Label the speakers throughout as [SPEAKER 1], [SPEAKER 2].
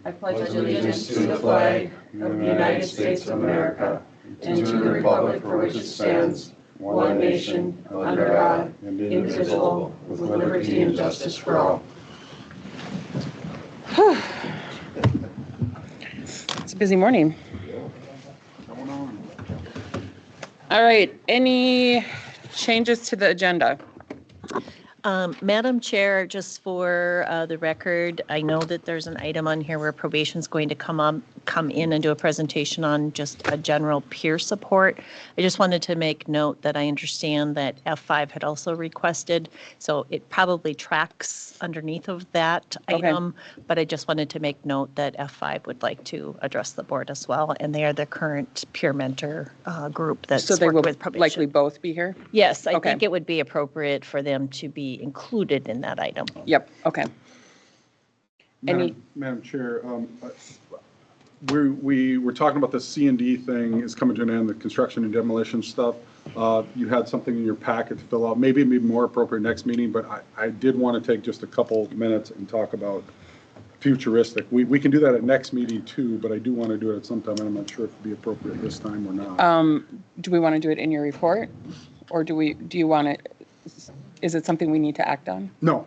[SPEAKER 1] I pledge allegiance to the flag of the United States of America and to the republic for which it stands, one nation, under God, indivisible, with liberty and justice for all.
[SPEAKER 2] It's a busy morning. All right, any changes to the agenda?
[SPEAKER 3] Madam Chair, just for the record, I know that there's an item on here where probation is going to come in and do a presentation on just a general peer support. I just wanted to make note that I understand that F5 had also requested, so it probably tracks underneath of that item, but I just wanted to make note that F5 would like to address the board as well, and they are the current peer mentor group that's
[SPEAKER 2] So they will
[SPEAKER 3] worked with probation.
[SPEAKER 2] likely both be here?
[SPEAKER 3] Yes, I think it would be appropriate for them to be included in that item.
[SPEAKER 2] Yep, okay.
[SPEAKER 4] Madam Chair, we were talking about the C&D thing is coming to an end, the construction and demolition stuff. You had something in your packet to fill out. Maybe it'd be more appropriate next meeting, but I did want to take just a couple minutes and talk about futuristic. We can do that at next meeting too, but I do want to do it at some time, and I'm not sure if it'd be appropriate this time or not.
[SPEAKER 2] Do we want to do it in your report? Or do you want it, is it something we need to act on?
[SPEAKER 4] No,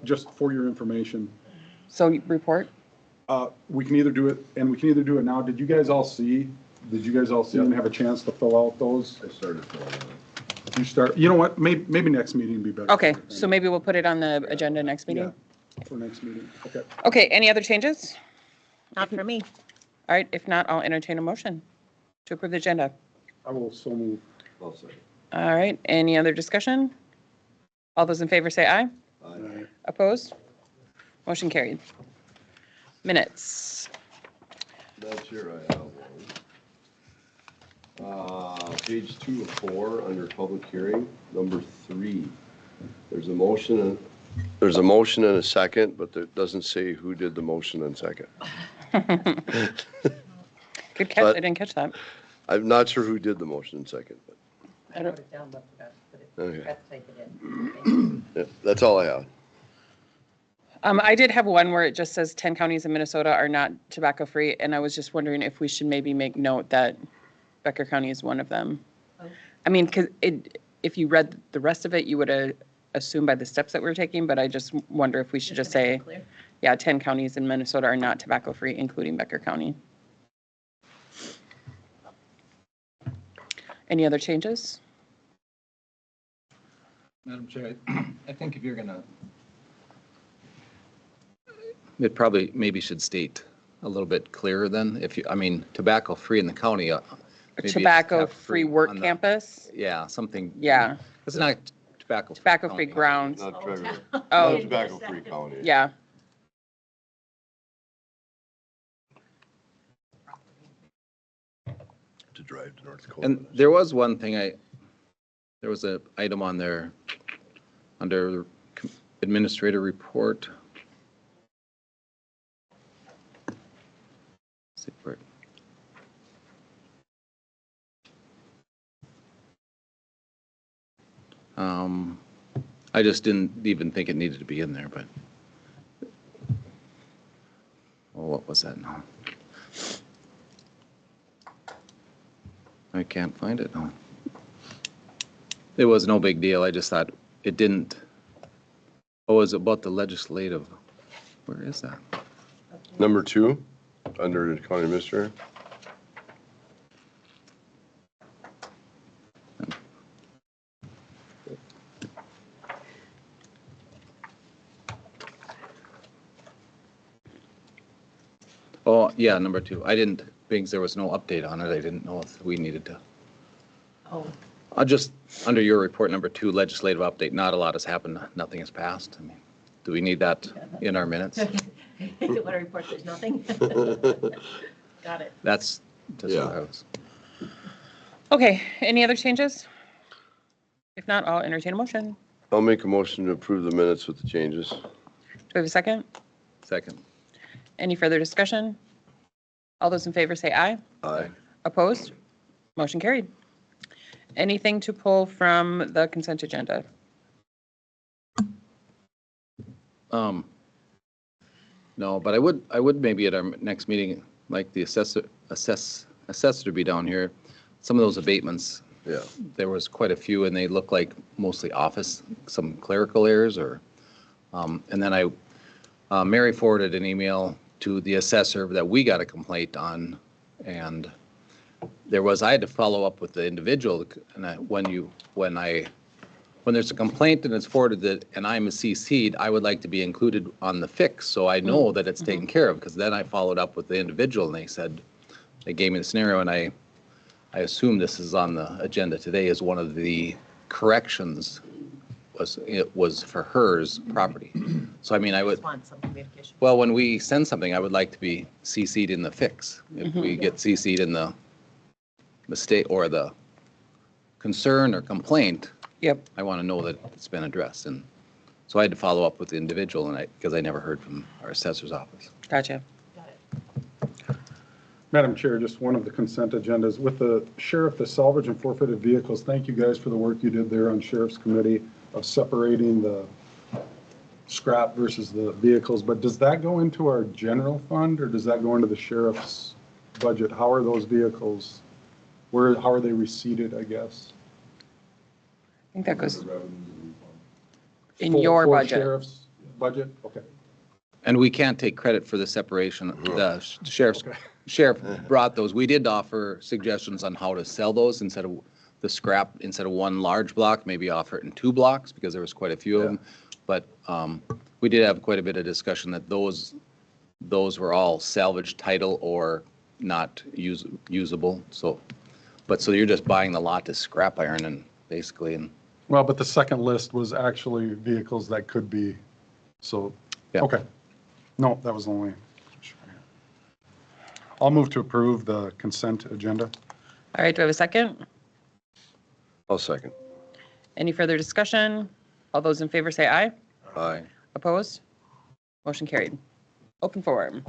[SPEAKER 4] just for your information.
[SPEAKER 2] So report?
[SPEAKER 4] We can either do it, and we can either do it now. Did you guys all see and have a chance to fill out those?
[SPEAKER 5] I started filling out.
[SPEAKER 4] You start, you know what, maybe next meeting would be better.
[SPEAKER 2] Okay, so maybe we'll put it on the agenda next meeting?
[SPEAKER 4] Yeah, for next meeting, okay.
[SPEAKER 2] Okay, any other changes?
[SPEAKER 3] Not for me.
[SPEAKER 2] All right, if not, I'll entertain a motion to approve the agenda.
[SPEAKER 4] I will so move.
[SPEAKER 5] I'll second.
[SPEAKER 2] All right, any other discussion? All those in favor say aye.
[SPEAKER 5] Aye.
[SPEAKER 2] Opposed? Motion carried. Minutes.
[SPEAKER 5] Madam Chair, I have one. Page 2 of 4, under public hearing, number 3. There's a motion and a second, but it doesn't say who did the motion and second.
[SPEAKER 2] Good catch, I didn't catch that.
[SPEAKER 5] I'm not sure who did the motion and second, but
[SPEAKER 3] I wrote it down, but forgot to put it,
[SPEAKER 5] okay.
[SPEAKER 3] forgot to type it in.
[SPEAKER 5] Yeah, that's all I have.
[SPEAKER 2] I did have one where it just says 10 counties in Minnesota are not tobacco-free, and I was just wondering if we should maybe make note that Becker County is one of them.
[SPEAKER 3] Oh.
[SPEAKER 2] I mean, because if you read the rest of it, you would assume by the steps that we're taking, but I just wonder if we should just say, yeah, 10 counties in Minnesota are not tobacco-free, including Becker County. Any other changes?
[SPEAKER 6] Madam Chair, I think if you're going to, it probably maybe should state a little bit clearer then. If you, I mean, tobacco-free in the county. Maybe
[SPEAKER 2] Tobacco-free work campus?
[SPEAKER 6] Yeah, something.
[SPEAKER 2] Yeah.
[SPEAKER 6] It's not tobacco.
[SPEAKER 2] Tobacco-free grounds.
[SPEAKER 5] Not Trevor.
[SPEAKER 2] Oh.
[SPEAKER 5] Not tobacco-free county.
[SPEAKER 2] Yeah.
[SPEAKER 5] To drive to North Dakota.
[SPEAKER 6] And there was one thing there was an item on there under administrator report. I just didn't even think it needed to be in there, but what was that now? I can't find it now. It was no big deal. I just thought it didn't. Oh, it was about the legislative. Where is that?
[SPEAKER 5] Number 2, under the county administrator.
[SPEAKER 6] Oh, yeah, number 2. I didn't, because there was no update on it. I didn't know if we needed to.
[SPEAKER 3] Oh,
[SPEAKER 6] I'll just, under your report, number 2, legislative update, not a lot has happened. Nothing has passed. I mean, do we need that in our minutes?
[SPEAKER 3] what a report, there's nothing. Got it.
[SPEAKER 6] That's just what I was.
[SPEAKER 2] Okay, any other changes? If not, I'll entertain a motion.
[SPEAKER 5] I'll make a motion to approve the minutes with the changes.
[SPEAKER 2] Do we have a second?
[SPEAKER 6] Second.
[SPEAKER 2] Any further discussion? All those in favor say aye.
[SPEAKER 5] Aye.
[SPEAKER 2] Opposed? Motion carried. Anything to pull from the consent agenda?
[SPEAKER 6] No, but I would maybe at our next meeting, like the assessor to be down here. Some of those abatements,
[SPEAKER 5] Yeah.
[SPEAKER 6] there was quite a few and they look like mostly office, some clerical errors or, and then Mary forwarded an email to the assessor that we got a complaint on. And I had to follow up with the individual and when there's a complaint and it's forwarded and I'm a CC'd, I would like to be included on the fix. So I know that it's taken care of because then I followed up with the individual and they gave me the scenario and I assume this is on the agenda today as one of the corrections was for hers property. So I mean, I would,
[SPEAKER 3] Just want some communication.
[SPEAKER 6] well, when we send something, I would like to be CC'd in the fix. If we get CC'd in the mistake or the concern or complaint,
[SPEAKER 2] Yep.
[SPEAKER 6] I want to know that it's been addressed. And so I had to follow up with the individual because I never heard from our assessor's office.
[SPEAKER 2] Gotcha.
[SPEAKER 4] Madam Chair, just one of the consent agendas. With the sheriff, the salvage and forfeited vehicles, thank you guys for the work you did there on Sheriff's Committee of separating the scrap versus the vehicles. But does that go into our general fund or does that go into the sheriff's budget? How are those vehicles, how are they receipted, I guess?
[SPEAKER 2] I think that goes in
[SPEAKER 4] For-
[SPEAKER 2] your
[SPEAKER 4] for
[SPEAKER 2] budget.
[SPEAKER 4] Sheriff's budget? Okay.
[SPEAKER 6] And we can't take credit for the separation. The sheriff brought those. We did offer suggestions on how to sell those instead of the scrap, instead of one large block, maybe offer it in 2 blocks because there was quite a few of them. But we did have quite a bit of discussion that those were all salvage title or not usable. So you're just buying the lot as scrap iron and basically, and
[SPEAKER 4] Well, but the second list was actually vehicles that could be, so,
[SPEAKER 6] Yeah.
[SPEAKER 4] okay. No, that was the only. I'll move to approve the consent agenda.
[SPEAKER 2] All right, do I have a second?
[SPEAKER 5] I'll second.
[SPEAKER 2] Any further discussion? All those in favor say aye.
[SPEAKER 5] Aye.
[SPEAKER 2] Opposed? Motion carried. Open forum.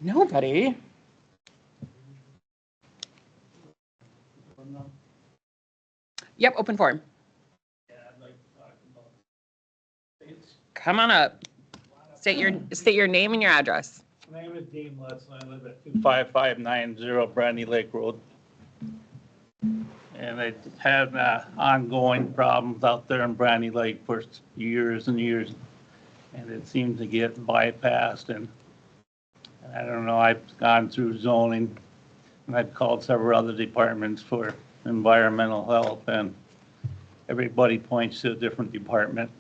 [SPEAKER 2] Nobody. Yep, open forum. Come on up. State your name and your address.
[SPEAKER 7] My name is Dean Lutz, and I live at 25590 Brandy Lake Road. And I had ongoing problems out there in Brandy Lake for years and years. And it seems to get bypassed, and I don't know, I've gone through zoning, and I've called several other departments for environmental help, and everybody points to a different department.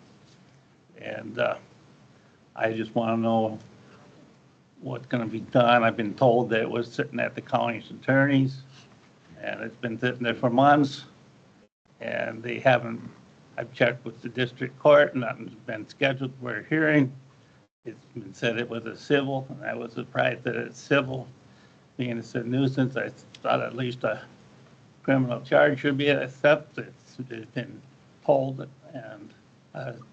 [SPEAKER 7] And I just want to know what's going to be done. I've been told that it was sitting at the county's attorneys, and it's been sitting there for months, and they haven't, I've checked with the district court, nothing's been scheduled for a hearing. It's been said it was a civil, and I was surprised that it's civil. Being it's a nuisance, I thought at least a criminal charge should be accepted. It's been told, and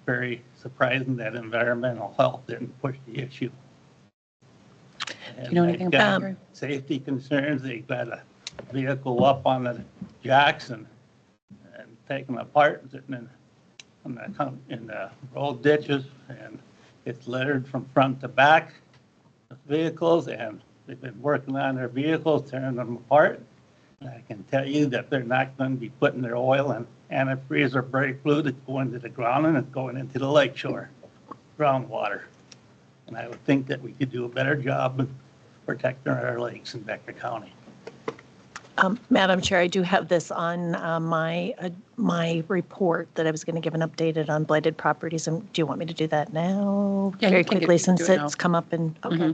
[SPEAKER 7] very surprising that environmental health didn't push the issue.
[SPEAKER 2] Do you know anything about it?
[SPEAKER 7] Safety concerns, they got a vehicle up on the jacks and taken apart, sitting in the road ditches, and it's littered from front to back of vehicles, and they've been working on their vehicles, tearing them apart. And I can tell you that they're not going to be putting their oil and antifreeze or brake fluid that's going to the ground, and it's going into the lake shore, groundwater. And I would think that we could do a better job of protecting our lakes in Becker County.
[SPEAKER 3] Madam Chair, I do have this on my report that I was going to give an updated on blighted properties. And do you want me to do that now?
[SPEAKER 2] Yeah,
[SPEAKER 3] Very
[SPEAKER 2] you can
[SPEAKER 3] quickly,
[SPEAKER 2] do
[SPEAKER 3] since
[SPEAKER 2] it now.
[SPEAKER 3] it's come up and, okay.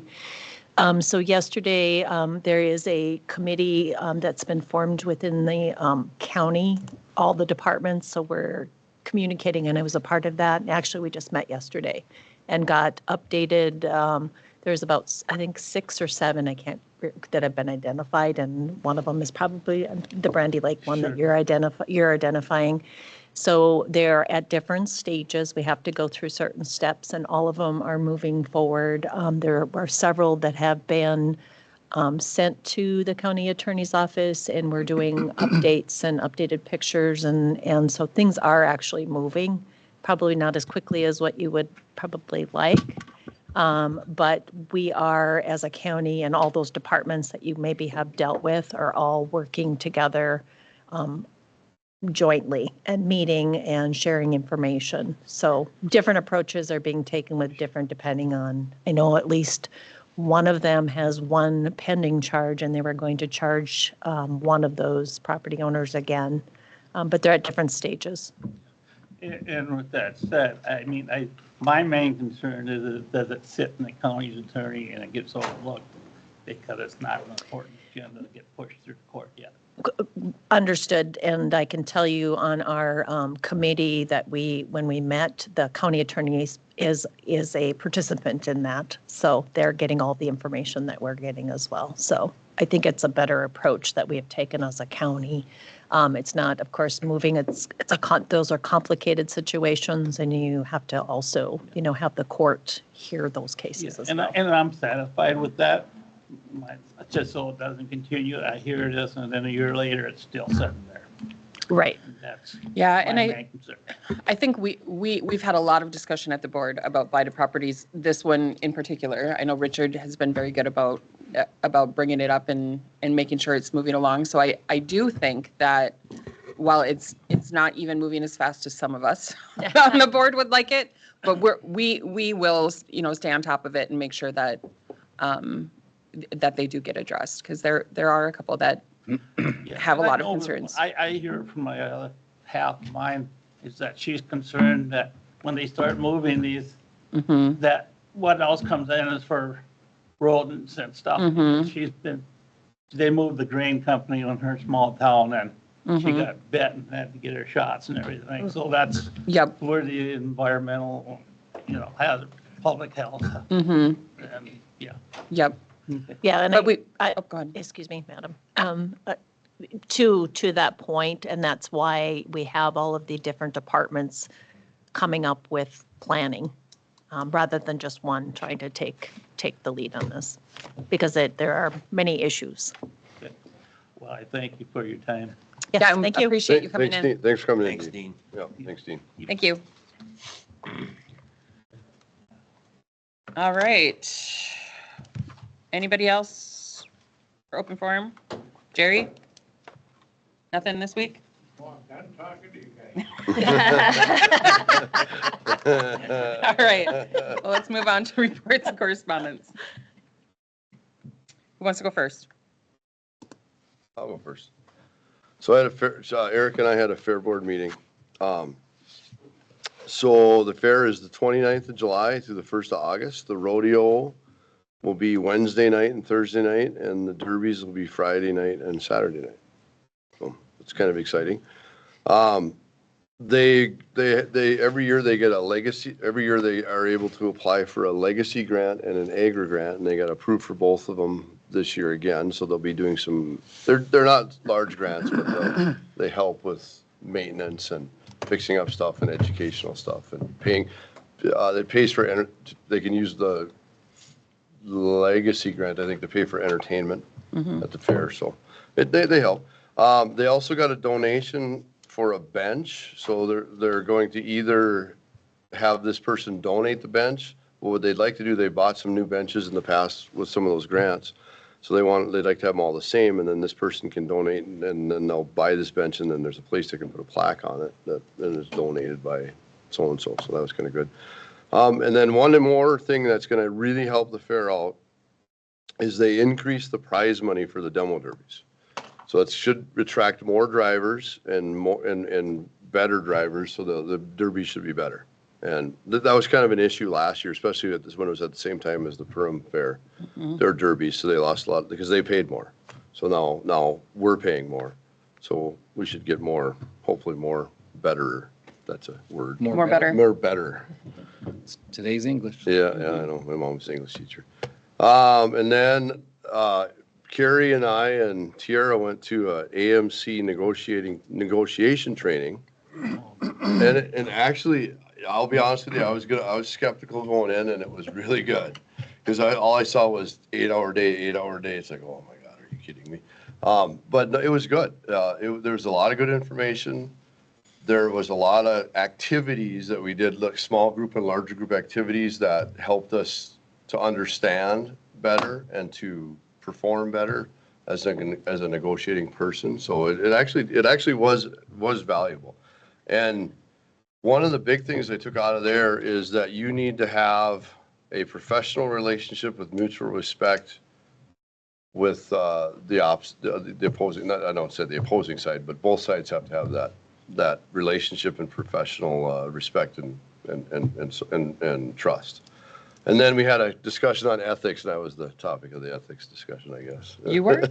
[SPEAKER 3] So yesterday, there is a committee that's been formed within the county, all the departments, so we're communicating, and I was a part of that. And actually, we just met yesterday and got updated. There's about, I think, 6 or 7, that have been identified, and one of them is probably the Brandy Lake one that you're identifying. So they're at different stages. We have to go through certain steps, and all of them are moving forward. There are several that have been sent to the county attorney's office, and we're doing updates and updated pictures, and so things are actually moving. probably not as quickly as what you would probably like. But we are, as a county, and all those departments that you maybe have dealt with are all working together jointly and meeting and sharing information. So different approaches are being taken with different depending on, I know at least one of them has one pending charge and they were going to charge one of those property owners again, but they're at different stages.
[SPEAKER 7] And with that said, I mean, my main concern is that does it sit in the county's attorney and it gets overlooked because it's not an important agenda to get pushed through the court yet.
[SPEAKER 3] Understood, and I can tell you on our committee that when we met, the county attorney is a participant in that. So they're getting all the information that we're getting as well. So I think it's a better approach that we have taken as a county. It's not, of course, moving. Those are complicated situations, and you have to also, have the court hear those cases as well.
[SPEAKER 7] And I'm satisfied with that. Just so it doesn't continue. I hear this, and then a year later, it's still sitting there.
[SPEAKER 3] Right.
[SPEAKER 7] That's
[SPEAKER 2] Yeah,
[SPEAKER 7] my main concern.
[SPEAKER 2] I think we've had a lot of discussion at the board about blighted properties. This one in particular, I know Richard has been very good about bringing it up and making sure it's moving along. So I do think that while it's not even moving as fast as some of us on the board would like it, but we will stay on top of it and make sure that that they do get addressed, because there are a couple that have a lot of concerns.
[SPEAKER 7] I hear from my other half of mine is that she's concerned that when they start moving these, that what else comes in is for rodents and stuff. They moved the grain company in her small town and she got bit and had to get her shots and everything. So that's where the environmental, hazard, public health. And
[SPEAKER 3] Yeah, and
[SPEAKER 2] But go ahead.
[SPEAKER 3] Excuse me, madam. To that point, and that's why we have all of the different departments coming up with planning, rather than just one trying to take the lead on this, because there are many issues.
[SPEAKER 7] Okay. Well, I thank you for your time.
[SPEAKER 3] Yes,
[SPEAKER 2] Yeah,
[SPEAKER 3] thank you.
[SPEAKER 2] appreciate you coming
[SPEAKER 5] Thanks,
[SPEAKER 2] in.
[SPEAKER 5] Dean. Thanks for coming in.
[SPEAKER 1] Thanks, Dean.
[SPEAKER 5] Yeah, thanks, Dean.
[SPEAKER 2] Thank you. All right. Anybody else for open forum? Jerry? Nothing this week?
[SPEAKER 8] Well, I'm done talking to you guys.
[SPEAKER 2] All right. Well, let's move on to reports and correspondence. Who wants to go first?
[SPEAKER 5] I'll go first. So Eric and I had a fair board meeting. So the fair is the 29th of July through the 1st of August. The rodeo will be Wednesday night and Thursday night, and the derbies will be Friday night and Saturday night. So it's kind of exciting. They every year they get a legacy. Every year they are able to apply for a legacy grant and an agri grant, and they got approved for both of them this year again. So they'll be doing some. They're not large grants, but they help with maintenance and fixing up stuff and educational stuff and paying. It pays for. They can use the legacy grant, I think, to pay for entertainment at the fair. So they help. They also got a donation for a bench. So they're going to either have this person donate the bench. What they'd like to do, they bought some new benches in the past with some of those grants. So they'd like to have them all the same, and then this person can donate, and then they'll buy this bench, and then there's a place they can put a plaque on it that is donated by so-and-so. So that was kind of good. And then one more thing that's going to really help the fair out is they increase the prize money for the demo derbies. So it should attract more drivers and better drivers, so the derby should be better. And that was kind of an issue last year, especially when it was at the same time as the Purim Fair. Their derbies, so they lost a lot because they paid more. So now we're paying more. So we should get more, hopefully more better. That's a word.
[SPEAKER 2] More better.
[SPEAKER 5] More better.
[SPEAKER 6] It's today's English.
[SPEAKER 5] Yeah, I know. My mom's an English teacher. And then Carrie and I and Tiara went to a AMC negotiation training. And actually, I'll be honest with you, I was skeptical going in, and it was really good. Because all I saw was 8-hour day. It's like, oh my God, are you kidding me? But no, it was good. There was a lot of good information. there was a lot of activities that we did, like small group and larger group activities that helped us to understand better and to perform better as a negotiating person. So it actually was valuable. And one of the big things I took out of there is that you need to have a professional relationship with mutual respect with the opposing, I don't say the opposing side, but both sides have to have that relationship and professional respect and trust. And then we had a discussion on ethics, and that was the topic of the ethics discussion, I guess.
[SPEAKER 2] You were?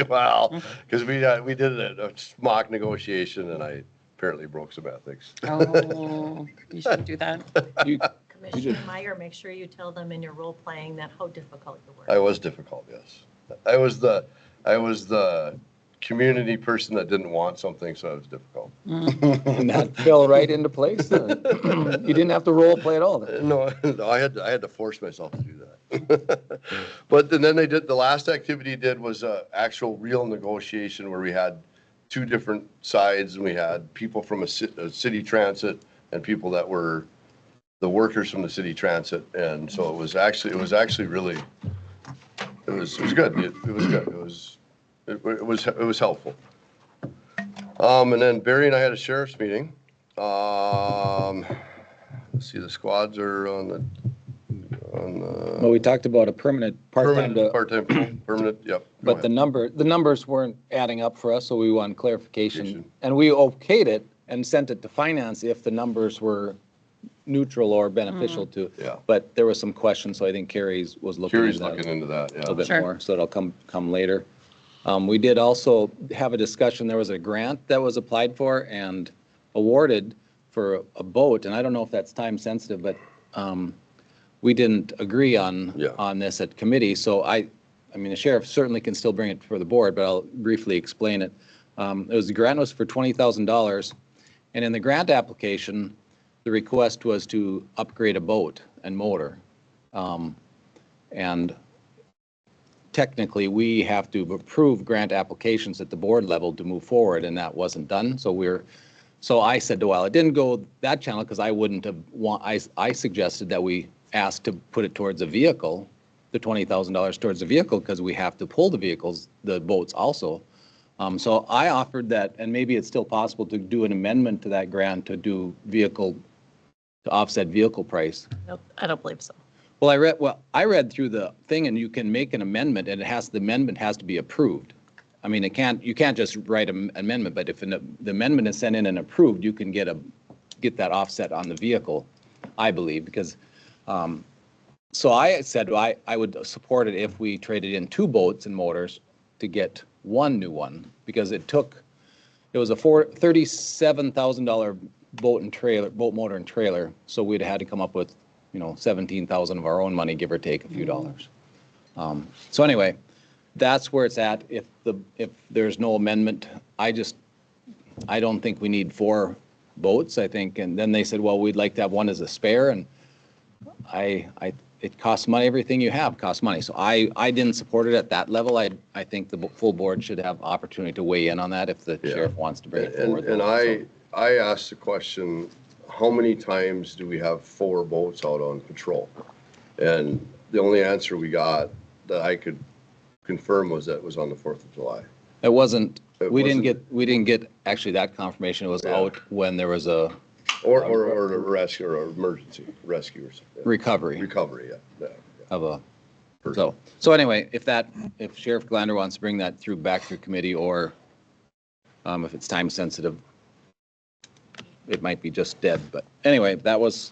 [SPEAKER 5] Well, because we did a mock negotiation, and I apparently broke some ethics.
[SPEAKER 2] Oh, you shouldn't do that.
[SPEAKER 3] Commissioner Meyer, make sure you tell them in your role playing that how difficult you were.
[SPEAKER 5] I was difficult, yes. I was the community person that didn't want something, so I was difficult.
[SPEAKER 6] And that fell right into place then. You didn't have to role play at all then.
[SPEAKER 5] No, I had to force myself to do that. But then they did, the last activity was actual real negotiation where we had two different sides, and we had people from a city transit and people that were the workers from the city transit. And so it was actually really, it was good. It was good. It was helpful. And then Barry and I had a sheriff's meeting. Let's see, the squads are on the
[SPEAKER 6] Well, we talked about a permanent part-time.
[SPEAKER 5] permanent, yep.
[SPEAKER 6] But the numbers weren't adding up for us, so we wanted clarification. And we okayed it and sent it to finance if the numbers were neutral or beneficial to.
[SPEAKER 5] Yeah.
[SPEAKER 6] But there was some questions, so I think Carrie's was looking into that.
[SPEAKER 5] looking into that,
[SPEAKER 6] A little
[SPEAKER 5] yeah.
[SPEAKER 6] bit
[SPEAKER 2] Sure.
[SPEAKER 6] more, so it'll come later. We did also have a discussion, there was a grant that was applied for and awarded for a boat, and I don't know if that's time sensitive, but we didn't agree on this at committee, so I mean, the sheriff certainly can still bring it for the board, but I'll briefly explain it. The grant was for $20,000, and in the grant application, the request was to upgrade a boat and motor. And technically, we have to approve grant applications at the board level to move forward, and that wasn't done. So I said, well, it didn't go that channel because I wouldn't have I suggested that we ask to put it towards a vehicle, the $20,000 towards a vehicle, because we have to pull the boats also. So I offered that, and maybe it's still possible to do an amendment to that grant to do to offset vehicle price.
[SPEAKER 3] Nope, I don't believe so.
[SPEAKER 6] Well, I read through the thing, and you can make an amendment, and the amendment has to be approved. I mean, you can't just write an amendment, but if the amendment is sent in and approved, you can get that offset on the vehicle, I believe, because, so I said I would support it if we traded in 2 boats and motors to get 1 new one, because it was a $37,000 boat motor and trailer, so we'd had to come up with, $17,000 of our own money, give or take a few dollars. So anyway, that's where it's at. If there's no amendment, I don't think we need 4 boats, I think. And then they said, well, we'd like to have 1 as a spare, and it costs money. Everything you have costs money. So I didn't support it at that level. I think the full board should have opportunity to weigh in on that if the sheriff wants to bring it forward.
[SPEAKER 5] And I asked the question, how many times do we have 4 boats out on patrol? And the only answer we got that I could confirm was that it was on the 4th of July.
[SPEAKER 6] It wasn't. We didn't get actually that confirmation. It was out when there was a
[SPEAKER 5] or a rescue or emergency rescue or something.
[SPEAKER 6] Recovery
[SPEAKER 5] Yeah.
[SPEAKER 6] of a. So anyway, if Sheriff Glander wants to bring that back through committee, or if it's time sensitive, it might be just dead. But anyway, that was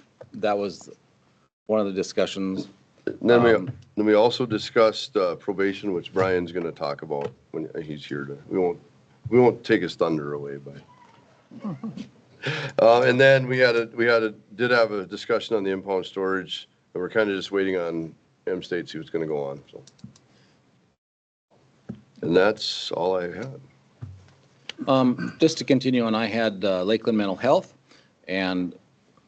[SPEAKER 6] one of the discussions.
[SPEAKER 5] And then we also discussed probation, which Brian's going to talk about when he's here. We won't take his thunder away by. And then we did have a discussion on the impound storage, and we're kind of just waiting on M-State to see what's going to go on. So, and that's all I had.
[SPEAKER 6] Just to continue on, I had Lakeland Mental Health, and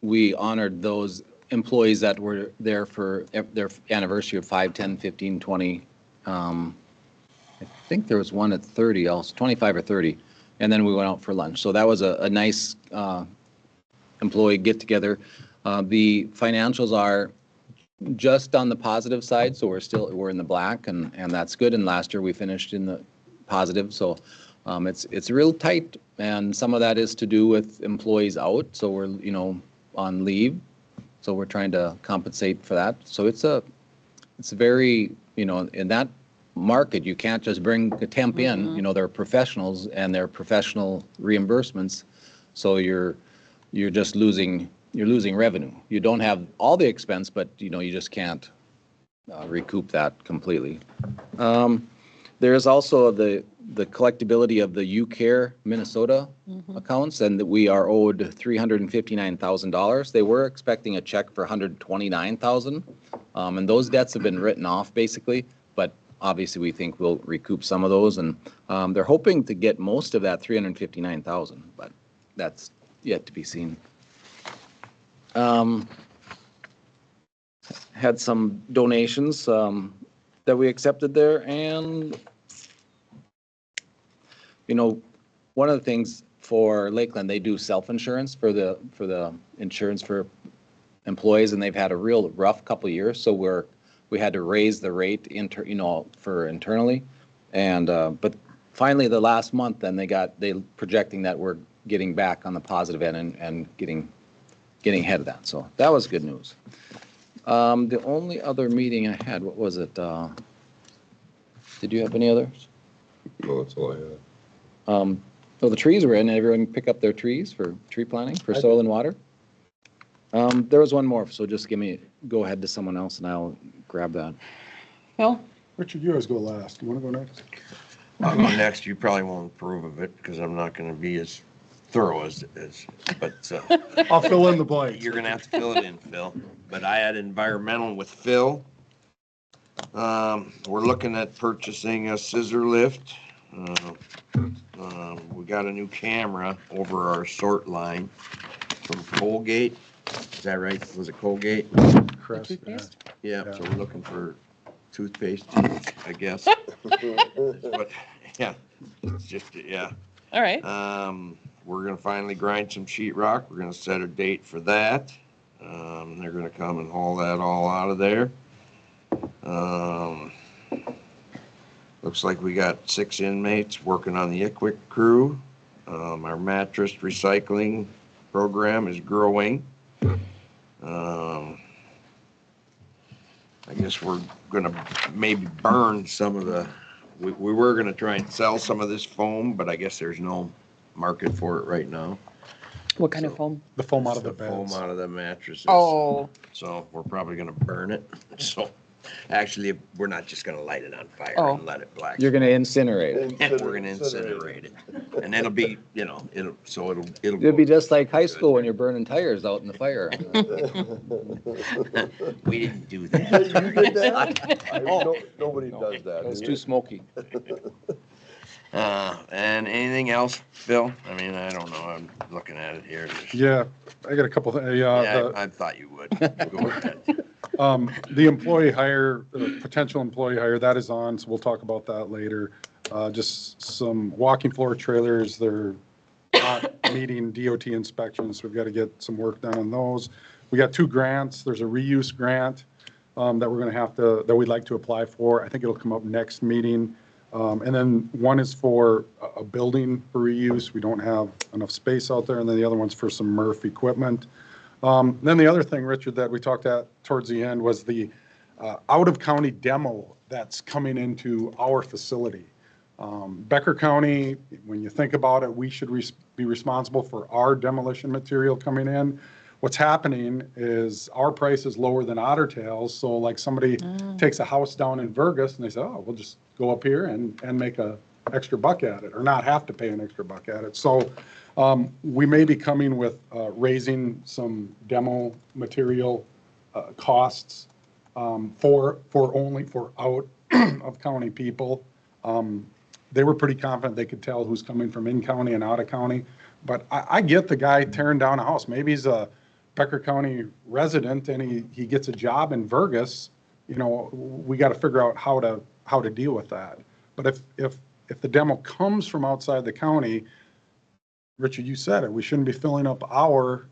[SPEAKER 6] we honored those employees that were there for their anniversary of 5, 10, 15, 20. I think there was one at 30 also, 25 or 30. and then we went out for lunch. So that was a nice employee get-together. The financials are just on the positive side, so we're in the black, and that's good. And last year we finished in the positive, so it's real tight, and some of that is to do with employees out, so we're on leave, so we're trying to compensate for that. So it's very in that market you can't just bring a temp in. They're professionals and they're professional reimbursements, so you're just losing revenue. You don't have all the expense, but you just can't recoup that completely. There's also the collectability of the UCare Minnesota accounts, and that we are owed $359,000. They were expecting a check for $129,000, and those debts have been written off basically, but obviously we think we'll recoup some of those, and they're hoping to get most of that $359,000, but that's yet to be seen. Had some donations that we accepted there, and one of the things for Lakeland, they do self-insurance for the insurance for employees, and they've had a real rough couple of years, so we had to raise the rate for internally, and but finally the last month, then they projecting that we're getting back on the positive end and getting ahead of that, so that was good news. The only other meeting I had, what was it? Did you have any others?
[SPEAKER 5] No, that's all I had.
[SPEAKER 6] So the trees were in. Everyone pick up their trees for tree planting for soil and water. There was one more, so just go ahead to someone else and I'll grab that.
[SPEAKER 2] Phil?
[SPEAKER 4] Richard, you always go last. You want to go next?
[SPEAKER 8] I'll go next. You probably won't approve of it because I'm not going to be as thorough but
[SPEAKER 4] I'll fill in the blanks.
[SPEAKER 8] you're going to have to fill it in, Phil. But I had environmental with Phil. We're looking at purchasing a scissor lift. We got a new camera over our sort line from Colgate. Is that right? Was it Colgate?
[SPEAKER 4] Chris,
[SPEAKER 2] Toothpaste?
[SPEAKER 8] Yeah,
[SPEAKER 4] Yeah.
[SPEAKER 8] so we're looking for toothpaste, I guess. But, yeah, it's just, yeah.
[SPEAKER 2] All right.
[SPEAKER 8] We're gonna finally grind some sheetrock. We're gonna set a date for that. They're gonna come and haul that all out of there. Looks like we got 6 inmates working on the ICWIC crew. Our mattress recycling program is growing. I guess we're gonna maybe burn some of the, we were gonna try and sell some of this foam, but I guess there's no market for it right now.
[SPEAKER 2] What kind of foam?
[SPEAKER 4] the foam out of the
[SPEAKER 8] Foam
[SPEAKER 4] beds.
[SPEAKER 8] out of the mattresses.
[SPEAKER 2] Oh,
[SPEAKER 8] So we're probably gonna burn it. So actually, we're not just gonna light it on fire
[SPEAKER 2] Oh.
[SPEAKER 8] and let it black.
[SPEAKER 6] You're going to incinerate it.
[SPEAKER 8] We're gonna incinerate it. And it'll be, it'll.
[SPEAKER 6] It'll be just like high school when you're burning tires out in the fire.
[SPEAKER 8] We didn't do
[SPEAKER 5] You
[SPEAKER 8] that.
[SPEAKER 5] did that? Nobody does that.
[SPEAKER 6] It's
[SPEAKER 5] do
[SPEAKER 6] too
[SPEAKER 5] you?
[SPEAKER 6] smoky.
[SPEAKER 8] And anything else, Bill? I mean, I don't know. I'm looking at it here.
[SPEAKER 4] Yeah, I got a couple,
[SPEAKER 8] Yeah, I thought you would. Go ahead.
[SPEAKER 4] the employee hire, potential employee hire, that is on, so we'll talk about that later. Just some walking floor trailers, they're not meeting DOT inspections, so we've got to get some work done on those. We got 2 grants. There's a reuse grant that we're going to have to, that we'd like to apply for. I think it'll come up next meeting. And then one is for a building for reuse. We don't have enough space out there. And then the other one's for some MRF equipment. Then the other thing, Richard, that we talked at towards the end was the out-of-county demo that's coming into our facility. Becker County, when you think about it, we should be responsible for our demolition material coming in. What's happening is our price is lower than Otter Tail's, so like somebody takes a house down in Vergus and they say, oh, we'll just go up here and make a extra buck at it, or not have to pay an extra buck at it. So we may be coming with raising some demo material costs for out of county people. They were pretty confident they could tell who's coming from in county and out of county. But I get the guy tearing down a house. Maybe he's a Becker County resident and he gets a job in Vergus. We got to figure out how to deal with that. But if the demo comes from outside the county, Richard, you said it, we shouldn't be filling up our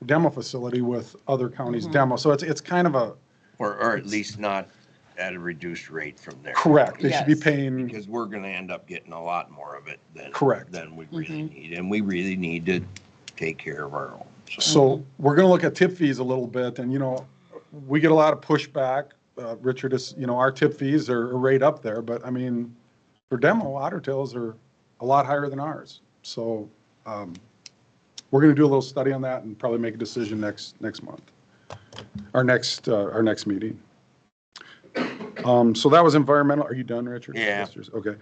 [SPEAKER 4] demo facility with other counties' demo. So it's kind of a,
[SPEAKER 8] Or at least not at a reduced rate from there.
[SPEAKER 4] correct. They should be
[SPEAKER 2] Yes.
[SPEAKER 4] paying,
[SPEAKER 8] Because we're gonna end up getting a lot more of it than.
[SPEAKER 4] Correct.
[SPEAKER 8] Than we really need, and we really need to take care of our own.
[SPEAKER 4] so we're going to look at tip fees a little bit, and, we get a lot of pushback. Richard is, our tip fees are right up there, but I mean, for demo, Otter Tails are a lot higher than ours. So we're going to do a little study on that and probably make a decision next month, our next meeting. So that was environmental. Are you done, Richard?
[SPEAKER 8] Yeah.
[SPEAKER 4] Okay.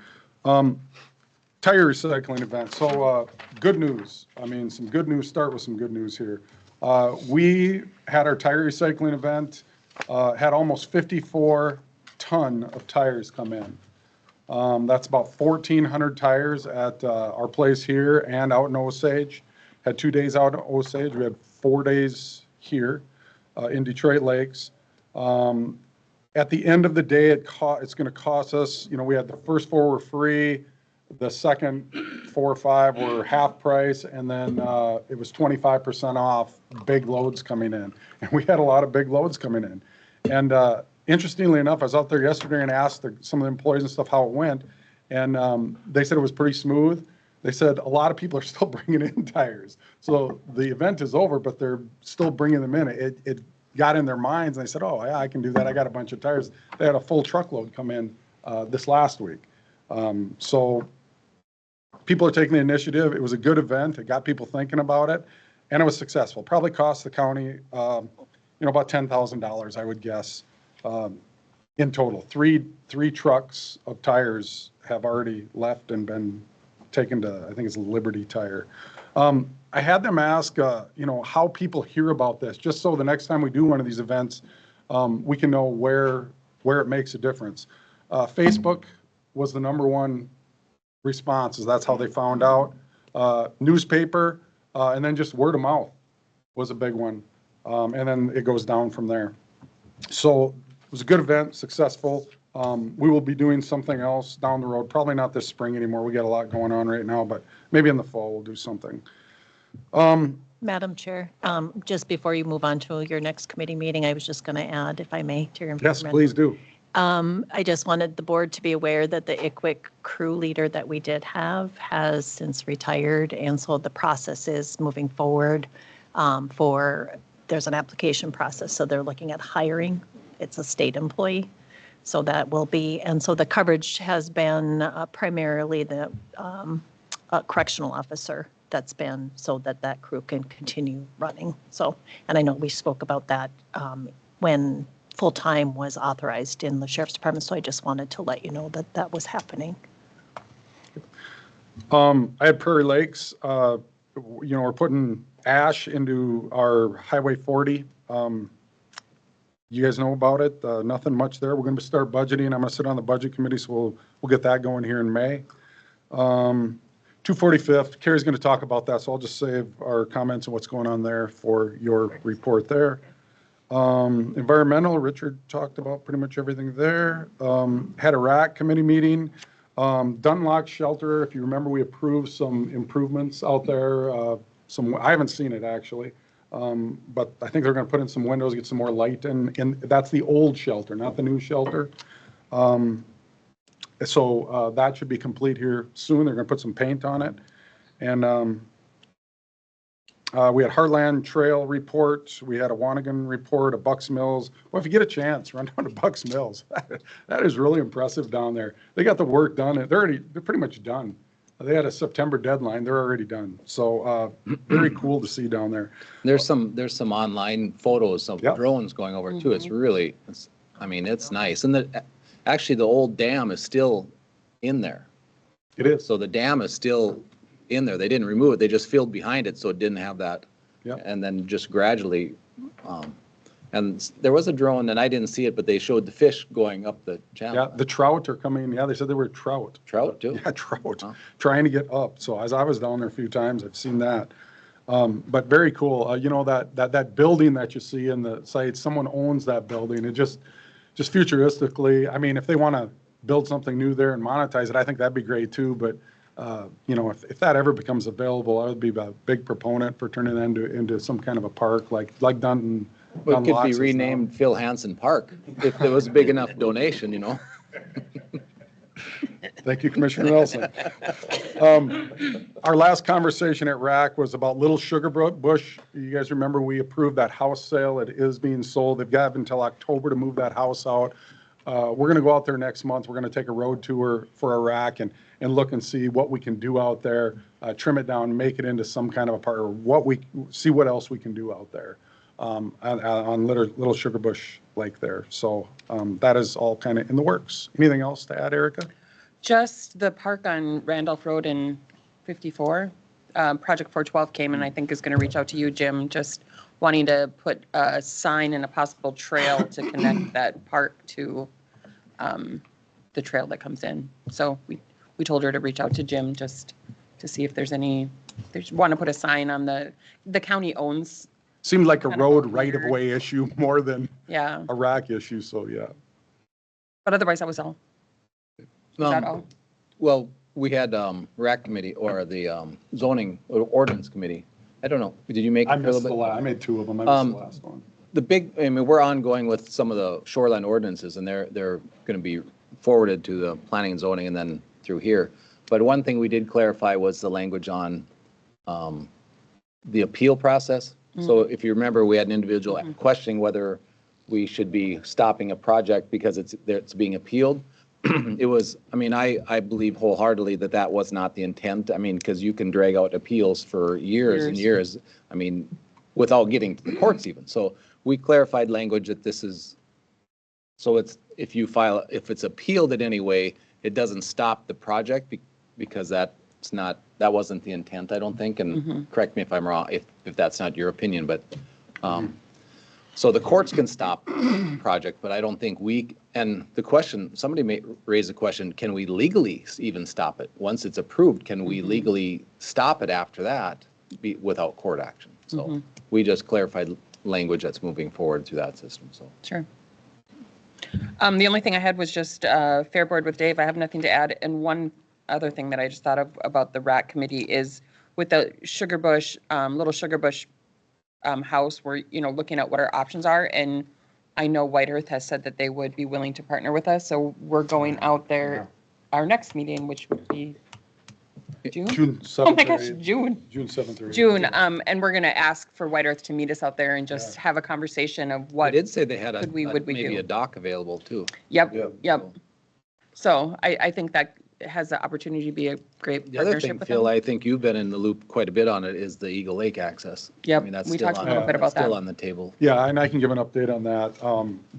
[SPEAKER 4] Tire recycling event. So good news. I mean, some good news. Start with some good news here. We had our tire recycling event, had almost 54 ton of tires come in. That's about 1,400 tires at our place here and out in Osage. Had 2 days out in Osage. We had 4 days here in Detroit Lakes. At the end of the day, it's going to cost us, we had the first 4 were free, the second 4 or 5 were half price, and then it was 25% off big loads coming in. And we had a lot of big loads coming in. And interestingly enough, I was out there yesterday and asked some of the employees and stuff how it went, and they said it was pretty smooth. They said a lot of people are still bringing in tires. So the event is over, but they're still bringing them in. It got in their minds, and they said, oh, yeah, I can do that. I got a bunch of tires. They had a full truckload come in this last week. So people are taking the initiative. It was a good event. It got people thinking about it, and it was successful. Probably cost the county, about $10,000, I would guess, in total. Three trucks of tires have already left and been taken to, I think it's Liberty Tire. I had them ask, how people hear about this, just so the next time we do one of these events, we can know where it makes a difference. Facebook was the #1 response, as that's how they found out. Newspaper, and then just word of mouth was a big one. And then it goes down from there. So it was a good event, successful. We will be doing something else down the road, probably not this spring anymore. We got a lot going on right now, but maybe in the fall we'll do something.
[SPEAKER 3] Madam Chair, just before you move on to your next committee meeting, I was just going to add, if I may, to your
[SPEAKER 4] Yes, please do.
[SPEAKER 3] I just wanted the board to be aware that the ICWIC crew leader that we did have has since retired, and so the process is moving forward there's an application process, so they're looking at hiring. It's a state employee, so that will be, and so the coverage has been primarily the correctional officer that's been, so that crew can continue running. So, and I know we spoke about that when full-time was authorized in the Sheriff's Department, so I just wanted to let you know that that was happening.
[SPEAKER 4] I had Prairie Lakes, we're putting ash into our Highway 40. You guys know about it. Nothing much there. We're going to start budgeting. I'm going to sit on the budget committee, so we'll get that going here in May. 245th, Carrie's going to talk about that, so I'll just save our comments on what's going on there for your report there. Environmental, Richard talked about pretty much everything there. Had a RAC committee meeting. Dunlock Shelter, if you remember, we approved some improvements out there. I haven't seen it actually, but I think they're going to put in some windows, get some more light, and that's the old shelter, not the new shelter. So that should be complete here soon. They're going to put some paint on it. And we had Heartland Trail report. We had a Wanigan report, a Bucks Mills. Well, if you get a chance, run down to Bucks Mills. That is really impressive down there. They got the work done. They're pretty much done. They had a September deadline. They're already done. So very cool to see down there.
[SPEAKER 6] There's some online photos of
[SPEAKER 4] Yep.
[SPEAKER 6] drones going over too. It's really, it's nice. And actually the old dam is still in there.
[SPEAKER 4] It is.
[SPEAKER 6] So the dam is still in there. They didn't remove it. They just filled behind it, so it didn't have that.
[SPEAKER 4] Yep.
[SPEAKER 6] And then just gradually, and there was a drone, and I didn't see it, but they showed the fish going up the channel.
[SPEAKER 4] Yeah, the trout are coming. Yeah, they said they were trout.
[SPEAKER 6] Trout too?
[SPEAKER 4] Yeah, trout.
[SPEAKER 6] Huh.
[SPEAKER 4] Trying to get up. So as I was down there a few times, I've seen that. But very cool. That building that you see in the site, someone owns that building. It just futuristically, I mean, if they want to build something new there and monetize it, I think that'd be great too. But if that ever becomes available, I would be a big proponent for turning that into some kind of a park like Dunton.
[SPEAKER 6] Well, it could
[SPEAKER 4] Lots
[SPEAKER 6] be
[SPEAKER 4] is now.
[SPEAKER 6] renamed Phil Hansen Park if there was a big enough donation,
[SPEAKER 4] Thank you, Commissioner Nelson. Our last conversation at RAC was about Little Sugar Bush. You guys remember we approved that house sale. It is being sold. They've got until October to move that house out. We're going to go out there next month. We're going to take a road tour for our RAC and look and see what we can do out there, trim it down, make it into some kind of a park, or see what else we can do out there on Little Sugar Bush Lake there. So that is all kind of in the works. Anything else to add, Erica?
[SPEAKER 2] Just the park on Randolph Road in 54. Project 412 came and I think is going to reach out to you, Jim, just wanting to put a sign and a possible trail to connect that park to the trail that comes in. So we told her to reach out to Jim just to see if there's any, they want to put a sign on the county owns.
[SPEAKER 4] Seemed like a
[SPEAKER 2] Kind of
[SPEAKER 4] road
[SPEAKER 2] weird.
[SPEAKER 4] right-of-way issue more than
[SPEAKER 2] Yeah,
[SPEAKER 4] a RAC issue, so yeah.
[SPEAKER 2] but otherwise that was all. Is that all?
[SPEAKER 6] Well, we had RAC committee or the zoning or ordinance committee. I don't know. Did you make it
[SPEAKER 4] I
[SPEAKER 6] for a
[SPEAKER 4] missed
[SPEAKER 6] little
[SPEAKER 4] the
[SPEAKER 6] bit?
[SPEAKER 4] I made two of them. I missed the last one.
[SPEAKER 6] The big, we're ongoing with some of the shoreline ordinances and they're going to be forwarded to the planning and zoning and then through here. But one thing we did clarify was the language on the appeal process. So if you remember, we had an individual questioning whether we should be stopping a project because it's being appealed. It was, I believe wholeheartedly that was not the intent. Because you can drag out appeals for years and years, without getting to the courts even. So we clarified language that this is, so if it's appealed in any way, it doesn't stop the project because that wasn't the intent, I don't think. And correct me if I'm wrong, if that's not your opinion, but so the courts can stop the project, but I don't think and the question, somebody may raise a question, can we legally even stop it? Once it's approved, can we legally stop it after that without court action? So we just clarified language that's moving forward through that system, so.
[SPEAKER 2] Sure. The only thing I had was just Fair Board with Dave. I have nothing to add. And one other thing that I just thought of about the RAC committee is with the Sugar Bush, Little Sugar Bush house, we're, looking at what our options are. And I know White Earth has said that they would be willing to partner with us. So we're going out there, our next meeting, which would be June?
[SPEAKER 4] June 7th.
[SPEAKER 2] Oh my
[SPEAKER 4] or
[SPEAKER 2] gosh,
[SPEAKER 4] 8th.
[SPEAKER 2] June.
[SPEAKER 4] June 7th or 8th.
[SPEAKER 2] June, and we're going to ask for White Earth to meet us out there and just have a conversation of
[SPEAKER 6] They
[SPEAKER 2] what.
[SPEAKER 6] did say they had
[SPEAKER 2] would we do?
[SPEAKER 6] maybe a dock available too.
[SPEAKER 2] Yep,
[SPEAKER 4] Yep.
[SPEAKER 2] yep. So I think that has the opportunity to be a great
[SPEAKER 6] The other
[SPEAKER 2] partnership
[SPEAKER 6] thing,
[SPEAKER 2] with
[SPEAKER 6] Phil,
[SPEAKER 2] them.
[SPEAKER 6] I think you've been in the loop quite a bit on it, is the Eagle Lake access.
[SPEAKER 2] Yep,
[SPEAKER 6] That's
[SPEAKER 2] we
[SPEAKER 6] still
[SPEAKER 2] talked a
[SPEAKER 6] on-
[SPEAKER 2] little bit about
[SPEAKER 6] that's Still
[SPEAKER 2] that.
[SPEAKER 6] on the table.
[SPEAKER 4] Yeah, and I can give an update on that.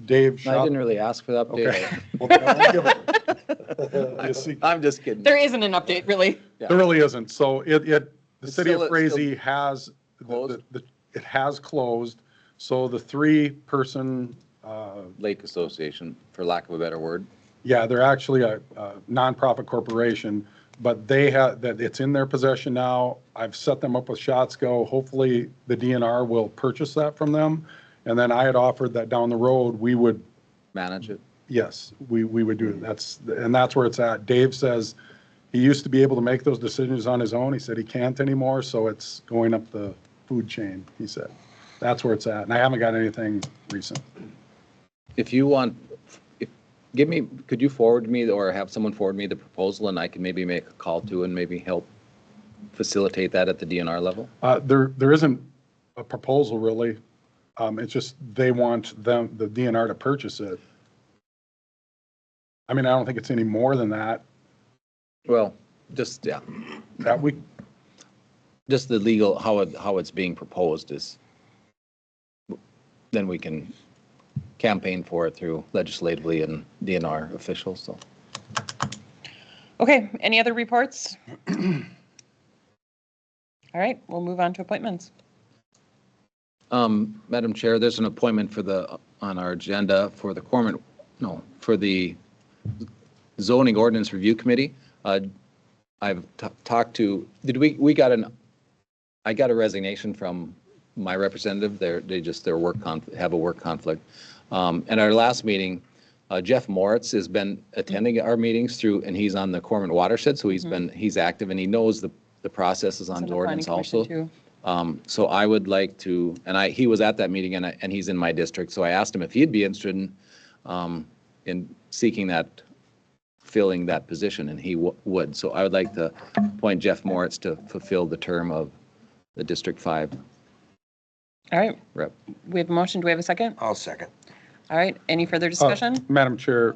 [SPEAKER 4] Dave
[SPEAKER 6] I
[SPEAKER 4] shot.
[SPEAKER 6] didn't really ask for the update.
[SPEAKER 4] Okay. Well, then I'll give it. You see,
[SPEAKER 6] I'm just kidding.
[SPEAKER 2] There isn't an update, really.
[SPEAKER 4] There really isn't. So the
[SPEAKER 6] It's
[SPEAKER 4] city of
[SPEAKER 6] still-
[SPEAKER 4] Frazee has,
[SPEAKER 6] Closed?
[SPEAKER 4] it has closed. So the 3-person,
[SPEAKER 6] Lake Association, for lack of a better word.
[SPEAKER 4] yeah, they're actually a nonprofit corporation, but it's in their possession now. I've set them up with Shots Go. Hopefully the DNR will purchase that from them. And then I had offered that down the road, we would,
[SPEAKER 6] Manage it.
[SPEAKER 4] yes, we would do it. That's where it's at. Dave says he used to be able to make those decisions on his own. He said he can't anymore, so it's going up the food chain, he said. That's where it's at. And I haven't got anything recent.
[SPEAKER 6] If you want, could you forward me or have someone forward me the proposal and I can maybe make a call to and maybe help facilitate that at the DNR level?
[SPEAKER 4] There isn't a proposal really. It's just they want the DNR to purchase it. I don't think it's any more than that.
[SPEAKER 6] Well, just, yeah,
[SPEAKER 4] That we,
[SPEAKER 6] just the legal, how it's being proposed is, then we can campaign for it through legislatively and DNR officials, so.
[SPEAKER 2] Okay, any other reports? All right, we'll move on to appointments.
[SPEAKER 6] Madam Chair, there's an appointment on our agenda for the Zoning Ordinance Review Committee. I've talked to, I got a resignation from my representative. They have a work conflict. At our last meeting, Jeff Moritz has been attending our meetings through, and he's on the Cormorant Watershed, so he's active and he knows the processes on
[SPEAKER 2] It's
[SPEAKER 6] the
[SPEAKER 2] on the planning
[SPEAKER 6] ordinance also.
[SPEAKER 2] commission too.
[SPEAKER 6] So I would like to, he was at that meeting and he's in my district, so I asked him if he'd be interested in seeking that, filling that position, and he would. So I would like to appoint Jeff Moritz to fulfill the term of the District 5
[SPEAKER 2] All right,
[SPEAKER 6] rep.
[SPEAKER 2] we have a motion. Do we have a second?
[SPEAKER 8] I'll second.
[SPEAKER 2] All right, any further discussion?
[SPEAKER 4] Madam Chair,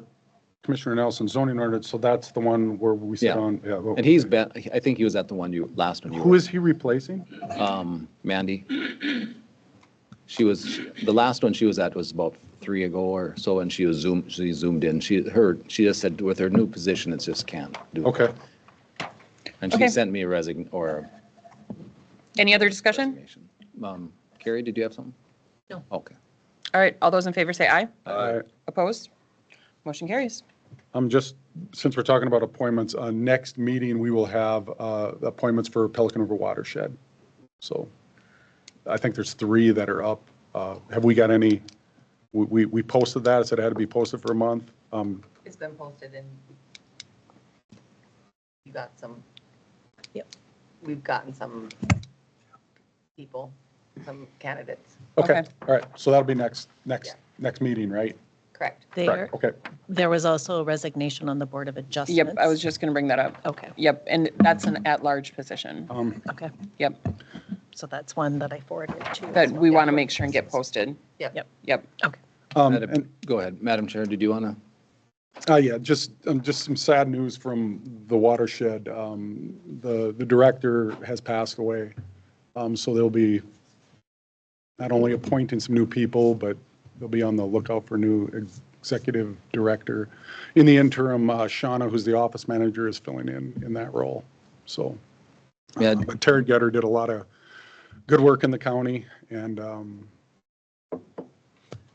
[SPEAKER 4] Commissioner Nelson, zoning ordinance, so that's the one where we sit
[SPEAKER 6] Yeah.
[SPEAKER 4] on. Yeah, well,
[SPEAKER 6] And he's been, I think he was at the one last one you
[SPEAKER 4] Who
[SPEAKER 6] were.
[SPEAKER 4] is he replacing?
[SPEAKER 6] Mandy. The last one she was at was about 3 ago or so, and she zoomed in. She just said with her new position, it just can't do it.
[SPEAKER 4] Okay.
[SPEAKER 6] And she
[SPEAKER 2] Okay.
[SPEAKER 6] sent me a
[SPEAKER 2] Any other discussion?
[SPEAKER 6] resignation. Carrie, did you have something?
[SPEAKER 3] No.
[SPEAKER 6] Okay.
[SPEAKER 2] All right, all those in favor say aye.
[SPEAKER 4] Aye.
[SPEAKER 2] Opposed? Motion carries.
[SPEAKER 4] Just, since we're talking about appointments, next meeting, we will have appointments for Pelican River Watershed. So I think there's 3 that are up. Have we got any, we posted that, it said it had to be posted for a month.
[SPEAKER 9] It's been posted and you got some.
[SPEAKER 3] Yep.
[SPEAKER 9] We've gotten some people, some candidates,
[SPEAKER 4] Okay,
[SPEAKER 2] Okay.
[SPEAKER 4] all right, so that'll be next
[SPEAKER 9] Yeah.
[SPEAKER 4] meeting, right?
[SPEAKER 9] correct?
[SPEAKER 3] There,
[SPEAKER 4] Correct, okay.
[SPEAKER 3] there was also a resignation on the Board of Adjustments.
[SPEAKER 2] Yep, I was just going to bring that up.
[SPEAKER 3] Okay,
[SPEAKER 2] Yep, and that's an at-large position.
[SPEAKER 3] okay.
[SPEAKER 2] Yep,
[SPEAKER 3] So that's one that I forwarded to.
[SPEAKER 2] that we want to make sure and get posted.
[SPEAKER 9] Yep.
[SPEAKER 2] Yep.
[SPEAKER 3] Okay.
[SPEAKER 4] And
[SPEAKER 6] Go ahead. Madam Chair, did you want to?
[SPEAKER 4] Yeah, just some sad news from the watershed. The director has passed away. So they'll be not only appointing some new people, but they'll be on the lookout for new executive director. In the interim, Shauna, who's the office manager, is filling in that role. So,
[SPEAKER 6] Yeah.
[SPEAKER 4] but Terry Getter did a lot of good work in the county, and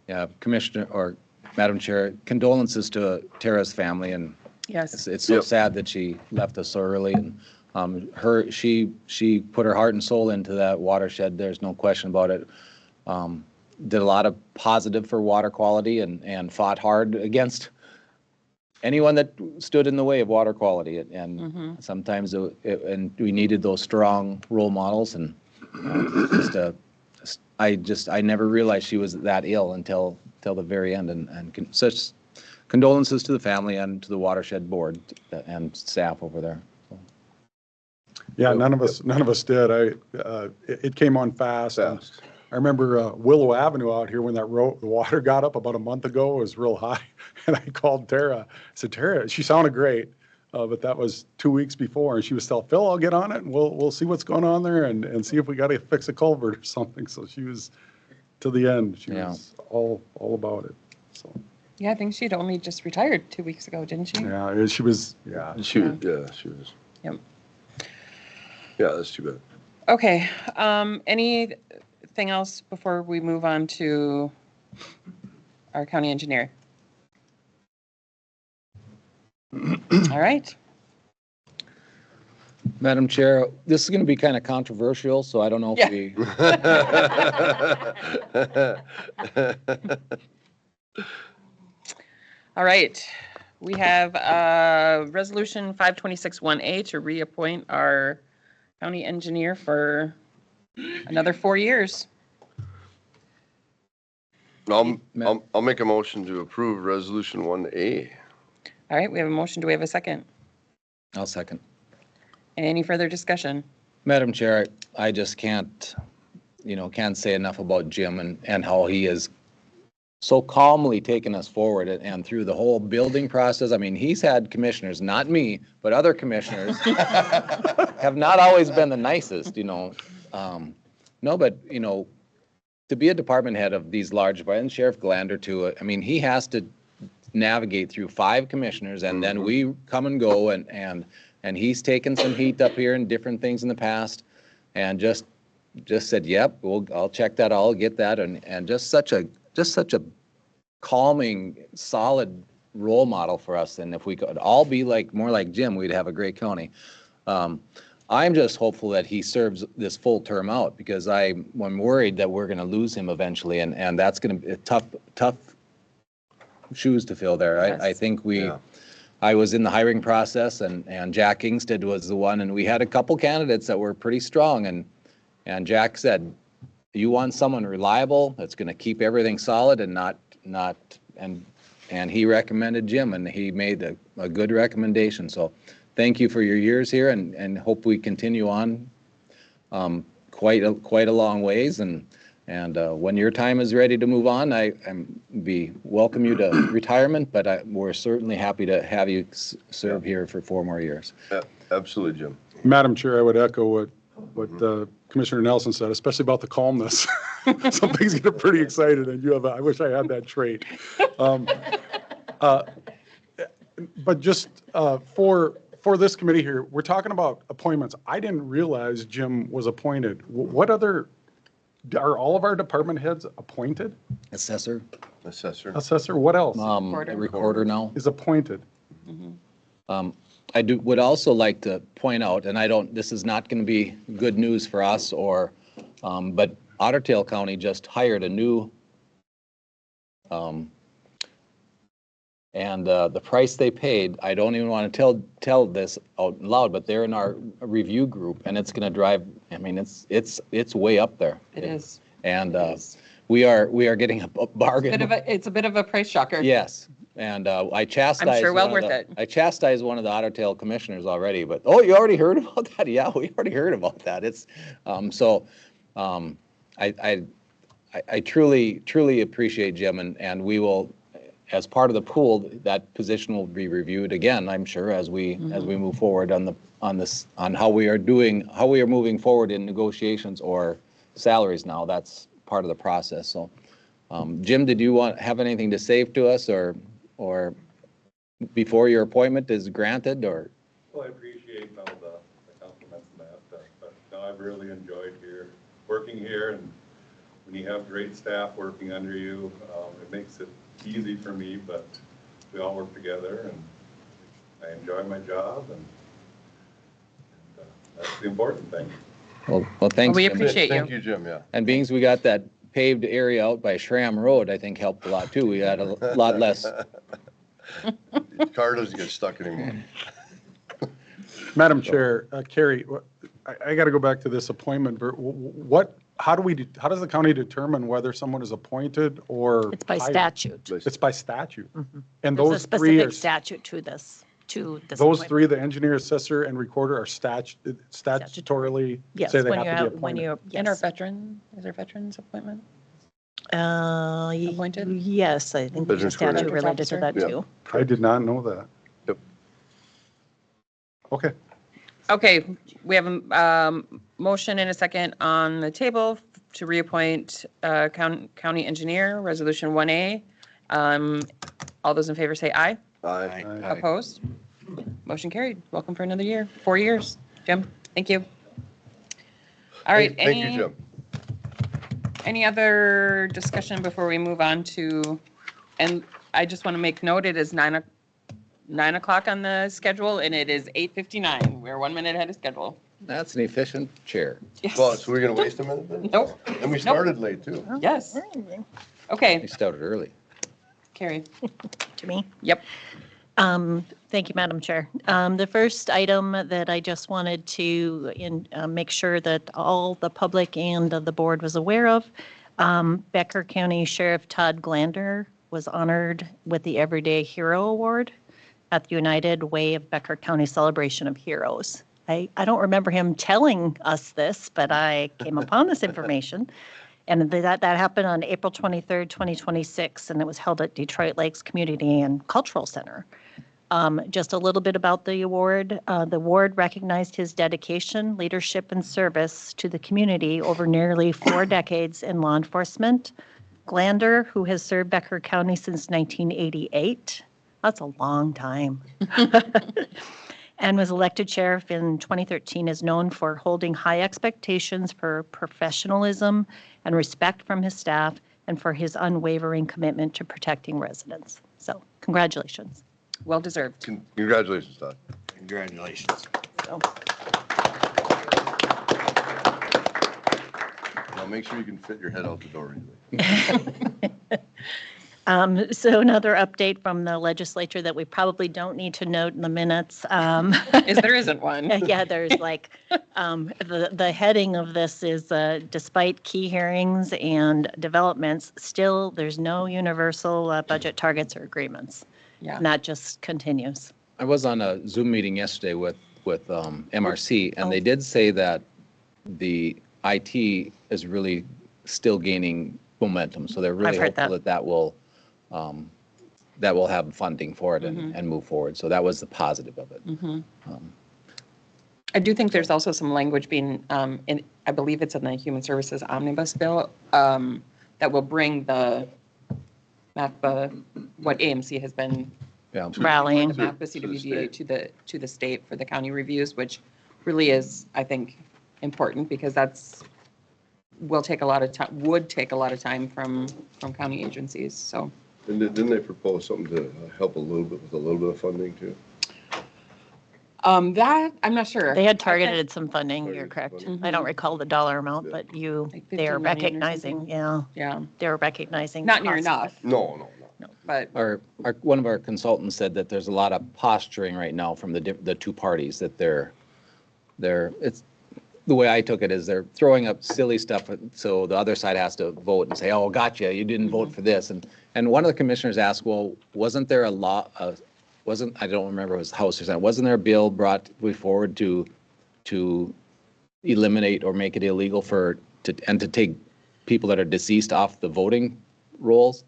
[SPEAKER 6] Yeah, Commissioner or Madam Chair, condolences to Tara's family, and
[SPEAKER 2] Yes.
[SPEAKER 6] it's so
[SPEAKER 5] Yep.
[SPEAKER 6] sad that she left us so early. And she put her heart and soul into that watershed. There's no question about it. Did a lot of positive for water quality and fought hard against anyone that stood in the way of water quality. And sometimes and we needed those strong role models. And I never realized she was that ill until the very end. And such condolences to the family and to the watershed board and staff over there.
[SPEAKER 4] yeah, none of us did. It came on fast. and
[SPEAKER 5] Fast.
[SPEAKER 4] I remember Willow Avenue out here when the water got up about a month ago. It was real high, and I called Tara. I said, Tara, she sounded great, but that was 2 weeks before, and she was telling Phil, I'll get on it, and we'll see what's going on there, and see if we got to fix a culvert or something. So she was to the end. She
[SPEAKER 6] Yeah.
[SPEAKER 4] was all about it. So
[SPEAKER 2] Yeah, I think she'd only just retired 2 weeks ago, didn't she?
[SPEAKER 4] yeah, she was. Yeah,
[SPEAKER 5] She was.
[SPEAKER 2] Yep.
[SPEAKER 5] Yeah, that's too bad.
[SPEAKER 2] Okay, anything else before we move on to our county engineer? All right.
[SPEAKER 6] Madam Chair, this is going to be kind of controversial, so I don't know if we.
[SPEAKER 2] All right, we have Resolution 526-1A to reappoint our county engineer for another 4 years.
[SPEAKER 5] I'll make a motion to approve Resolution 1A.
[SPEAKER 2] All right, we have a motion. Do we have a second?
[SPEAKER 6] I'll second.
[SPEAKER 2] Any further discussion?
[SPEAKER 6] Madam Chair, I just can't say enough about Jim and how he is so calmly taken us forward and through the whole building process. I mean, he's had commissioners, not me, but other commissioners have not always been the nicest, No, but, to be a department head of these large, and Sheriff Glander too, I mean, he has to navigate through 5 commissioners, and then we come and go, and he's taken some heat up here and different things in the past, and just said, yep, I'll check that, I'll get that, and just such a calming, solid role model for us. And if we could all be more like Jim, we'd have a great county. I'm just hopeful that he serves this full term out, because I'm worried that we're going to lose him eventually, and that's going to be a tough shoes to fill there. I
[SPEAKER 2] Yes.
[SPEAKER 6] think
[SPEAKER 5] Yeah.
[SPEAKER 6] I was in the hiring process and Jack Ingstead was the one, and we had a couple candidates that were pretty strong, and Jack said, you want someone reliable that's going to keep everything solid and and he recommended Jim, and he made a good recommendation. So thank you for your years here, and hope we continue on quite a long ways. And when your time is ready to move on, welcome you to retirement, but we're certainly happy to have you serve here for 4 more years.
[SPEAKER 5] Yeah, absolutely, Jim.
[SPEAKER 4] Madam Chair, I would echo what Commissioner Nelson said, especially about the calmness. Some things get pretty excited, and I wish I had that trait. But just for this committee here, we're talking about appointments. I didn't realize Jim was appointed. What other, are all of our department heads appointed?
[SPEAKER 6] Assessor,
[SPEAKER 5] Assessor.
[SPEAKER 4] What else
[SPEAKER 6] recorder now.
[SPEAKER 4] is appointed?
[SPEAKER 6] I would also like to point out, and this is not going to be good news for us but Otter Tail County just hired a new, and the price they paid, I don't even want to tell this out loud, but they're in our review group, and it's going to drive, it's way up there.
[SPEAKER 2] It is.
[SPEAKER 6] And we are getting a bargain.
[SPEAKER 2] It's a bit of a price shocker.
[SPEAKER 6] Yes. And I chastised.
[SPEAKER 2] I'm sure well worth it.
[SPEAKER 6] I chastised one of the Otter Tail commissioners already, but, oh, you already heard about that? Yeah, we already heard about that. It's, I truly appreciate Jim, and we will, as part of the pool, that position will be reviewed again, I'm sure, as we move forward on how we are moving forward in negotiations or salaries now. That's part of the process. So, Jim, did you have anything to say to us or before your appointment is granted, or?
[SPEAKER 10] Well, I appreciate all the compliments and that, but no, I've really enjoyed working here, and when you have great staff working under you, it makes it easy for me, but we all work together, and I enjoy my job, and that's the important thing.
[SPEAKER 6] Well, thanks.
[SPEAKER 2] We
[SPEAKER 6] Jim.
[SPEAKER 2] appreciate you.
[SPEAKER 5] Thank you, Jim, yeah.
[SPEAKER 6] And being we got that paved area out by Schramm Road, I think helped a lot too. We had a lot less.
[SPEAKER 5] Car doesn't get stuck anymore.
[SPEAKER 4] Madam Chair, Carrie, I got to go back to this appointment. How does the county determine whether someone is appointed or
[SPEAKER 3] It's by
[SPEAKER 4] hired?
[SPEAKER 3] statute.
[SPEAKER 4] It's by statute. And
[SPEAKER 3] There's a
[SPEAKER 4] those three
[SPEAKER 3] specific
[SPEAKER 4] are,
[SPEAKER 3] statute to this
[SPEAKER 4] those
[SPEAKER 3] appointment.
[SPEAKER 4] three, the engineer, assessor, and recorder are statutorily
[SPEAKER 3] Yes,
[SPEAKER 4] say they
[SPEAKER 3] when
[SPEAKER 4] have
[SPEAKER 3] you're
[SPEAKER 4] to be
[SPEAKER 3] out, when
[SPEAKER 4] appointed.
[SPEAKER 3] you're,
[SPEAKER 2] And our
[SPEAKER 3] yes.
[SPEAKER 2] is there veterans appointment?
[SPEAKER 3] Appointed? Yes, I think there's a
[SPEAKER 5] Veterans
[SPEAKER 3] statute
[SPEAKER 2] coordinator.
[SPEAKER 3] related to that
[SPEAKER 5] Yeah.
[SPEAKER 3] too.
[SPEAKER 4] I did not know that.
[SPEAKER 5] Yep.
[SPEAKER 4] Okay.
[SPEAKER 2] Okay, we have a motion and a second on the table to reappoint county engineer, Resolution 1A. All those in favor say aye.
[SPEAKER 5] Aye.
[SPEAKER 2] Opposed? Motion carried. Welcome for another year, 4 years. Jim, thank you. All right.
[SPEAKER 5] Thank you, Jim.
[SPEAKER 2] Any other discussion before we move on to, and I just want to make note, it is 9 o'clock on the schedule, and it is 8:59. We're 1 minute ahead of schedule.
[SPEAKER 6] That's an efficient chair.
[SPEAKER 2] Yes.
[SPEAKER 5] Well, so we're going to waste a minute then?
[SPEAKER 2] Nope.
[SPEAKER 5] And we started late, too.
[SPEAKER 2] Yes.
[SPEAKER 6] We
[SPEAKER 2] Okay,
[SPEAKER 6] started early.
[SPEAKER 2] Carrie.
[SPEAKER 3] To me.
[SPEAKER 2] Yep.
[SPEAKER 3] Thank you, Madam Chair. The first item that I just wanted to make sure that all the public and the board was aware of, Becker County Sheriff Todd Glander was honored with the Everyday Hero Award at the United Way of Becker County Celebration of Heroes. I don't remember him telling us this, but I came upon this information. And that happened on April 23rd, 2026, and it was held at Detroit Lakes Community and Cultural Center. Just a little bit about the award. The award recognized his dedication, leadership, and service to the community over nearly 4 decades in law enforcement. Glander, who has served Becker County since 1988, that's a long time, and was elected sheriff in 2013, is known for holding high expectations for professionalism and respect from his staff and for his unwavering commitment to protecting residents. So congratulations.
[SPEAKER 2] Well deserved.
[SPEAKER 5] Congratulations, Todd.
[SPEAKER 8] Congratulations.
[SPEAKER 3] So,
[SPEAKER 5] Now, make sure you can fit your head out the door.
[SPEAKER 3] So another update from the legislature that we probably don't need to note in the minutes.
[SPEAKER 2] Is there isn't one.
[SPEAKER 3] Yeah, there's like, the heading of this is, despite key hearings and developments, still there's no universal budget targets or agreements.
[SPEAKER 2] Yeah.
[SPEAKER 3] And that just continues.
[SPEAKER 6] I was on a Zoom meeting yesterday with MRC, and
[SPEAKER 3] Oh.
[SPEAKER 6] they did say that the IT is really still gaining momentum. So they're really
[SPEAKER 3] I've heard
[SPEAKER 6] hopeful that will have funding for it and move forward. So that was the positive of it.
[SPEAKER 2] I do think there's also some language being, I believe it's in the Human Services Omnibus Bill, that will bring the MAPA, what AMC has been
[SPEAKER 6] Yeah.
[SPEAKER 3] Rallying.
[SPEAKER 2] the MAPA CWDA to the state for the county reviews, which really is, I think, important because would take a lot of time from county agencies, so.
[SPEAKER 5] And didn't they propose something to help a little bit with a little bit of funding too?
[SPEAKER 2] That, I'm not sure.
[SPEAKER 3] They had targeted some funding, you're
[SPEAKER 5] Targeted
[SPEAKER 3] correct.
[SPEAKER 5] funding.
[SPEAKER 3] I don't recall the dollar amount, but
[SPEAKER 2] Like
[SPEAKER 3] they're
[SPEAKER 2] 15 million or
[SPEAKER 3] recognizing,
[SPEAKER 2] something.
[SPEAKER 3] yeah,
[SPEAKER 2] Yeah,
[SPEAKER 3] they're recognizing.
[SPEAKER 2] not near
[SPEAKER 3] costs.
[SPEAKER 2] enough,
[SPEAKER 5] No.
[SPEAKER 2] but,
[SPEAKER 6] One of our consultants said that there's a lot of posturing right now from the two parties, that it's, the way I took it is they're throwing up silly stuff, so the other side has to vote and say, oh, gotcha, you didn't vote for this. And one of the commissioners asked, well, wasn't there a law, I don't remember if it was House or Senate, wasn't there a bill brought forward to eliminate or make it illegal to take people that are deceased off the voting rolls?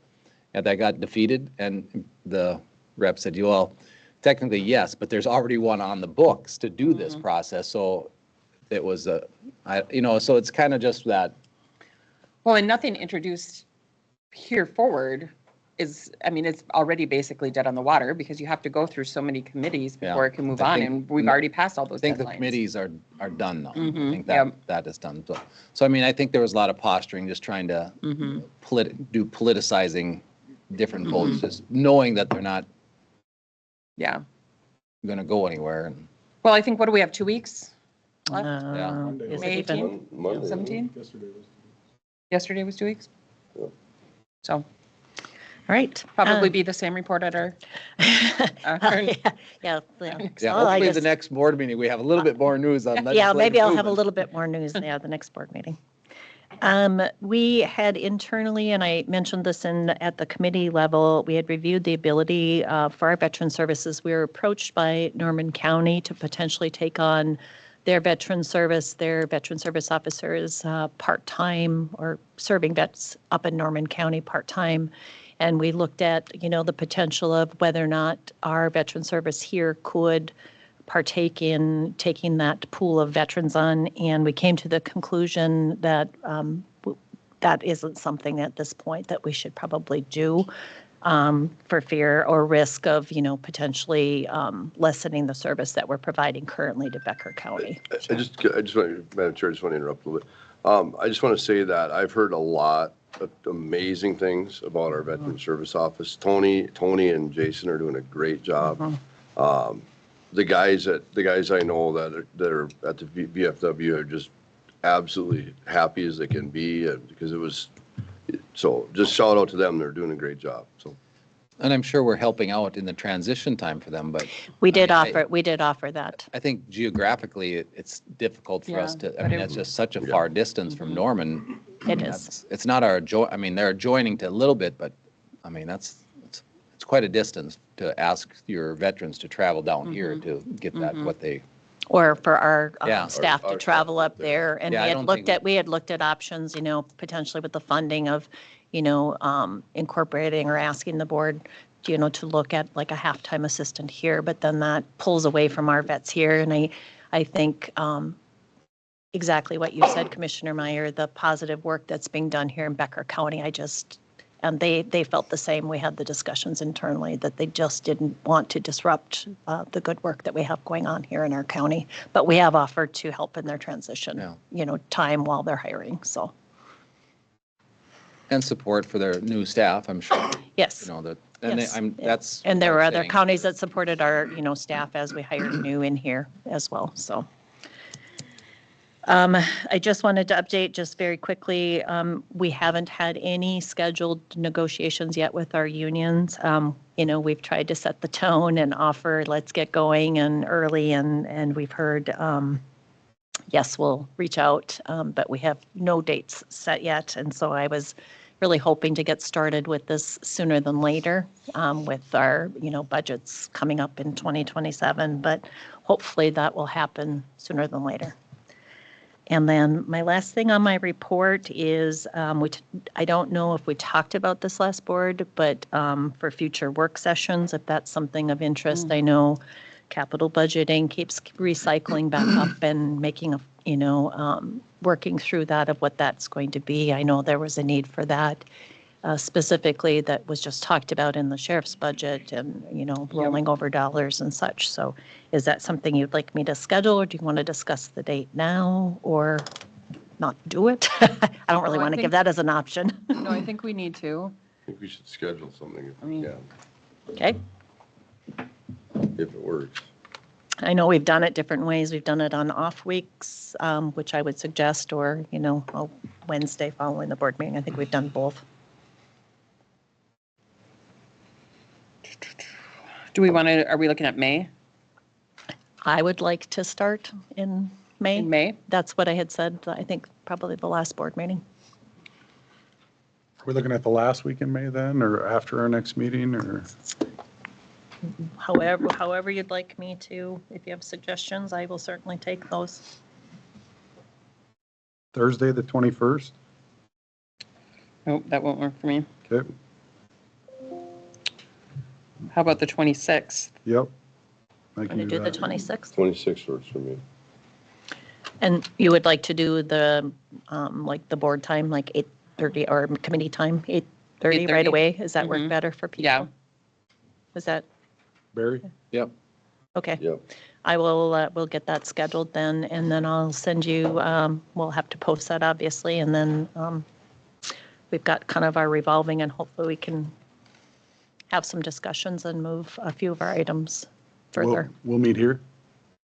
[SPEAKER 6] And that got defeated, and the rep said, well, technically, yes, but there's already one on the books to do this process, so it was so it's kind of just that.
[SPEAKER 2] well, and nothing introduced here forward is, I mean, it's already basically dead on the water because you have to go through so many committees before
[SPEAKER 6] Yeah.
[SPEAKER 2] it can move
[SPEAKER 6] I
[SPEAKER 2] on,
[SPEAKER 6] think-
[SPEAKER 2] and we've already passed all those
[SPEAKER 6] I think the
[SPEAKER 2] deadlines.
[SPEAKER 6] committees are done now. I
[SPEAKER 2] Mhm,
[SPEAKER 6] think
[SPEAKER 2] yep.
[SPEAKER 6] that is done. So I mean, I think there was a lot of posturing, just trying to do politicizing different votes, just knowing that they're not
[SPEAKER 2] Yeah.
[SPEAKER 6] going to go anywhere. And
[SPEAKER 2] Well, I think, what do we have, 2 weeks left?
[SPEAKER 3] Uh,
[SPEAKER 4] Monday.
[SPEAKER 3] Is
[SPEAKER 2] May
[SPEAKER 3] it even?
[SPEAKER 2] 18th?
[SPEAKER 5] Monday.
[SPEAKER 2] 17?
[SPEAKER 4] Yesterday was.
[SPEAKER 2] Yesterday was 2 weeks?
[SPEAKER 5] Yeah.
[SPEAKER 2] So
[SPEAKER 3] All right.
[SPEAKER 2] probably be the same report at our,
[SPEAKER 3] Yeah.
[SPEAKER 6] yeah,
[SPEAKER 3] So I
[SPEAKER 6] hopefully the
[SPEAKER 3] just-
[SPEAKER 6] next board meeting, we have a little bit more news on legislative
[SPEAKER 3] Yeah, maybe I'll have a
[SPEAKER 6] movement.
[SPEAKER 3] little bit more news, yeah, the next board meeting. We had internally, and I mentioned this at the committee level, we had reviewed the ability for our veteran services. We were approached by Norman County to potentially take on their veteran service officers part-time, or serving vets up in Norman County part-time. And we looked at, the potential of whether or not our veteran service here could partake in taking that pool of veterans on, and we came to the conclusion that that isn't something at this point that we should probably do, for fear or risk of, potentially lessening the service that we're providing currently to Becker County.
[SPEAKER 5] I just want, Madam Chair, I just want to interrupt a little bit. I just want to say that I've heard a lot of amazing things about our Veteran Service Office. Tony and Jason are doing a great job. The guys I know that are at the VFW are just absolutely happy as they can be, because so just shout out to them. They're doing a great job. So.
[SPEAKER 6] And I'm sure we're helping out in the transition time for them, but
[SPEAKER 3] We did
[SPEAKER 6] I mean,
[SPEAKER 3] offer that.
[SPEAKER 6] I think geographically, it's difficult for us
[SPEAKER 2] Yeah,
[SPEAKER 6] to, I
[SPEAKER 2] but
[SPEAKER 6] mean,
[SPEAKER 2] it-
[SPEAKER 6] it's just such a far distance from Norman.
[SPEAKER 3] It is.
[SPEAKER 6] It's not I mean, they're adjoining to a little bit, but I mean, it's quite a distance to ask your veterans to travel down here to get that, what they,
[SPEAKER 3] Or for our
[SPEAKER 6] Yeah.
[SPEAKER 3] staff to
[SPEAKER 5] Our
[SPEAKER 3] travel
[SPEAKER 5] staff
[SPEAKER 3] up there. And
[SPEAKER 6] Yeah, I don't think-
[SPEAKER 3] we had looked at options, potentially with the funding of, incorporating or asking the board, to look at like a halftime assistant here, but then that pulls away from our vets here. And I think exactly what you said, Commissioner Meyer, the positive work that's being done here in Becker County, and they felt the same. We had the discussions internally that they just didn't want to disrupt the good work that we have going on here in our county. But we have offered to help in their transition, time while they're hiring, so.
[SPEAKER 6] and support for their new staff, I'm sure.
[SPEAKER 3] Yes.
[SPEAKER 6] Yes. That's.
[SPEAKER 3] And there
[SPEAKER 6] what
[SPEAKER 3] were
[SPEAKER 6] I'm
[SPEAKER 3] other
[SPEAKER 6] saying.
[SPEAKER 3] counties that supported our, staff as we hired new in here as well, so. I just wanted to update just very quickly. We haven't had any scheduled negotiations yet with our unions. We've tried to set the tone and offer, let's get going and early, and we've heard, yes, we'll reach out, but we have no dates set yet. And so I was really hoping to get started with this sooner than later, with our, budgets coming up in 2027, but hopefully that will happen sooner than later. And then my last thing on my report is, I don't know if we talked about this last board, but for future work sessions, if that's something of interest, I know capital budgeting keeps recycling back up and making working through that of what that's going to be. I know there was a need for that. Specifically that was just talked about in the sheriff's budget and, rolling over dollars and such. So is that something you'd like me to schedule, or do you want to discuss the date now or not do it? I don't really want to give that as an option.
[SPEAKER 2] No, I think we need to.
[SPEAKER 5] I think we should schedule something if
[SPEAKER 2] I
[SPEAKER 5] we
[SPEAKER 2] mean-
[SPEAKER 5] can,
[SPEAKER 3] Okay.
[SPEAKER 5] if it works.
[SPEAKER 3] I know we've done it different ways. We've done it on off weeks, which I would suggest, or, a Wednesday following the board meeting. I think we've done both.
[SPEAKER 2] Do we want to, are we looking at May?
[SPEAKER 3] I would like to start in May.
[SPEAKER 2] In May?
[SPEAKER 3] That's what I had said, I think, probably the last board meeting.
[SPEAKER 4] Are we looking at the last week in May then, or after our next meeting, or?
[SPEAKER 3] However you'd like me to, if you have suggestions, I will certainly take those.
[SPEAKER 4] Thursday, the 21st?
[SPEAKER 2] Nope, that won't work for me.
[SPEAKER 4] Okay,
[SPEAKER 2] How about the 26th?
[SPEAKER 4] yep. I
[SPEAKER 3] Want
[SPEAKER 4] can
[SPEAKER 3] to do the
[SPEAKER 4] that.
[SPEAKER 3] 26th?
[SPEAKER 5] 26 works for me.
[SPEAKER 3] And you would like to do the, like the board time, like 8:30, or committee time, 8:30 right
[SPEAKER 2] 8:30.
[SPEAKER 3] away? Does that work
[SPEAKER 2] Mhm.
[SPEAKER 3] better for people?
[SPEAKER 2] Yeah.
[SPEAKER 3] Was that,
[SPEAKER 4] Barry?
[SPEAKER 6] Yep.
[SPEAKER 3] okay.
[SPEAKER 5] Yep.
[SPEAKER 3] I will, we'll get that scheduled then, and then I'll send you, we'll have to post that obviously, and then we've got kind of our revolving, and hopefully we can have some discussions and move a few of our items further.
[SPEAKER 4] We'll meet here?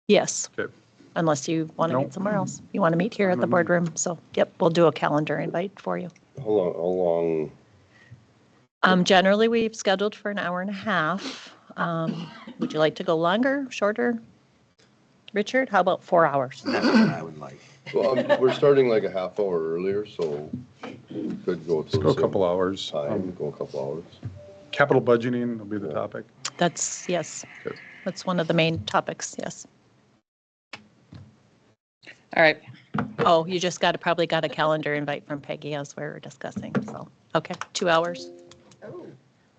[SPEAKER 3] Yes,
[SPEAKER 4] Okay.
[SPEAKER 3] unless you want to
[SPEAKER 4] Nope.
[SPEAKER 3] meet somewhere else. You want to meet here at
[SPEAKER 4] Fine
[SPEAKER 3] the
[SPEAKER 4] with me.
[SPEAKER 3] boardroom, so, yep, we'll do a calendar invite for you.
[SPEAKER 5] How long,
[SPEAKER 3] Generally, we've scheduled for an hour and a half. Would you like to go longer, shorter? Richard, how about 4 hours?
[SPEAKER 8] That's what I would like.
[SPEAKER 5] well, we're starting like a half hour earlier, so we could go
[SPEAKER 4] Let's
[SPEAKER 5] to
[SPEAKER 4] go a
[SPEAKER 5] the
[SPEAKER 4] couple
[SPEAKER 5] same
[SPEAKER 4] hours.
[SPEAKER 5] time, go a couple hours.
[SPEAKER 4] Capital budgeting will be the topic.
[SPEAKER 3] That's, yes,
[SPEAKER 4] Good.
[SPEAKER 3] that's one of the main topics, yes.
[SPEAKER 2] All right.
[SPEAKER 3] Oh, you just probably got a calendar invite from Peggy as we were discussing, so, okay, 2 hours.
[SPEAKER 9] Oh,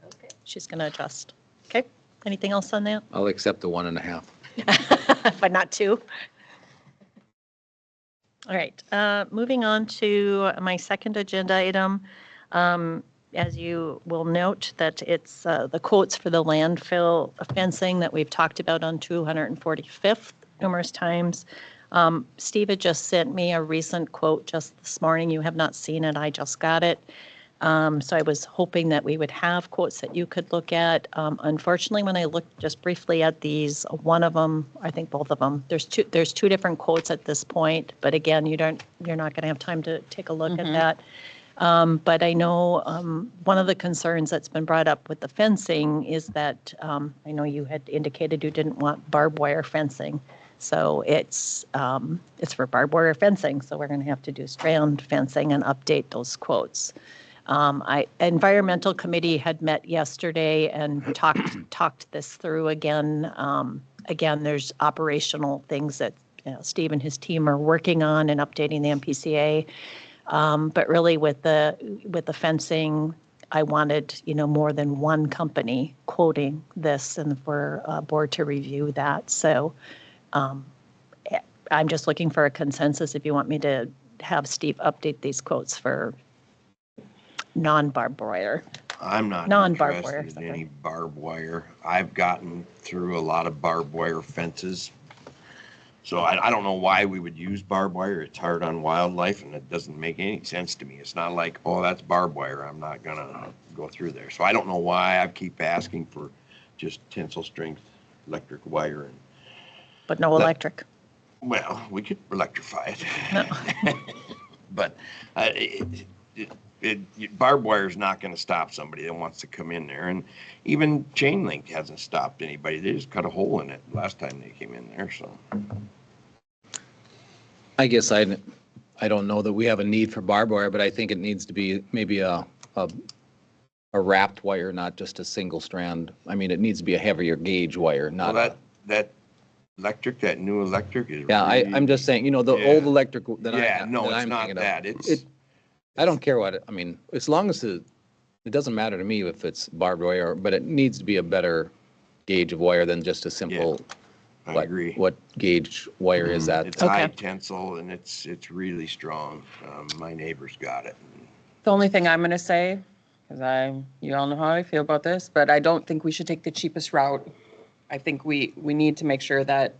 [SPEAKER 9] okay.
[SPEAKER 3] She's going to adjust. Okay, anything else on that?
[SPEAKER 6] I'll accept the 1.5.
[SPEAKER 3] But not 2. All right, moving on to my second agenda item. As you will note that it's the quotes for the landfill fencing that we've talked about on 245th numerous times. Steve had just sent me a recent quote just this morning. You have not seen it. I just got it. So I was hoping that we would have quotes that you could look at. Unfortunately, when I looked just briefly at these, one of them, I think both of them, there's two different quotes at this point. But again, you're not going to have time to take a look at that. But I know one of the concerns that's been brought up with the fencing is that I know you had indicated you didn't want barbed wire fencing. So it's for barbed wire fencing. So we're going to have to do strand fencing and update those quotes. Environmental Committee had met yesterday and talked this through again. Again, there's operational things that Steve and his team are working on and updating the MPCA. But really with the fencing, I wanted, more than one company quoting this and for a board to review that. So I'm just looking for a consensus if you want me to have Steve update these quotes for non-barbed wire.
[SPEAKER 8] I'm not
[SPEAKER 3] Non-barbed wire,
[SPEAKER 8] interested in
[SPEAKER 3] sorry.
[SPEAKER 8] any barbed wire. I've gotten through a lot of barbed wire fences. So I don't know why we would use barbed wire. It's hard on wildlife and it doesn't make any sense to me. It's not like, oh, that's barbed wire. I'm not gonna go through there. So I don't know why I keep asking for just tensile strength electric wire.
[SPEAKER 3] But no electric.
[SPEAKER 8] Well, we could electrify it.
[SPEAKER 3] No.
[SPEAKER 8] But barbed wire is not going to stop somebody that wants to come in there. And even chain link hasn't stopped anybody. They just cut a hole in it last time they came in there, so.
[SPEAKER 6] I guess I don't know that we have a need for barbed wire, but I think it needs to be maybe a wrapped wire, not just a single strand. I mean, it needs to be a heavier gauge wire, not
[SPEAKER 8] Well, that electric, that new electric is.
[SPEAKER 6] yeah,
[SPEAKER 8] really,
[SPEAKER 6] I'm just saying, the
[SPEAKER 8] Yeah.
[SPEAKER 6] old electric that
[SPEAKER 8] Yeah, no,
[SPEAKER 6] that
[SPEAKER 8] it's
[SPEAKER 6] I'm
[SPEAKER 8] not
[SPEAKER 6] thinking of,
[SPEAKER 8] that. It's.
[SPEAKER 6] I don't care I mean, as long as it doesn't matter to me if it's barbed wire, but it needs to be a better gauge of wire than just a simple.
[SPEAKER 8] I
[SPEAKER 6] what-
[SPEAKER 8] agree.
[SPEAKER 6] What gauge wire is that?
[SPEAKER 8] It's high
[SPEAKER 3] Okay.
[SPEAKER 8] tensile and it's really strong. My neighbor's got it.
[SPEAKER 2] The only thing I'm going to say, because you all know how I feel about this, but I don't think we should take the cheapest route. I think we need to make sure that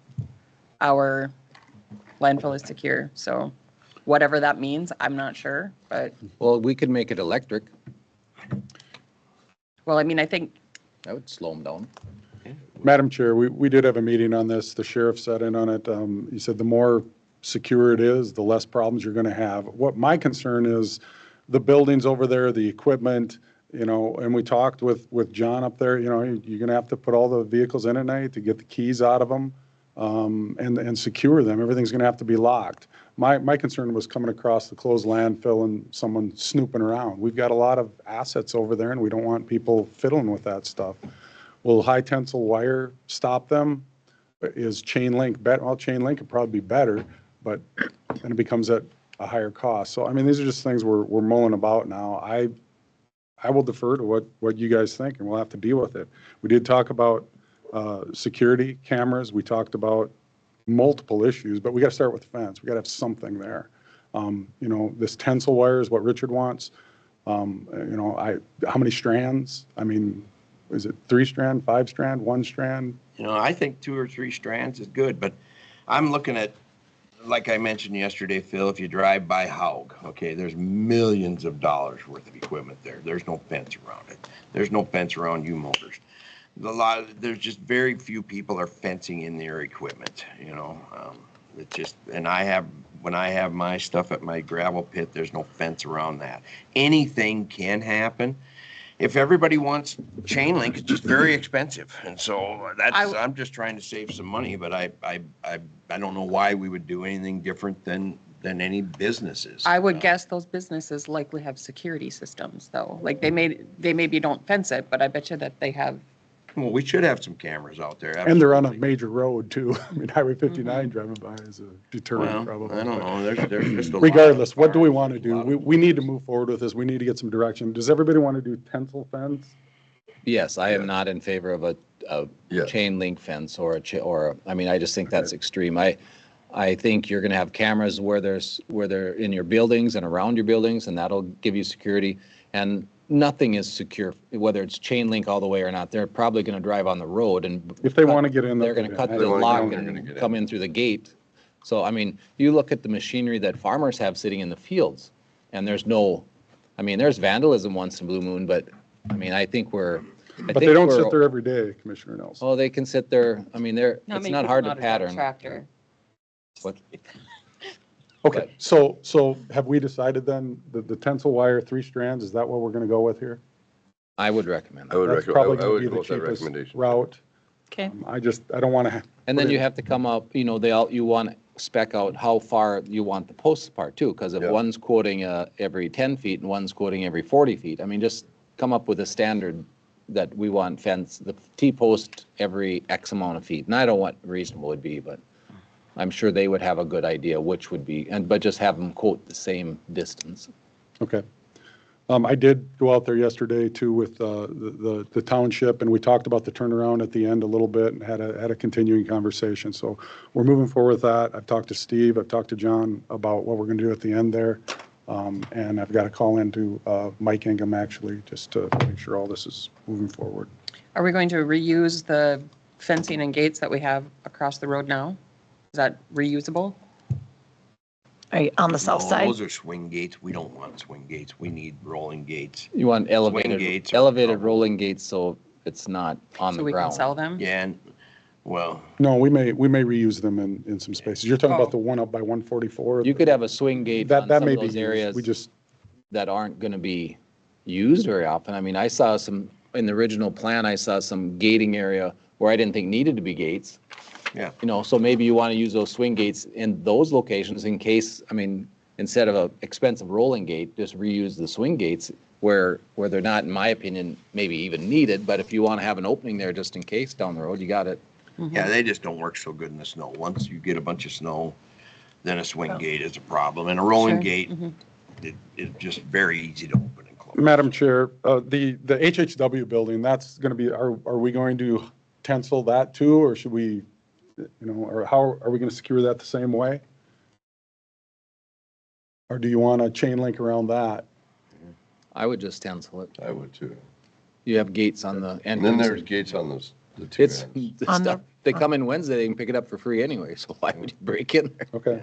[SPEAKER 2] our landfill is secure. So whatever that means, I'm not sure, but,
[SPEAKER 6] Well, we could make it electric.
[SPEAKER 2] well, I mean, I think,
[SPEAKER 6] That would slow them down.
[SPEAKER 4] Madam Chair, we did have a meeting on this. The sheriff sat in on it. He said the more secure it is, the less problems you're going to have. What my concern is, the buildings over there, the equipment, and we talked with John up there, you're going to have to put all the vehicles in at night to get the keys out of them and secure them. Everything's going to have to be locked. My concern was coming across the closed landfill and someone snooping around. We've got a lot of assets over there, and we don't want people fiddling with that stuff. Will high tensile wire stop them? Is chain link better? Well, chain link would probably be better, but then it becomes at a higher cost. So, I mean, these are just things we're mulling about now. I will defer to what you guys think, and we'll have to deal with it. We did talk about security cameras. We talked about multiple issues, but we got to start with the fence. We got to have something there. This tensile wire is what Richard wants. How many strands? I mean, is it 3 strand, 5 strand, 1 strand?
[SPEAKER 8] I think 2 or 3 strands is good, but I'm looking at, like I mentioned yesterday, Phil, if you drive by Haug, okay, there's millions of dollars worth of equipment there. There's no fence around it. There's no fence around U Motors. There's just very few people are fencing in their equipment, it's just, and when I have my stuff at my gravel pit, there's no fence around that. Anything can happen. If everybody wants chain link, it's just very expensive. And so I'm just trying to save some money, but I don't know why we would do anything different than any businesses.
[SPEAKER 2] I would guess those businesses likely have security systems, though. Like they maybe don't fence it, but I bet you that they have.
[SPEAKER 8] Well, we should have some cameras out there.
[SPEAKER 4] And they're on a
[SPEAKER 8] absolutely.
[SPEAKER 4] major road too. I mean, Highway 59 driving by is a deterrent
[SPEAKER 8] Well,
[SPEAKER 4] probably.
[SPEAKER 8] I don't know. There's just a lot of
[SPEAKER 4] Regardless, what do we
[SPEAKER 8] cars.
[SPEAKER 4] want to
[SPEAKER 8] There's a
[SPEAKER 4] do?
[SPEAKER 8] lot of-
[SPEAKER 4] We need to move forward with this. We need to get some direction. Does everybody want to do tensile fence?
[SPEAKER 6] Yes, I am
[SPEAKER 5] Yeah.
[SPEAKER 6] not in favor of a
[SPEAKER 5] Yeah.
[SPEAKER 6] chain link fence I mean, I just think that's extreme. I think you're going to have cameras where they're in your buildings and around your buildings, and that'll give you security. And nothing is secure, whether it's chain link all the way or not. They're probably going to drive on the road and.
[SPEAKER 4] If they want to get in.
[SPEAKER 6] They're going to cut
[SPEAKER 4] I
[SPEAKER 6] the
[SPEAKER 4] don't-
[SPEAKER 6] lock
[SPEAKER 5] they're gonna
[SPEAKER 6] and
[SPEAKER 5] get
[SPEAKER 6] come in through the gate. So, I mean, you look at the machinery that farmers have sitting in the fields, and there's vandalism once in a blue moon, but, I mean, I think
[SPEAKER 4] But they don't sit there every day, Commissioner Nelson.
[SPEAKER 6] Oh, they can sit there, I mean, it's not hard to pattern.
[SPEAKER 2] Tractor.
[SPEAKER 6] What?
[SPEAKER 4] Okay, so have we decided then the tensile wire, 3 strands, is that what we're going to go with here?
[SPEAKER 6] I would recommend
[SPEAKER 5] I
[SPEAKER 6] that.
[SPEAKER 5] would
[SPEAKER 4] That's
[SPEAKER 5] recommend,
[SPEAKER 4] probably
[SPEAKER 5] I
[SPEAKER 4] going to
[SPEAKER 5] would
[SPEAKER 4] be
[SPEAKER 5] go
[SPEAKER 4] the
[SPEAKER 5] with that
[SPEAKER 4] cheapest
[SPEAKER 5] recommendation.
[SPEAKER 4] route.
[SPEAKER 3] Okay.
[SPEAKER 4] I don't want to.
[SPEAKER 6] And then you have to come up, you want to spec out how far you want the posts apart too, because if
[SPEAKER 5] Yeah.
[SPEAKER 6] one's quoting every 10 feet and one's quoting every 40 feet, I mean, just come up with a standard that we want the T-post every X amount of feet. And I don't know what reasonable would be, but I'm sure they would have a good idea which would be, but just have them quote the same distance.
[SPEAKER 4] Okay. I did go out there yesterday too with the township, and we talked about the turnaround at the end a little bit and had a continuing conversation. So we're moving forward with that. I've talked to Steve, I've talked to John about what we're going to do at the end there. And I've got to call into Mike Ingham actually, just to make sure all this is moving forward.
[SPEAKER 2] Are we going to reuse the fencing and gates that we have across the road now? Is that reusable?
[SPEAKER 3] Are you on the south
[SPEAKER 8] No,
[SPEAKER 3] side?
[SPEAKER 8] Those are swing gates. We don't want swing gates. We need rolling gates.
[SPEAKER 6] You want
[SPEAKER 8] gates are
[SPEAKER 6] elevated
[SPEAKER 8] trouble.
[SPEAKER 6] rolling gates so it's not on
[SPEAKER 2] So
[SPEAKER 6] the
[SPEAKER 2] we can
[SPEAKER 6] ground.
[SPEAKER 2] sell them?
[SPEAKER 8] Yeah, and Well,
[SPEAKER 4] No, we may reuse them in some spaces. You're talking
[SPEAKER 2] Oh.
[SPEAKER 4] about the one up by 144?
[SPEAKER 6] You could have a swing gate
[SPEAKER 4] That
[SPEAKER 6] on
[SPEAKER 4] that
[SPEAKER 6] some
[SPEAKER 4] may
[SPEAKER 6] of
[SPEAKER 4] be
[SPEAKER 6] those
[SPEAKER 4] used.
[SPEAKER 6] areas
[SPEAKER 4] We just,
[SPEAKER 6] that aren't going to be used very often. I mean, I saw some, in the original plan, I saw some gating area where I didn't think needed to be gates.
[SPEAKER 8] yeah.
[SPEAKER 6] You know, so maybe you want to use those swing gates in those locations in case, I mean, instead of a expensive rolling gate, just reuse the swing gates where they're not, in my opinion, maybe even needed, but if you want to have an opening there just in case down the road, you got it.
[SPEAKER 8] Yeah, they just don't work so good in the snow. Once you get a bunch of snow, then a swing gate is a problem. And a rolling
[SPEAKER 2] Sure.
[SPEAKER 8] gate, it's just very easy to open and close.
[SPEAKER 4] Madam Chair, the HHW building, that's going to be, are we going to tencil that too, or should we, or how, are we going to secure that the same way? Or do you want a chain link around that?
[SPEAKER 6] I would just stencil it.
[SPEAKER 5] I would too.
[SPEAKER 6] You have gates on the
[SPEAKER 5] And then there's
[SPEAKER 6] entrance.
[SPEAKER 5] gates on the two
[SPEAKER 6] It's,
[SPEAKER 5] ends.
[SPEAKER 6] the
[SPEAKER 3] On the-
[SPEAKER 6] stuff, they come in Wednesday, they can pick it up for free anyway, so why would you break in there?
[SPEAKER 4] Okay.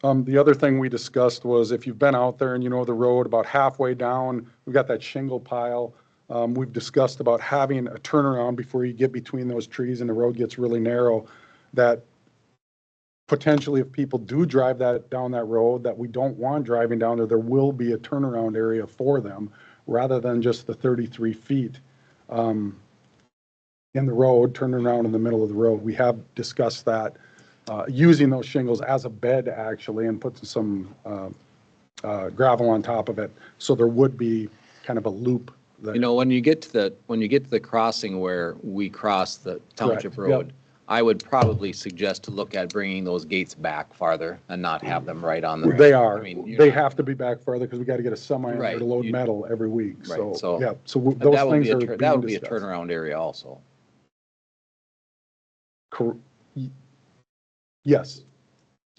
[SPEAKER 4] The other thing we discussed was if you've been out there and you know the road, about halfway down, we've got that shingle pile. We've discussed about having a turnaround before you get between those trees and the road gets really narrow, that potentially if people do drive down that road that we don't want driving down there, there will be a turnaround area for them rather than just the 33 feet in the road, turning around in the middle of the road. We have discussed that. Using those shingles as a bed actually and putting some gravel on top of it. So there would be kind of a loop there.
[SPEAKER 6] You know, when you get to the crossing where we cross the township
[SPEAKER 4] Correct, yep.
[SPEAKER 6] road, I would probably suggest to look at bringing those gates back farther and not have them right on the.
[SPEAKER 4] They are.
[SPEAKER 6] I mean, you're
[SPEAKER 4] They
[SPEAKER 6] not-
[SPEAKER 4] have to be back further because we got to get a semi in there
[SPEAKER 6] Right,
[SPEAKER 4] to load
[SPEAKER 6] you-
[SPEAKER 4] metal every week.
[SPEAKER 6] Right,
[SPEAKER 4] So,
[SPEAKER 6] so-
[SPEAKER 4] yeah, so
[SPEAKER 6] But
[SPEAKER 4] those
[SPEAKER 6] that would
[SPEAKER 4] things
[SPEAKER 6] be a
[SPEAKER 4] are
[SPEAKER 6] tur-
[SPEAKER 4] being
[SPEAKER 6] that would be a
[SPEAKER 4] discussed.
[SPEAKER 6] turnaround area also.
[SPEAKER 4] Yes,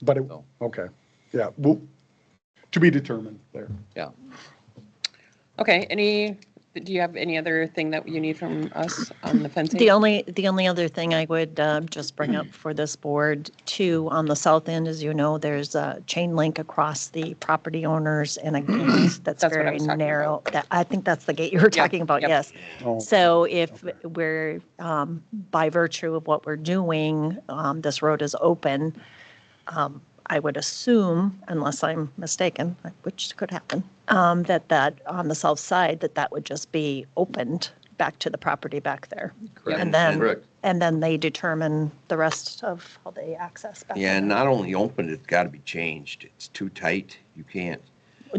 [SPEAKER 4] but it,
[SPEAKER 6] So.
[SPEAKER 4] okay, yeah, well, to be determined there.
[SPEAKER 6] Yeah.
[SPEAKER 2] Okay, do you have any other thing that you need from us on the fencing?
[SPEAKER 3] The only other thing I would just bring up for this board too, on the south end, as you know, there's a chain link across the property owners and a gate that's
[SPEAKER 2] That's what I
[SPEAKER 3] very
[SPEAKER 2] was talking
[SPEAKER 3] narrow. I think that's the gate you were talking about,
[SPEAKER 2] yep.
[SPEAKER 3] yes.
[SPEAKER 4] Oh,
[SPEAKER 3] So if we're, by virtue of what we're doing, this road is open, I would assume, unless I'm mistaken, which could happen, that on the south side, that would just be opened back to the property back there.
[SPEAKER 2] Correct.
[SPEAKER 5] Correct.
[SPEAKER 3] And then they determine the rest of how they access back.
[SPEAKER 8] Yeah, and
[SPEAKER 3] there.
[SPEAKER 8] not only open, it's got to be changed. It's too tight. You can't,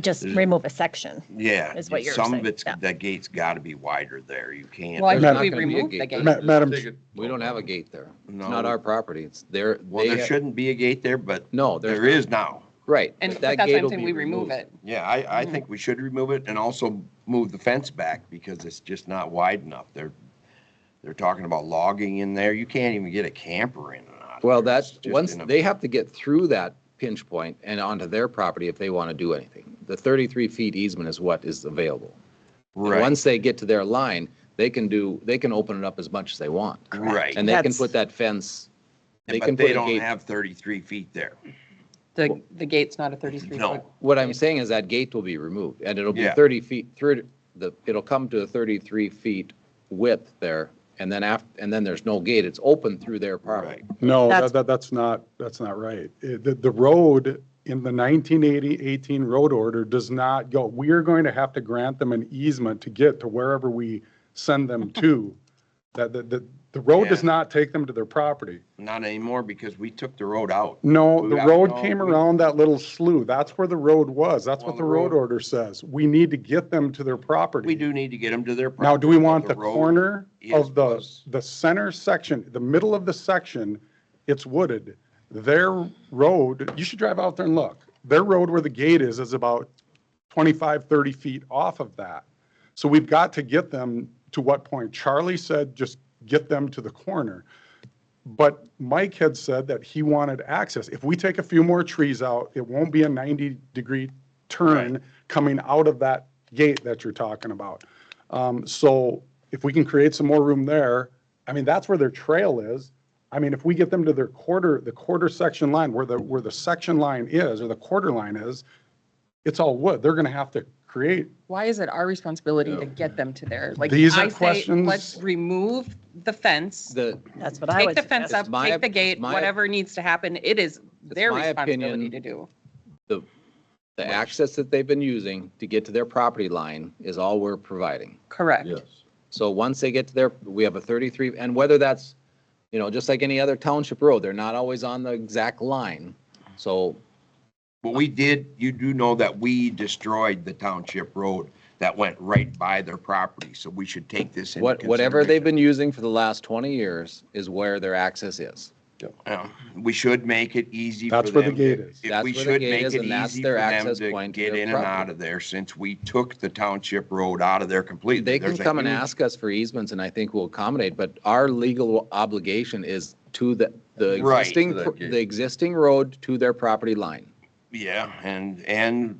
[SPEAKER 3] Just remove a section.
[SPEAKER 8] yeah.
[SPEAKER 3] Is what you're
[SPEAKER 8] Some of
[SPEAKER 3] saying,
[SPEAKER 8] it's,
[SPEAKER 3] yeah.
[SPEAKER 8] that gate's got to be wider there. You can't.
[SPEAKER 2] Well, I
[SPEAKER 6] There's
[SPEAKER 2] think
[SPEAKER 6] not
[SPEAKER 2] we
[SPEAKER 6] gonna be a
[SPEAKER 2] removed the
[SPEAKER 6] gate.
[SPEAKER 2] gate.
[SPEAKER 4] Madam,
[SPEAKER 5] Take it-
[SPEAKER 6] We don't have a gate there. It's
[SPEAKER 8] No.
[SPEAKER 6] not our property. It's their.
[SPEAKER 8] Well, there shouldn't be a gate there, but
[SPEAKER 6] No, there's
[SPEAKER 8] there is now.
[SPEAKER 6] Right.
[SPEAKER 2] And
[SPEAKER 6] but
[SPEAKER 2] but
[SPEAKER 6] that
[SPEAKER 2] that's
[SPEAKER 6] gate
[SPEAKER 2] why I'm
[SPEAKER 6] will
[SPEAKER 2] saying
[SPEAKER 6] be
[SPEAKER 2] we remove
[SPEAKER 6] removed.
[SPEAKER 2] it.
[SPEAKER 8] Yeah, I think we should remove it and also move the fence back because it's just not wide enough. They're talking about logging in there. You can't even get a camper in and out.
[SPEAKER 6] Well,
[SPEAKER 8] there. It's
[SPEAKER 6] that's,
[SPEAKER 8] just
[SPEAKER 6] once,
[SPEAKER 8] in a-
[SPEAKER 6] they have to get through that pinch point and onto their property if they want to do anything. The 33 feet easement is what is available. And
[SPEAKER 8] Right,
[SPEAKER 6] once they get to their line, they can open it up as much as they want.
[SPEAKER 8] right.
[SPEAKER 6] And they can
[SPEAKER 3] That's-
[SPEAKER 6] put that fence, they
[SPEAKER 8] But
[SPEAKER 6] can
[SPEAKER 8] they
[SPEAKER 6] put a
[SPEAKER 8] don't
[SPEAKER 6] gate.
[SPEAKER 8] have 33 feet there.
[SPEAKER 2] The gate's not a 33
[SPEAKER 8] No.
[SPEAKER 2] foot.
[SPEAKER 6] What I'm saying is that gate will be removed and it'll be
[SPEAKER 8] Yeah.
[SPEAKER 6] 30 feet through it'll come to the 33 feet width there. And then there's no gate. It's open through their property.
[SPEAKER 8] Right.
[SPEAKER 4] no,
[SPEAKER 3] That's-
[SPEAKER 4] that's not right. The road in the 1918 road order does not go, we are going to have to grant them an easement to get to wherever we send them to. The road does
[SPEAKER 8] Yeah.
[SPEAKER 4] not take them to their property.
[SPEAKER 8] Not anymore because we took the road out.
[SPEAKER 4] No,
[SPEAKER 8] We
[SPEAKER 4] the
[SPEAKER 8] got-
[SPEAKER 4] road
[SPEAKER 8] no,
[SPEAKER 4] came
[SPEAKER 8] we-
[SPEAKER 4] around that little slough. That's where the road was. That's
[SPEAKER 8] Well,
[SPEAKER 4] what the
[SPEAKER 8] the
[SPEAKER 4] road
[SPEAKER 8] road-
[SPEAKER 4] order says. We need to get them to their property.
[SPEAKER 8] We do need to get them to their property.
[SPEAKER 4] Now, do we
[SPEAKER 8] but
[SPEAKER 4] want the
[SPEAKER 8] road
[SPEAKER 4] corner
[SPEAKER 8] is-
[SPEAKER 4] of
[SPEAKER 8] was-
[SPEAKER 4] the center section, the middle of the section, it's wooded. Their road, you should drive out there and look. Their road where the gate is about 25, 30 feet off of that. So we've got to get them to what point? Charlie said, just get them to the corner. But Mike had said that he wanted access. If we take a few more trees out, it won't be a 90-degree turn
[SPEAKER 8] Right.
[SPEAKER 4] coming out of that gate that you're talking about. So if we can create some more room there, I mean, that's where their trail is. I mean, if we get them to their the quarter section line where the section line is, or the quarter line is, it's all wood. They're going to have to create.
[SPEAKER 2] Why is it our responsibility to get them to there? Like,
[SPEAKER 4] These are
[SPEAKER 2] I say,
[SPEAKER 4] questions-
[SPEAKER 2] let's remove the fence,
[SPEAKER 3] That's what I
[SPEAKER 2] take
[SPEAKER 3] would
[SPEAKER 2] the fence
[SPEAKER 3] suggest.
[SPEAKER 2] up,
[SPEAKER 6] my-
[SPEAKER 2] take the gate,
[SPEAKER 6] it's my-
[SPEAKER 2] whatever needs to happen. It is their
[SPEAKER 6] my
[SPEAKER 2] responsibility
[SPEAKER 6] opinion.
[SPEAKER 2] to do.
[SPEAKER 6] The access that they've been using to get to their property line is all we're providing.
[SPEAKER 2] Correct.
[SPEAKER 6] So once they get to their, we have a 33, and whether that's, just like any other township road, they're not always on the exact line. So
[SPEAKER 8] But you do know that we destroyed the township road that went right by their property, so we should take this into
[SPEAKER 6] whatever they've
[SPEAKER 8] consideration.
[SPEAKER 6] been using for the last 20 years is where their access is.
[SPEAKER 8] We should make it easy for them.
[SPEAKER 4] That's where the gate is.
[SPEAKER 6] That's
[SPEAKER 8] We
[SPEAKER 6] where the
[SPEAKER 8] should
[SPEAKER 6] gate
[SPEAKER 8] make
[SPEAKER 6] is,
[SPEAKER 8] it
[SPEAKER 6] and that's
[SPEAKER 8] easy
[SPEAKER 6] their
[SPEAKER 8] for them
[SPEAKER 6] access
[SPEAKER 8] to
[SPEAKER 6] point to
[SPEAKER 8] get
[SPEAKER 6] their
[SPEAKER 8] in and
[SPEAKER 6] property.
[SPEAKER 8] out of there, since we took the township road out of there completely.
[SPEAKER 6] They can
[SPEAKER 8] There's a
[SPEAKER 6] come and
[SPEAKER 8] huge-
[SPEAKER 6] ask us for easements, and I think we'll accommodate, but our legal obligation is to the
[SPEAKER 8] Right.
[SPEAKER 6] existing,
[SPEAKER 5] To that gate.
[SPEAKER 6] the existing road to their property line.
[SPEAKER 8] Yeah, and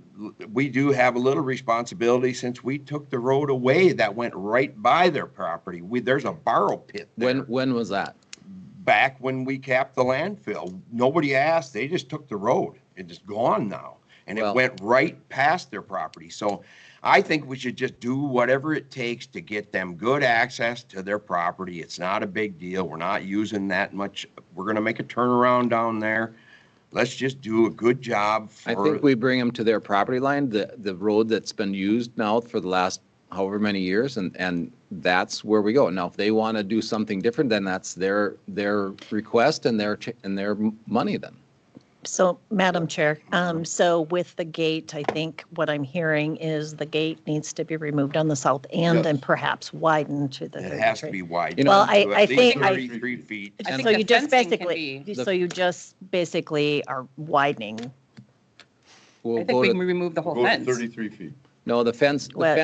[SPEAKER 8] we do have a little responsibility since we took the road away that went right by their property. There's a borrow pit there.
[SPEAKER 6] When was that?
[SPEAKER 8] Back when we capped the landfill, nobody asked, they just took the road. It is gone now. And it
[SPEAKER 6] Well-
[SPEAKER 8] went right past their property. So I think we should just do whatever it takes to get them good access to their property. It's not a big deal. We're not using that much. We're gonna make a turnaround down there. Let's just do a good job
[SPEAKER 6] I
[SPEAKER 8] for.
[SPEAKER 6] think we bring them to their property line, the road that's been used now for the last however many years, and that's where we go. Now, if they want to do something different, then that's their request and their money then.
[SPEAKER 3] So, Madam Chair, so with the gate, I think what I'm hearing is the gate needs to be removed on the south end and perhaps widened to the
[SPEAKER 8] It has to
[SPEAKER 3] 33.
[SPEAKER 8] be wide.
[SPEAKER 6] You know-
[SPEAKER 3] Well,
[SPEAKER 8] to
[SPEAKER 3] I
[SPEAKER 8] at least
[SPEAKER 3] think
[SPEAKER 8] 33 feet.
[SPEAKER 2] I think
[SPEAKER 3] So
[SPEAKER 2] the
[SPEAKER 3] you just
[SPEAKER 2] fencing can
[SPEAKER 3] basically,
[SPEAKER 2] be-
[SPEAKER 3] so you just basically are widening.
[SPEAKER 6] We'll
[SPEAKER 2] I think
[SPEAKER 6] go
[SPEAKER 2] we
[SPEAKER 6] to-
[SPEAKER 2] can remove the whole
[SPEAKER 5] Go to
[SPEAKER 2] fence.
[SPEAKER 5] 33 feet.
[SPEAKER 6] No, the fence
[SPEAKER 3] What?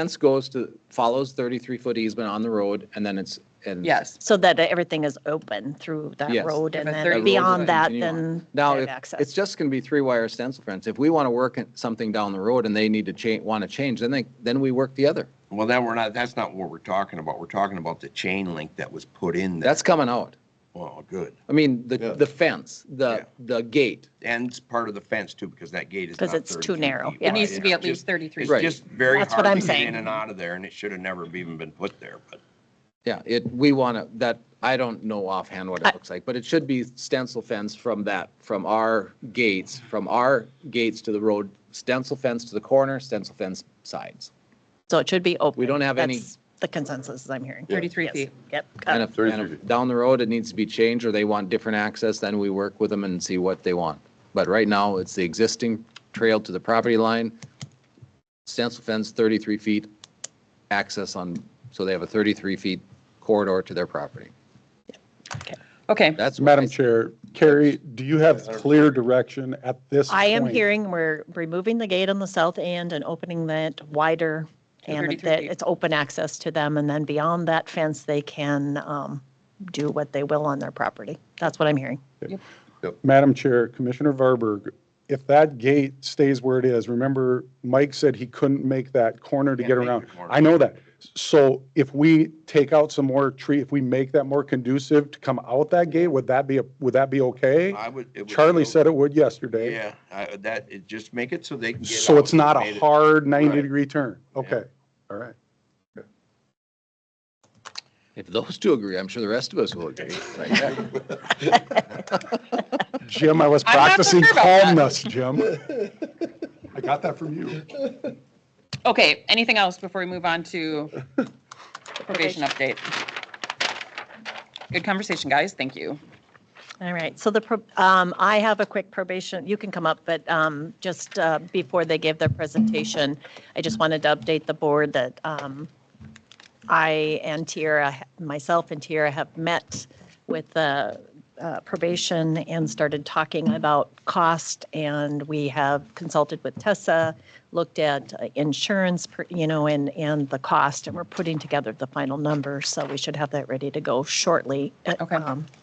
[SPEAKER 6] follows 33-foot easement on the road, and then and
[SPEAKER 2] Yes.
[SPEAKER 3] So that everything is open through that
[SPEAKER 6] Yes.
[SPEAKER 3] road,
[SPEAKER 2] If
[SPEAKER 3] and
[SPEAKER 2] a
[SPEAKER 3] then
[SPEAKER 2] 33
[SPEAKER 3] beyond
[SPEAKER 2] foot
[SPEAKER 3] that,
[SPEAKER 6] continue on.
[SPEAKER 3] then
[SPEAKER 6] Now,
[SPEAKER 3] they
[SPEAKER 6] if
[SPEAKER 3] have access.
[SPEAKER 6] it's just going to be 3-wire stencil fence, if we want to work something down the road and they need to want to change, then we work the other.
[SPEAKER 8] Well, then that's not what we're talking about. We're talking about the chain link that was put in there.
[SPEAKER 6] That's coming out.
[SPEAKER 8] Well, good.
[SPEAKER 6] I mean,
[SPEAKER 5] Yeah.
[SPEAKER 6] the fence, the gate.
[SPEAKER 8] And it's part of the fence too, because that gate is
[SPEAKER 3] Because
[SPEAKER 8] not
[SPEAKER 3] it's too
[SPEAKER 8] 33
[SPEAKER 3] narrow,
[SPEAKER 8] feet
[SPEAKER 3] yeah.
[SPEAKER 2] It needs
[SPEAKER 8] wide.
[SPEAKER 2] to be
[SPEAKER 8] It's
[SPEAKER 2] at least
[SPEAKER 8] just-
[SPEAKER 2] 33
[SPEAKER 8] It's
[SPEAKER 6] Right.
[SPEAKER 8] just very
[SPEAKER 3] That's what
[SPEAKER 8] hard
[SPEAKER 3] I'm
[SPEAKER 8] to get
[SPEAKER 3] saying.
[SPEAKER 8] in and out of there, and it should have never even been put there, but.
[SPEAKER 6] Yeah, we want to, I don't know offhand what it looks like, but it should be stencil fence from our gates to the road, stencil fence to the corner, stencil fence sides.
[SPEAKER 3] So it should be open.
[SPEAKER 6] We don't have any-
[SPEAKER 3] That's the consensus I'm hearing.
[SPEAKER 2] 33
[SPEAKER 3] Yes.
[SPEAKER 2] feet.
[SPEAKER 3] Yep. got
[SPEAKER 6] And
[SPEAKER 3] it.
[SPEAKER 6] if
[SPEAKER 5] 33
[SPEAKER 6] down the road it needs to be changed or they want different access, then we work with them and see what they want. But right now, it's the existing trail to the property line, stencil fence 33 feet, access so they have a 33 feet corridor to their property.
[SPEAKER 2] Okay.
[SPEAKER 6] That's what
[SPEAKER 4] Madam
[SPEAKER 6] I-
[SPEAKER 4] Chair, Carrie, do you have clear direction at this point?
[SPEAKER 3] I am hearing we're removing the gate on the south end and opening that wider, and
[SPEAKER 2] 33
[SPEAKER 3] that
[SPEAKER 2] feet.
[SPEAKER 3] it's open access to them, and then beyond that fence, they can do what they will on their property. That's what I'm hearing.
[SPEAKER 4] Madam Chair, Commissioner Varberg, if that gate stays where it is, remember Mike said he couldn't make that corner to
[SPEAKER 8] Can't
[SPEAKER 4] get
[SPEAKER 8] make the
[SPEAKER 4] around.
[SPEAKER 8] corner.
[SPEAKER 4] I know that. So if we take out some more tree, if we make that more conducive to come out that gate, would that be okay?
[SPEAKER 8] I would. it would
[SPEAKER 4] Charlie
[SPEAKER 8] go-
[SPEAKER 4] said it would yesterday.
[SPEAKER 8] Yeah, just make it so they can get
[SPEAKER 4] So
[SPEAKER 8] out.
[SPEAKER 4] it's not a
[SPEAKER 8] Made it-
[SPEAKER 4] hard
[SPEAKER 8] Right.
[SPEAKER 4] 90-degree turn? Okay, all right.
[SPEAKER 6] If those two agree, I'm sure the rest of us will agree.
[SPEAKER 4] Jim, I was
[SPEAKER 2] I'm not so
[SPEAKER 4] practicing
[SPEAKER 2] sure about that.
[SPEAKER 4] calmness, Jim. I got that from you.
[SPEAKER 2] Okay, anything else before we move on to the probation update? Good conversation, guys. Thank you.
[SPEAKER 3] All right, so I have a quick probation, you can come up, but just before they give their presentation, I just wanted to update the board that I and myself and Tiara have met with the probation and started talking about cost, and we have consulted with Tessa, looked at insurance, and the cost, and we're putting together the final numbers, so we should have that ready to go shortly
[SPEAKER 2] Okay.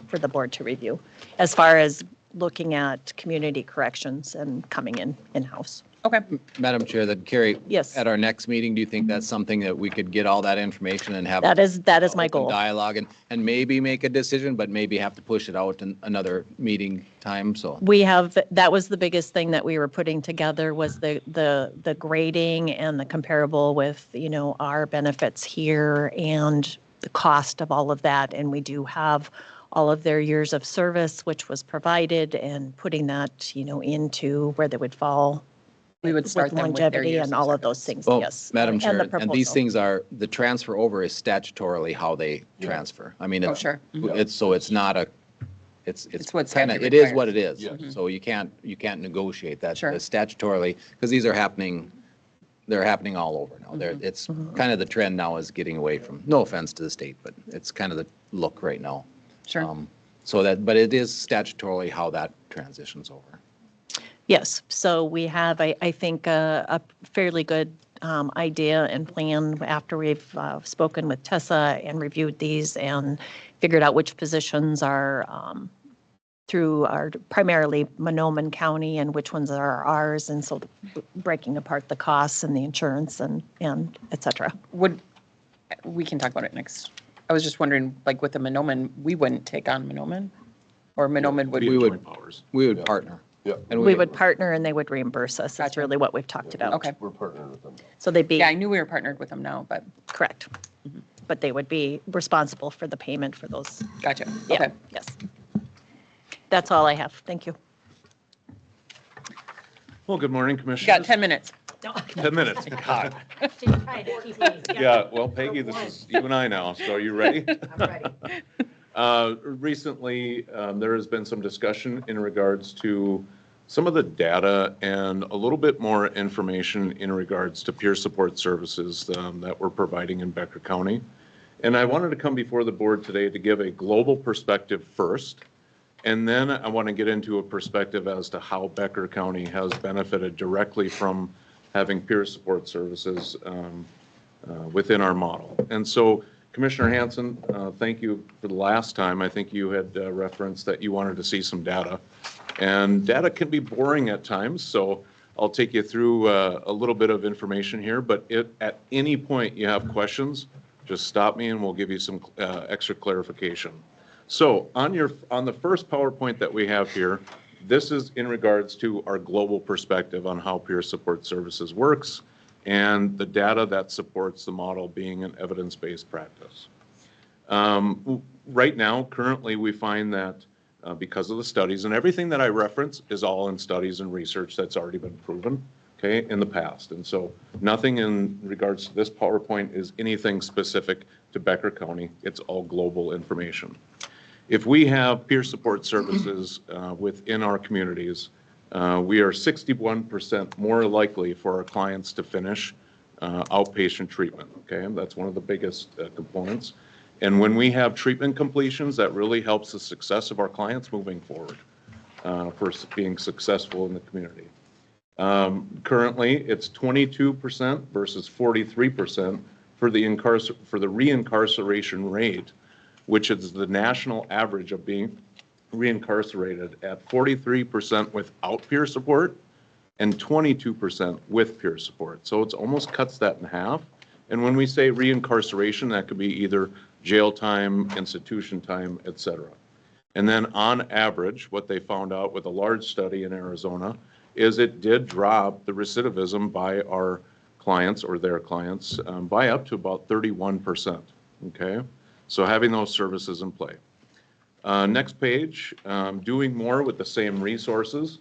[SPEAKER 3] for the board to review, as far as looking at community corrections and coming in-house.
[SPEAKER 2] Okay.
[SPEAKER 6] Madam Chair, that Carrie.
[SPEAKER 3] Yes.
[SPEAKER 6] At our next meeting, do you think that's something that we could get all that information and have?
[SPEAKER 3] That is my
[SPEAKER 6] open
[SPEAKER 3] goal.
[SPEAKER 6] Dialogue and maybe make a decision, but maybe have to push it out in another meeting time, so.
[SPEAKER 3] We have, that was the biggest thing that we were putting together was the grading and the comparable with, our benefits here and the cost of all of that. And we do have all of their years of service, which was provided, and putting that, into where they would fall.
[SPEAKER 2] We would start
[SPEAKER 3] with
[SPEAKER 2] them with their
[SPEAKER 3] longevity
[SPEAKER 2] years
[SPEAKER 3] and
[SPEAKER 2] of
[SPEAKER 3] all of
[SPEAKER 2] service.
[SPEAKER 3] those things,
[SPEAKER 6] Well,
[SPEAKER 3] yes.
[SPEAKER 6] Madam Chair,
[SPEAKER 3] the
[SPEAKER 6] and these
[SPEAKER 3] proposal.
[SPEAKER 6] things are, the transfer over is statutorily how they transfer. I mean,
[SPEAKER 2] Oh,
[SPEAKER 6] it's,
[SPEAKER 2] sure.
[SPEAKER 6] it's not a, it's
[SPEAKER 2] what
[SPEAKER 6] kind of,
[SPEAKER 2] statute
[SPEAKER 6] it is
[SPEAKER 2] requires.
[SPEAKER 6] what it is.
[SPEAKER 5] Yes.
[SPEAKER 6] So you can't negotiate that
[SPEAKER 2] Sure.
[SPEAKER 6] statutorily, because these are happening, they're happening all over now. They're, it's kind of the trend now is getting away from, no offense to the state, but it's kind of the look right now.
[SPEAKER 2] Sure.
[SPEAKER 6] So that, but it is statutorily how that transitions over.
[SPEAKER 3] Yes, so we have, I think, a fairly good idea and plan after we've spoken with Tessa and reviewed these and figured out which positions are through our primarily Monoman County and which ones are ours, and so breaking apart the costs and the insurance and et cetera.
[SPEAKER 2] We can talk about it next. I was just wondering, like with the Monoman, we wouldn't take on Monoman? Or Monoman would?
[SPEAKER 6] We would partner.
[SPEAKER 5] Yeah.
[SPEAKER 6] And
[SPEAKER 3] We would partner and they would reimburse us. That's
[SPEAKER 2] Gotcha.
[SPEAKER 3] really what we've talked about.
[SPEAKER 2] Okay.
[SPEAKER 5] We're partnering with them.
[SPEAKER 3] So they'd be,
[SPEAKER 2] Yeah, I knew we were partnered with them now, but
[SPEAKER 3] correct. But they would be responsible for the payment for those.
[SPEAKER 2] gotcha.
[SPEAKER 3] Yeah,
[SPEAKER 2] Okay.
[SPEAKER 3] yes. That's all I have. Thank you.
[SPEAKER 1] Well, good morning,
[SPEAKER 2] You
[SPEAKER 1] Commissioners.
[SPEAKER 2] got 10 minutes.
[SPEAKER 1] 10 minutes, God. Yeah, well, Peggy, this is you and I now, so are you ready?
[SPEAKER 9] I'm ready.
[SPEAKER 1] Recently, there has been some discussion in regards to some of the data and a little bit more information in regards to peer support services that we're providing in Becker County. And I wanted to come before the board today to give a global perspective first, and then I want to get into a perspective as to how Becker County has benefited directly from having peer support services within our model. And so, Commissioner Hanson, thank you for the last time. I think you had referenced that you wanted to see some data. And data can be boring at times, so I'll take you through a little bit of information here, but at any point you have questions, just stop me and we'll give you some extra clarification. So on the first PowerPoint that we have here, this is in regards to our global perspective on how peer support services works and the data that supports the model being an evidence-based practice. Right now, currently, we find that because of the studies, and everything that I reference is all in studies and research that's already been proven, okay, in the past. And so nothing in regards to this PowerPoint is anything specific to Becker County. It's all global information. If we have peer support services within our communities, we are 61% more likely for our clients to finish outpatient treatment, okay? That's one of the biggest components. And when we have treatment completions, that really helps the success of our clients moving forward for being successful in the community. Currently, it's 22% versus 43% for the reincarceration rate, which is the national average of being reincarcerated at 43% without peer support and 22% with peer support. So it's almost cuts that in half. And when we say reincarceration, that could be either jail time, institution time, et cetera. And then on average, what they found out with a large study in Arizona is it did drop the recidivism by our clients or their clients by up to about 31%, okay? So having those services in play. Next page, doing more with the same resources.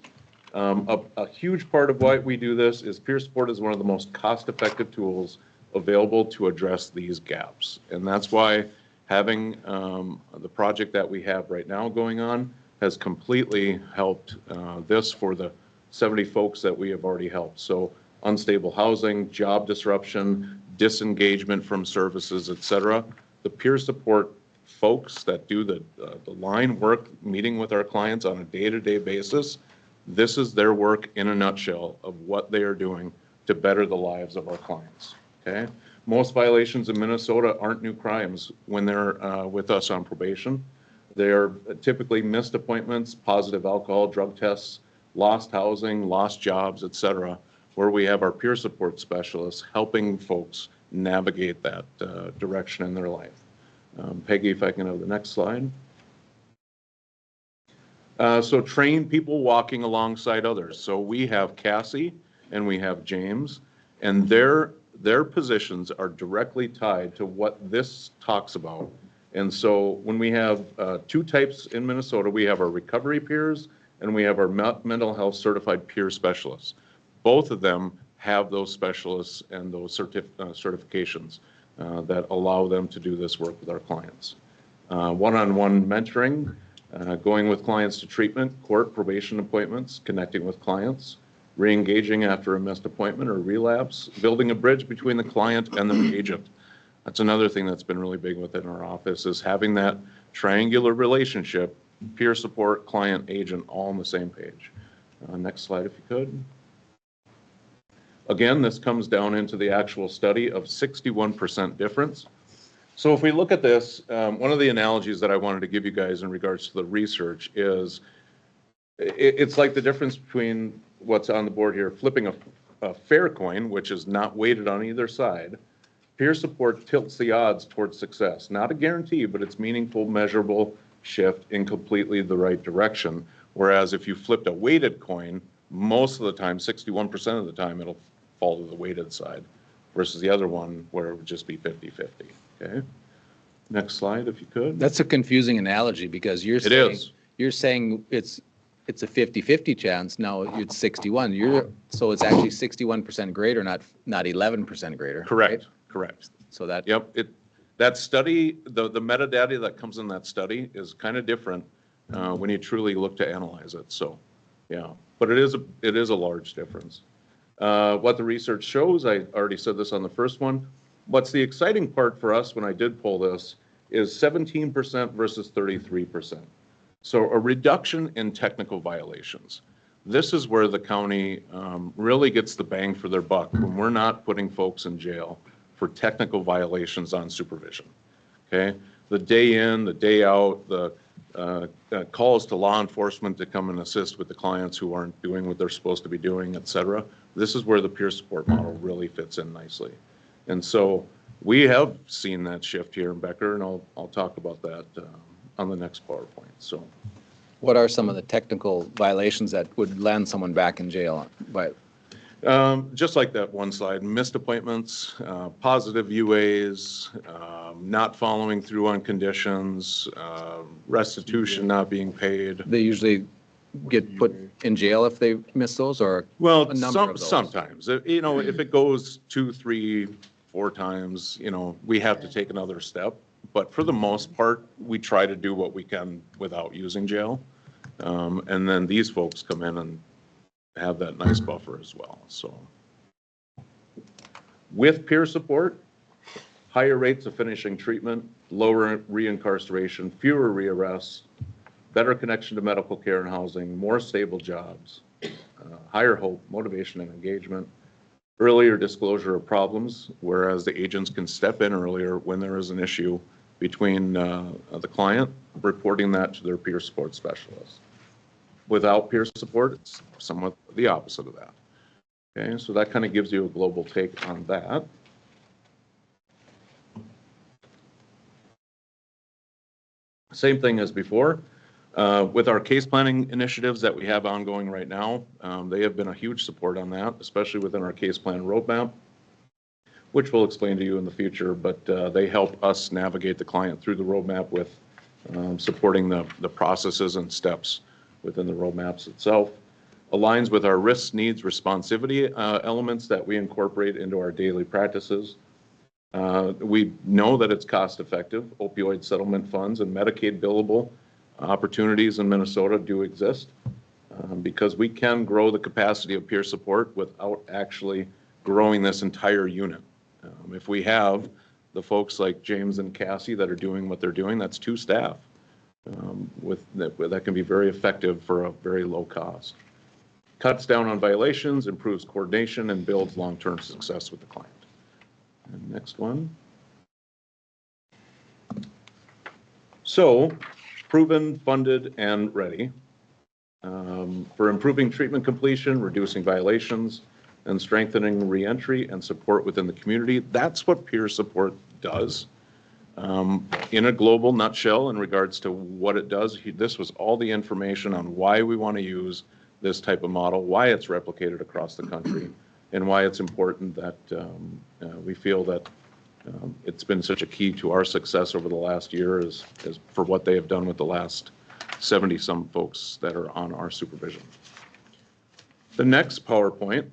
[SPEAKER 1] A huge part of why we do this is peer support is one of the most cost-effective tools available to address these gaps. And that's why having the project that we have right now going on has completely helped this for the 70 folks that we have already helped. So unstable housing, job disruption, disengagement from services, et cetera. The peer support folks that do the line work, meeting with our clients on a day-to-day basis, this is their work in a nutshell of what they are doing to better the lives of our clients, okay? Most violations in Minnesota aren't new crimes when they're with us on probation. They're typically missed appointments, positive alcohol, drug tests, lost housing, lost jobs, et cetera.
[SPEAKER 9] where we have our peer support specialists helping folks navigate that direction in their life. Peggy, if I can have the next slide. So train people walking alongside others. So we have Cassie and we have James, and their positions are directly tied to what this talks about. And so when we have two types in Minnesota, we have our recovery peers and we have our mental health certified peer specialists. Both of them have those specialists and those certifications that allow them to do this work with our clients. One-on-one mentoring, going with clients to treatment, court, probation appointments, connecting with clients, re-engaging after a missed appointment or relapse, building a bridge between the client and the agent. That's another thing that's been really big within our office, is having that triangular relationship, peer support, client, agent, all on the same page. Next slide, if you could. Again, this comes down into the actual study of 61% difference. So if we look at this, one of the analogies that I wanted to give you guys in regards to the research is it's like the difference between what's on the board here, flipping a fair coin, which is not weighted on either side. Peer support tilts the odds towards success. Not a guarantee, but it's meaningful, measurable shift in completely the right direction. Whereas if you flipped a weighted coin, most of the time, 61% of the time, it'll fall to the weighted side, versus the other one where it would just be 50-50. Okay. Next slide, if you could.
[SPEAKER 6] That's a confusing analogy because you're saying it's a 50-50 chance. Now it's 61. So it's actually 61% greater, not 11% greater.
[SPEAKER 9] Correct.
[SPEAKER 6] Right?
[SPEAKER 9] Correct.
[SPEAKER 6] So that.
[SPEAKER 9] Yep. That study, the metadata that comes in that study is kind of different when you truly look to analyze it. So, yeah, but it is a large difference. What the research shows, I already said this on the first one. What's the exciting part for us when I did pull this is 17% versus 33%. So a reduction in technical violations. This is where the county really gets the bang for their buck when we're not putting folks in jail for technical violations on supervision. Okay, the day in, the day out, the calls to law enforcement to come and assist with the clients who aren't doing what they're supposed to be doing, et cetera. This is where the peer support model really fits in nicely. And so we have seen that shift here in Becker, and I'll talk about that on the next PowerPoint. So,
[SPEAKER 6] what are some of the technical violations that would land someone back in jail?
[SPEAKER 9] Just like that one slide, missed appointments, positive UAs, not following through on conditions, restitution not being paid.
[SPEAKER 6] They usually get put in jail if they miss those, or
[SPEAKER 9] Well,
[SPEAKER 6] a number of those?
[SPEAKER 9] sometimes, you know, if it goes 2, 3, 4 times, you know, we have to take another step. But for the most part, we try to do what we can without using jail. And then these folks come in and have that nice buffer as well. So with peer support, higher rates of finishing treatment, lower reincarceration, fewer rearrests, better connection to medical care and housing, more stable jobs, higher hope, motivation, and engagement, earlier disclosure of problems, whereas the agents can step in earlier when there is an issue between the client, reporting that to their peer support specialist. Without peer support, it's somewhat the opposite of that. Okay, so that kind of gives you a global take on that. Same thing as before. With our case planning initiatives that we have ongoing right now, they have been a huge support on that, especially within our case plan roadmap, which we'll explain to you in the future, but they help us navigate the client through the roadmap with supporting the processes and steps within the roadmaps itself. Aligns with our risks, needs, responsivity elements that we incorporate into our daily practices. We know that it's cost effective. Opioid settlement funds and Medicaid billable opportunities in Minnesota do exist because we can grow the capacity of peer support without actually growing this entire unit. If we have the folks like James and Cassie that are doing what they're doing, that's 2 staff that can be very effective for a very low cost. Cuts down on violations, improves coordination, and builds long-term success with the client. And next one. So, proven, funded, and ready for improving treatment completion, reducing violations, and strengthening reentry and support within the community. That's what peer support does. In a global nutshell, in regards to what it does, this was all the information on why we want to use this type of model, why it's replicated across the country, and why it's important that we feel that it's been such a key to our success over the last year is for what they have done with the last 70-some folks that are on our supervision. The next PowerPoint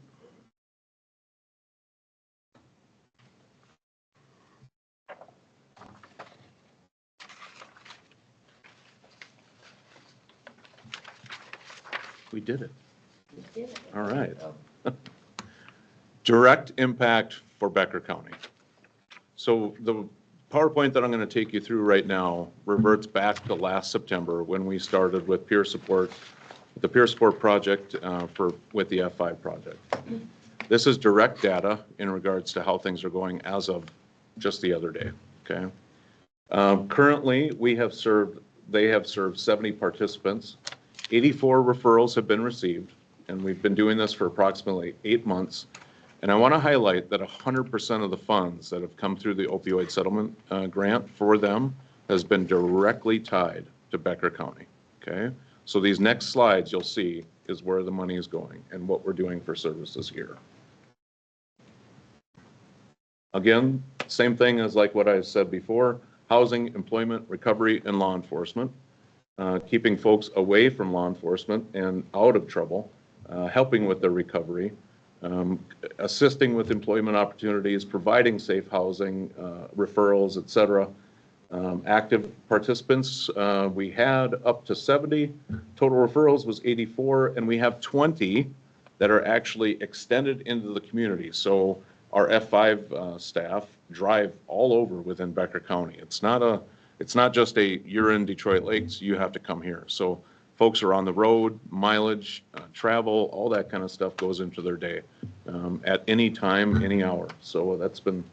[SPEAKER 9] we did it. All right. Direct impact for Becker County. So the PowerPoint that I'm going to take you through right now reverts back to last September when we started with peer support, the peer support project with the F5 project. This is direct data in regards to how things are going as of just the other day. Okay. Currently, they have served 70 participants. 84 referrals have been received, and we've been doing this for approximately 8 months. And I want to highlight that 100% of the funds that have come through the opioid settlement grant for them has been directly tied to Becker County. Okay, so these next slides you'll see is where the money is going and what we're doing for services here. Again, same thing as like what I said before: housing, employment, recovery, and law enforcement. Keeping folks away from law enforcement and out of trouble, helping with their recovery, assisting with employment opportunities, providing safe housing, referrals, et cetera. Active participants, we had up to 70. Total referrals was 84, and we have 20 that are actually extended into the community. So our F5 staff drive all over within Becker County. It's not just you're in Detroit Lakes, you have to come here. So folks are on the road, mileage, travel, all that kind of stuff goes into their day at any time, any hour. So that's been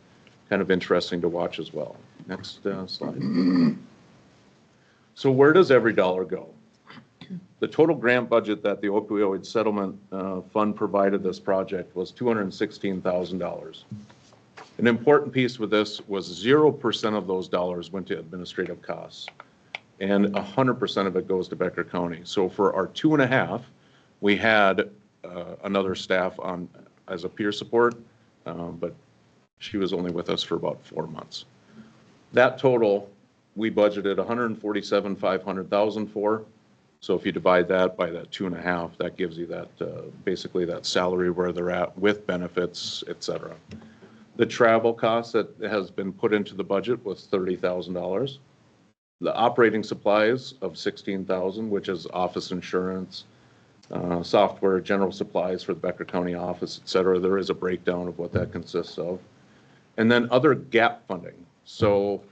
[SPEAKER 9] kind of interesting to watch as well. Next slide. So where does every dollar go? The total grant budget that the opioid settlement fund provided this project was $216,000. An important piece with this was 0% of those dollars went to administrative costs, and 100% of it goes to Becker County. So for our 2.5, we had another staff on as a peer support, but she was only with us for about 4 months. That total, we budgeted $147,500 for. So if you divide that by that 2.5, that gives you that basically that salary where they're at with benefits, et cetera. The travel cost that has been put into the budget was $30,000. The operating supplies of $16,000, which is office insurance, software, general supplies for the Becker County office, et cetera. There is a breakdown of what that consists of. And then other gap funding. So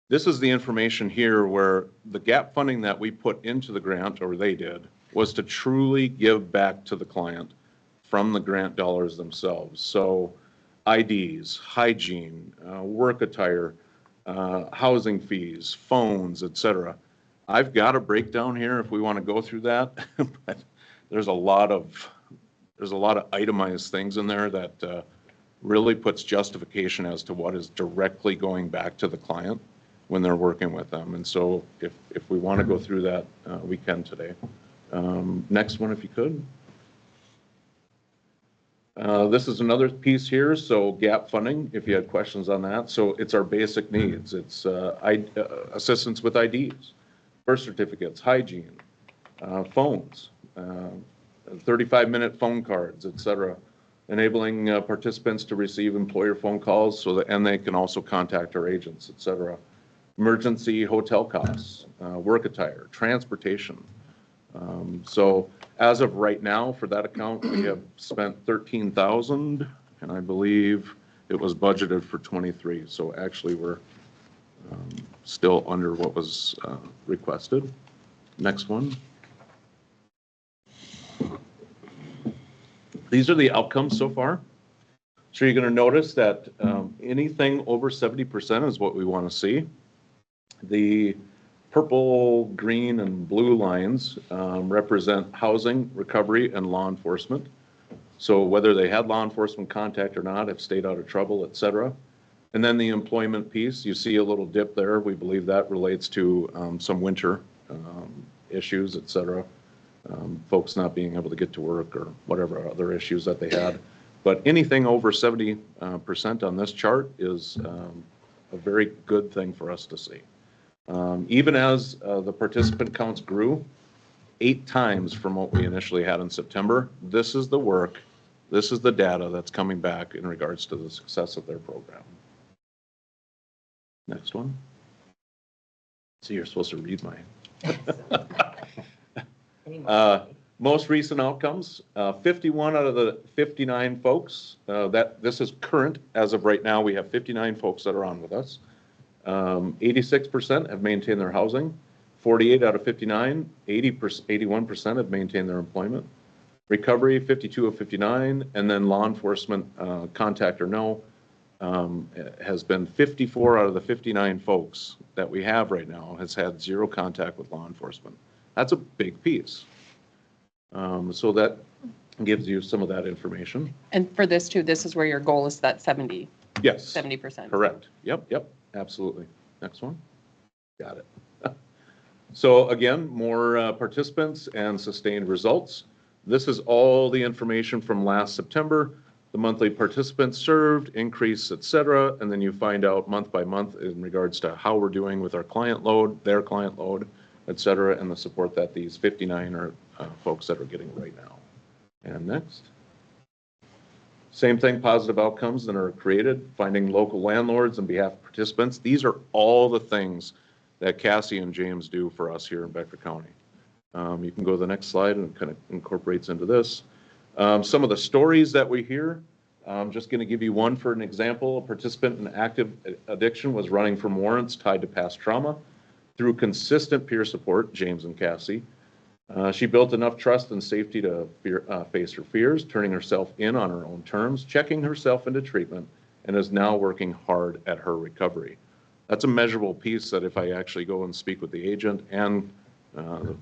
[SPEAKER 9] this is the information here where the gap funding that we put into the grant, or they did, was to truly give back to the client from the grant dollars themselves. So IDs, hygiene, work attire, housing fees, phones, et cetera. I've got a breakdown here if we want to go through that, but there's a lot of itemized things in there that really puts justification as to what is directly going back to the client when they're working with them. And so if we want to go through that, we can today. Next one, if you could. This is another piece here, so gap funding, if you had questions on that. So it's our basic needs. It's assistance with IDs, birth certificates, hygiene, phones, 35-minute phone cards, et cetera, enabling participants to receive employer phone calls and they can also contact our agents, et cetera. Emergency hotel costs, work attire, transportation. So as of right now, for that account, we have spent $13,000, and I believe it was budgeted for 23. So actually, we're still under what was requested. Next one. These are the outcomes so far. So you're going to notice that anything over 70% is what we want to see. The purple, green, and blue lines represent housing, recovery, and law enforcement. So whether they had law enforcement contact or not, have stayed out of trouble, et cetera. And then the employment piece, you see a little dip there. We believe that relates to some winter issues, et cetera. Folks not being able to get to work or whatever other issues that they had. But anything over 70% on this chart is a very good thing for us to see. Even as the participant counts grew 8 times from what we initially had in September, this is the work, this is the data that's coming back in regards to the success of their program. Next one. So you're supposed to read mine. Most recent outcomes, 51 out of the 59 folks, this is current as of right now, we have 59 folks that are on with us. 86% have maintained their housing, 48 out of 59, 81% have maintained their employment. Recovery, 52 of 59, and then law enforcement, contact or no, has been 54 out of the 59 folks that we have right now has had 0 contact with law enforcement. That's a big piece. So that gives you some of that information.
[SPEAKER 2] And for this too, this is where your goal is that 70%.
[SPEAKER 9] Yes.
[SPEAKER 2] 70%.
[SPEAKER 9] Correct. Yep, absolutely. Next one. Got it. So again, more participants and sustained results. This is all the information from last September, the monthly participants served, increase, et cetera, and then you find out month by month in regards to how we're doing with our client load, their client load, et cetera, and the support that these 59 are folks that are getting right now. And next. Same thing, positive outcomes that are created, finding local landlords on behalf of participants. These are all the things that Cassie and James do for us here in Becker County. You can go to the next slide and it kind of incorporates into this. Some of the stories that we hear, I'm just going to give you one for an example. A participant in active addiction was running from warrants tied to past trauma. Through consistent peer support, James and Cassie, she built enough trust and safety to face her fears, turning herself in on her own terms, checking herself into treatment, and is now working hard at her recovery. That's a measurable piece that if I actually go and speak with the agent and the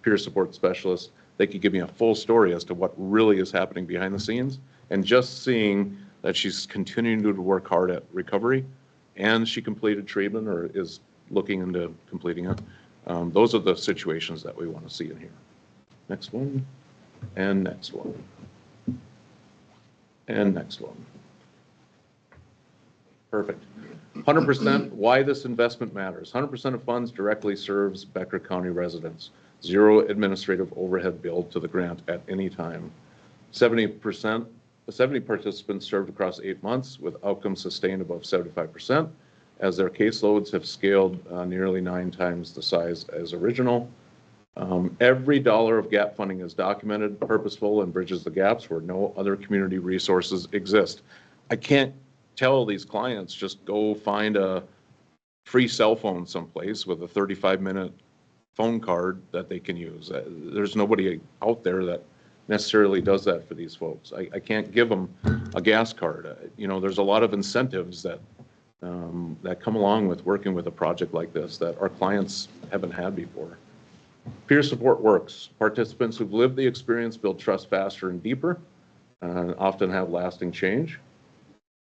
[SPEAKER 9] peer support specialist, they could give me a full story as to what really is happening behind the scenes. And just seeing that she's continuing to work hard at recovery and she completed treatment or is looking into completing it. Those are the situations that we want to see in here. Next one, and next one, and next one. Perfect. 100% why this investment matters. 100% of funds directly serves Becker County residents. 0 administrative overhead billed to the grant at any time. 70 participants served across 8 months with outcomes sustained above 75%. As their caseloads have scaled nearly 9 times the size as original. Every dollar of gap funding is documented, purposeful, and bridges the gaps where no other community resources exist. I can't tell these clients just go find a free cell phone someplace with a 35-minute phone card that they can use. There's nobody out there that necessarily does that for these folks. I can't give them a gas card. There's a lot of incentives that come along with working with a project like this that our clients haven't had before. Peer support works. Participants who've lived the experience build trust faster and deeper, often have lasting change.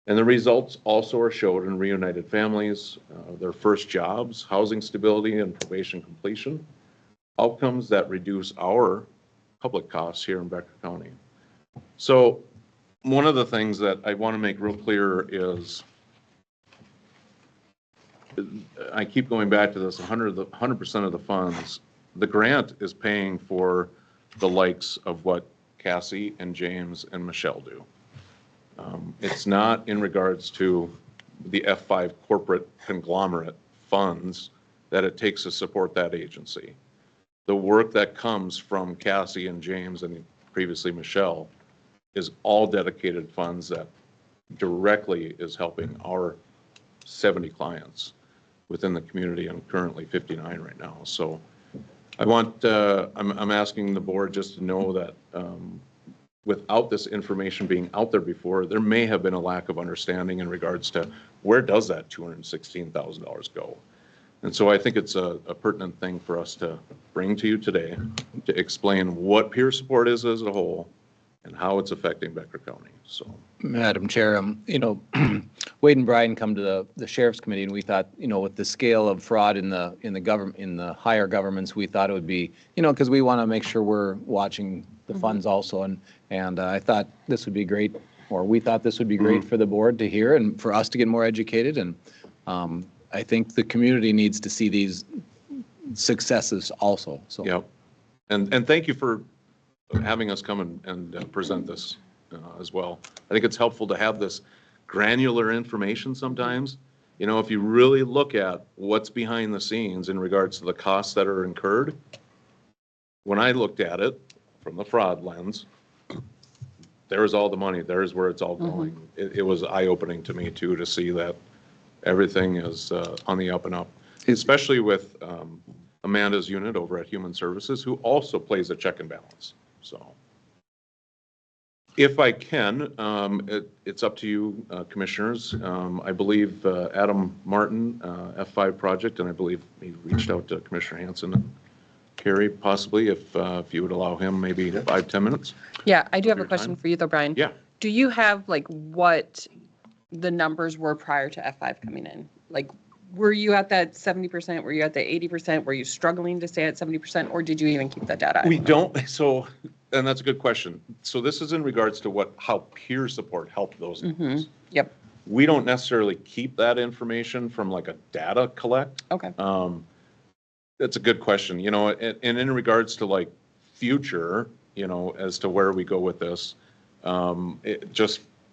[SPEAKER 9] And the results also are showed in reunited families, their first jobs, housing stability, and probation completion, outcomes that reduce our public costs here in Becker County. So one of the things that I want to make real clear is, I keep going back to this, 100% of the funds, the grant is paying for the likes of what Cassie and James and Michelle do. It's not in regards to the F5 corporate conglomerate funds that it takes to support that agency. The work that comes from Cassie and James and previously Michelle is all dedicated funds that directly is helping our 70 clients within the community, and currently 59 right now. So I want, I'm asking the board just to know that without this information being out there before, there may have been a lack of understanding in regards to where does that $216,000 go? And so I think it's a pertinent thing for us to bring to you today to explain what peer support is as a whole, and how it's affecting Becker County, so.
[SPEAKER 6] Madam Chair, Wade and Brian come to the Sheriff's Committee, and we thought, with the scale of fraud in the government, in the higher governments, we thought it would be, because we want to make sure we're watching the funds also, and I thought this would be great, or we thought this would be great for the board to hear and for us to get more educated, and I think the community needs to see these successes also, so.
[SPEAKER 9] Yep. And thank you for having us come and present this as well. I think it's helpful to have this granular information sometimes. If you really look at what's behind the scenes in regards to the costs that are incurred, when I looked at it from the fraud lens, there's all the money, there's where it's all going. It was eye-opening to me too, to see that everything is on the up and up, especially with Amanda's unit over at Human Services, who also plays a check and balance. So if I can, it's up to you, commissioners. I believe Adam Martin, F5 project, and I believe he reached out to Commissioner Hanson and Carrie, possibly, if you would allow him maybe 5-10 minutes.
[SPEAKER 2] Yeah, I do have a
[SPEAKER 9] Your
[SPEAKER 2] question
[SPEAKER 9] time?
[SPEAKER 2] for you though, Brian.
[SPEAKER 9] Yeah.
[SPEAKER 2] Do you have like what the numbers were prior to F5 coming in? Like, were you at that 70%? Were you at the 80%? Were you struggling to stay at 70%, or did you even keep that data?
[SPEAKER 9] We don't, and that's a good question. So this is in regards to how peer support helped those numbers.
[SPEAKER 2] Yep.
[SPEAKER 9] We don't necessarily keep that information from like a data collect.
[SPEAKER 2] Okay.
[SPEAKER 9] That's a good question, and in regards to like future, as to where we go with this,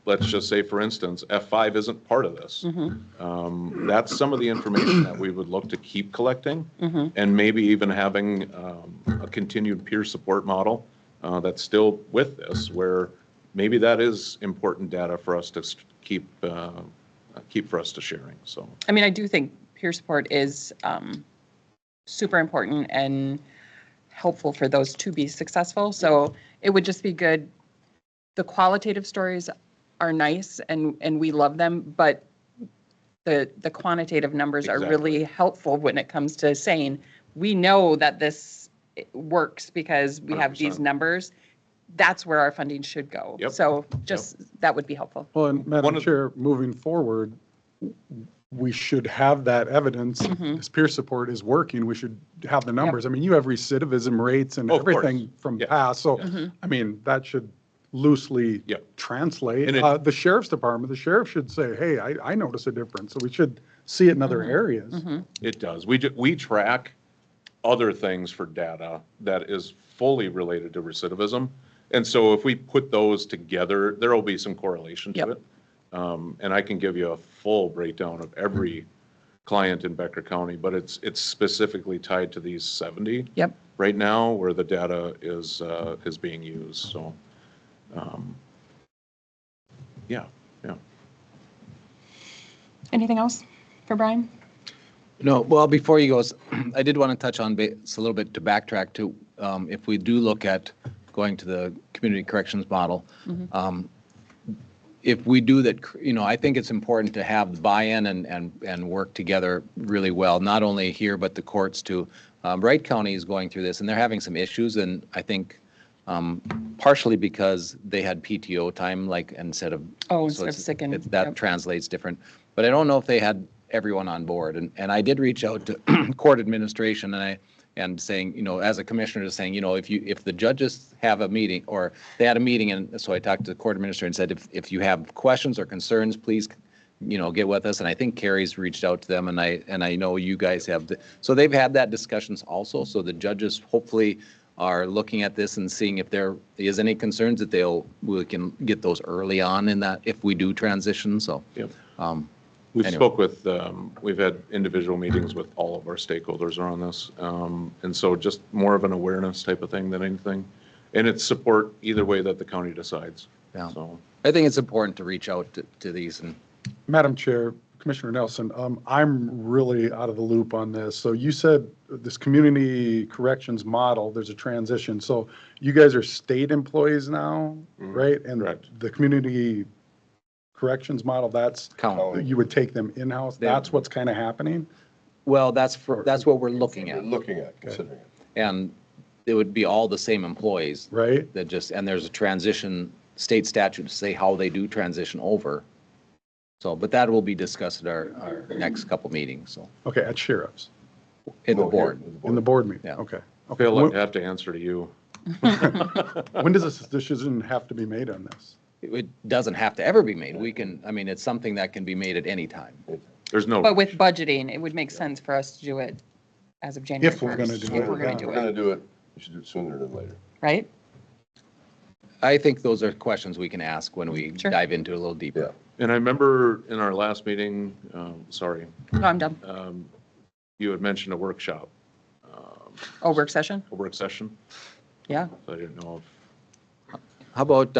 [SPEAKER 9] let's just say, for instance, F5 isn't part of this. That's some of the information that we would look to keep collecting, and maybe even having a continued peer support model that's still with this, where maybe that is important data for us to keep for us to sharing. So,
[SPEAKER 2] I mean, I do think peer support is super important and helpful for those to be successful. So it would just be good. The qualitative stories are nice and we love them, but the quantitative numbers are really helpful when it comes to saying, we know that this works because we have these
[SPEAKER 9] 100%.
[SPEAKER 2] numbers. That's where our funding should go.
[SPEAKER 9] Yep.
[SPEAKER 2] So just, that would be helpful.
[SPEAKER 4] Well, and Madam Chair, moving forward, we should have that evidence. This peer support is working. We should have the numbers. I mean, you have recidivism rates and
[SPEAKER 9] Of course.
[SPEAKER 4] everything from
[SPEAKER 9] Yeah.
[SPEAKER 4] past. So, I mean, that should loosely
[SPEAKER 9] Yep.
[SPEAKER 4] translate.
[SPEAKER 9] And
[SPEAKER 4] The sheriff's department, the sheriff should say, hey, I notice a difference. So we should see it in other areas.
[SPEAKER 9] It does. We track other things for data that is fully related to recidivism. And so if we put those together, there will be some correlation to
[SPEAKER 2] Yep.
[SPEAKER 9] it. And I can give you a full breakdown of every client in Becker County, but it's specifically tied to these 70
[SPEAKER 2] Yep.
[SPEAKER 9] right now where the data is being used. So, yeah.
[SPEAKER 2] Anything else for Brian?
[SPEAKER 6] No, well, before you go, I did want to touch on a little bit to backtrack to, if we do look at going to the community corrections model, if we do that, I think it's important to have the buy-in and work together really well, not only here, but the courts too. Wright County is going through this and they're having some issues, and I think partially because they had PTO time, instead of.
[SPEAKER 2] Instead of sick and.
[SPEAKER 6] That
[SPEAKER 2] Yep.
[SPEAKER 6] translates different, but I don't know if they had everyone on board, and I did reach out to court administration and saying, as a commissioner, just saying, if the judges have a meeting, or they had a meeting, and so I talked to the court administrator and said, if you have questions or concerns, please, get with us. And I think Carrie's reached out to them, and I know you guys have, so they've had that discussions also. So the judges hopefully are looking at this and seeing if there is any concerns that we can get those early on in that if we do transition. So.
[SPEAKER 9] Yep.
[SPEAKER 6] Anyway.
[SPEAKER 9] We've had individual meetings with all of our stakeholders around this. And so just more of an awareness type of thing than anything. And it's support either way that the county decides.
[SPEAKER 6] Yeah.
[SPEAKER 9] So,
[SPEAKER 6] I think it's important to reach out to these and.
[SPEAKER 4] Madam Chair, Commissioner Nelson, I'm really out of the loop on this. So you said this community corrections model, there's a transition. So you guys are state employees now, right? And
[SPEAKER 9] correct.
[SPEAKER 4] the community corrections model, that's,
[SPEAKER 6] County.
[SPEAKER 4] you would take them in-house? That's what's kind of happening?
[SPEAKER 6] Well, that's what we're looking
[SPEAKER 5] We're
[SPEAKER 6] at.
[SPEAKER 5] looking at, considering it.
[SPEAKER 6] And it would be all the same employees.
[SPEAKER 4] right?
[SPEAKER 6] That just, and there's a transition, state statute to say how they do transition over. So, but that will be discussed at our next couple meetings, so,
[SPEAKER 4] Okay, at sheriff's,
[SPEAKER 6] in the
[SPEAKER 5] No,
[SPEAKER 6] board.
[SPEAKER 4] in the board meeting,
[SPEAKER 6] Yeah.
[SPEAKER 4] okay. Okay.
[SPEAKER 9] Phil, I
[SPEAKER 4] When
[SPEAKER 9] have to answer to you.
[SPEAKER 4] when does this decision have to be made on this?
[SPEAKER 6] It doesn't have to ever be made. We can, I mean, it's something that can be made at any time.
[SPEAKER 9] There's no.
[SPEAKER 2] But with budgeting, it would make sense for us to do it as of January 1st.
[SPEAKER 4] If we're gonna do
[SPEAKER 2] If
[SPEAKER 4] it,
[SPEAKER 2] we're going
[SPEAKER 4] yeah.
[SPEAKER 2] to
[SPEAKER 5] We're
[SPEAKER 2] do
[SPEAKER 5] gonna
[SPEAKER 2] it,
[SPEAKER 5] do it, we should do it sooner than later.
[SPEAKER 2] right?
[SPEAKER 6] I think those are questions we can ask when we
[SPEAKER 2] Sure.
[SPEAKER 6] dive into it a little deeper.
[SPEAKER 9] And I remember in our last meeting, sorry,
[SPEAKER 2] No, I'm done.
[SPEAKER 9] you had mentioned a workshop,
[SPEAKER 2] Oh, work session?
[SPEAKER 9] a work session.
[SPEAKER 2] Yeah.
[SPEAKER 9] So I didn't know
[SPEAKER 6] How about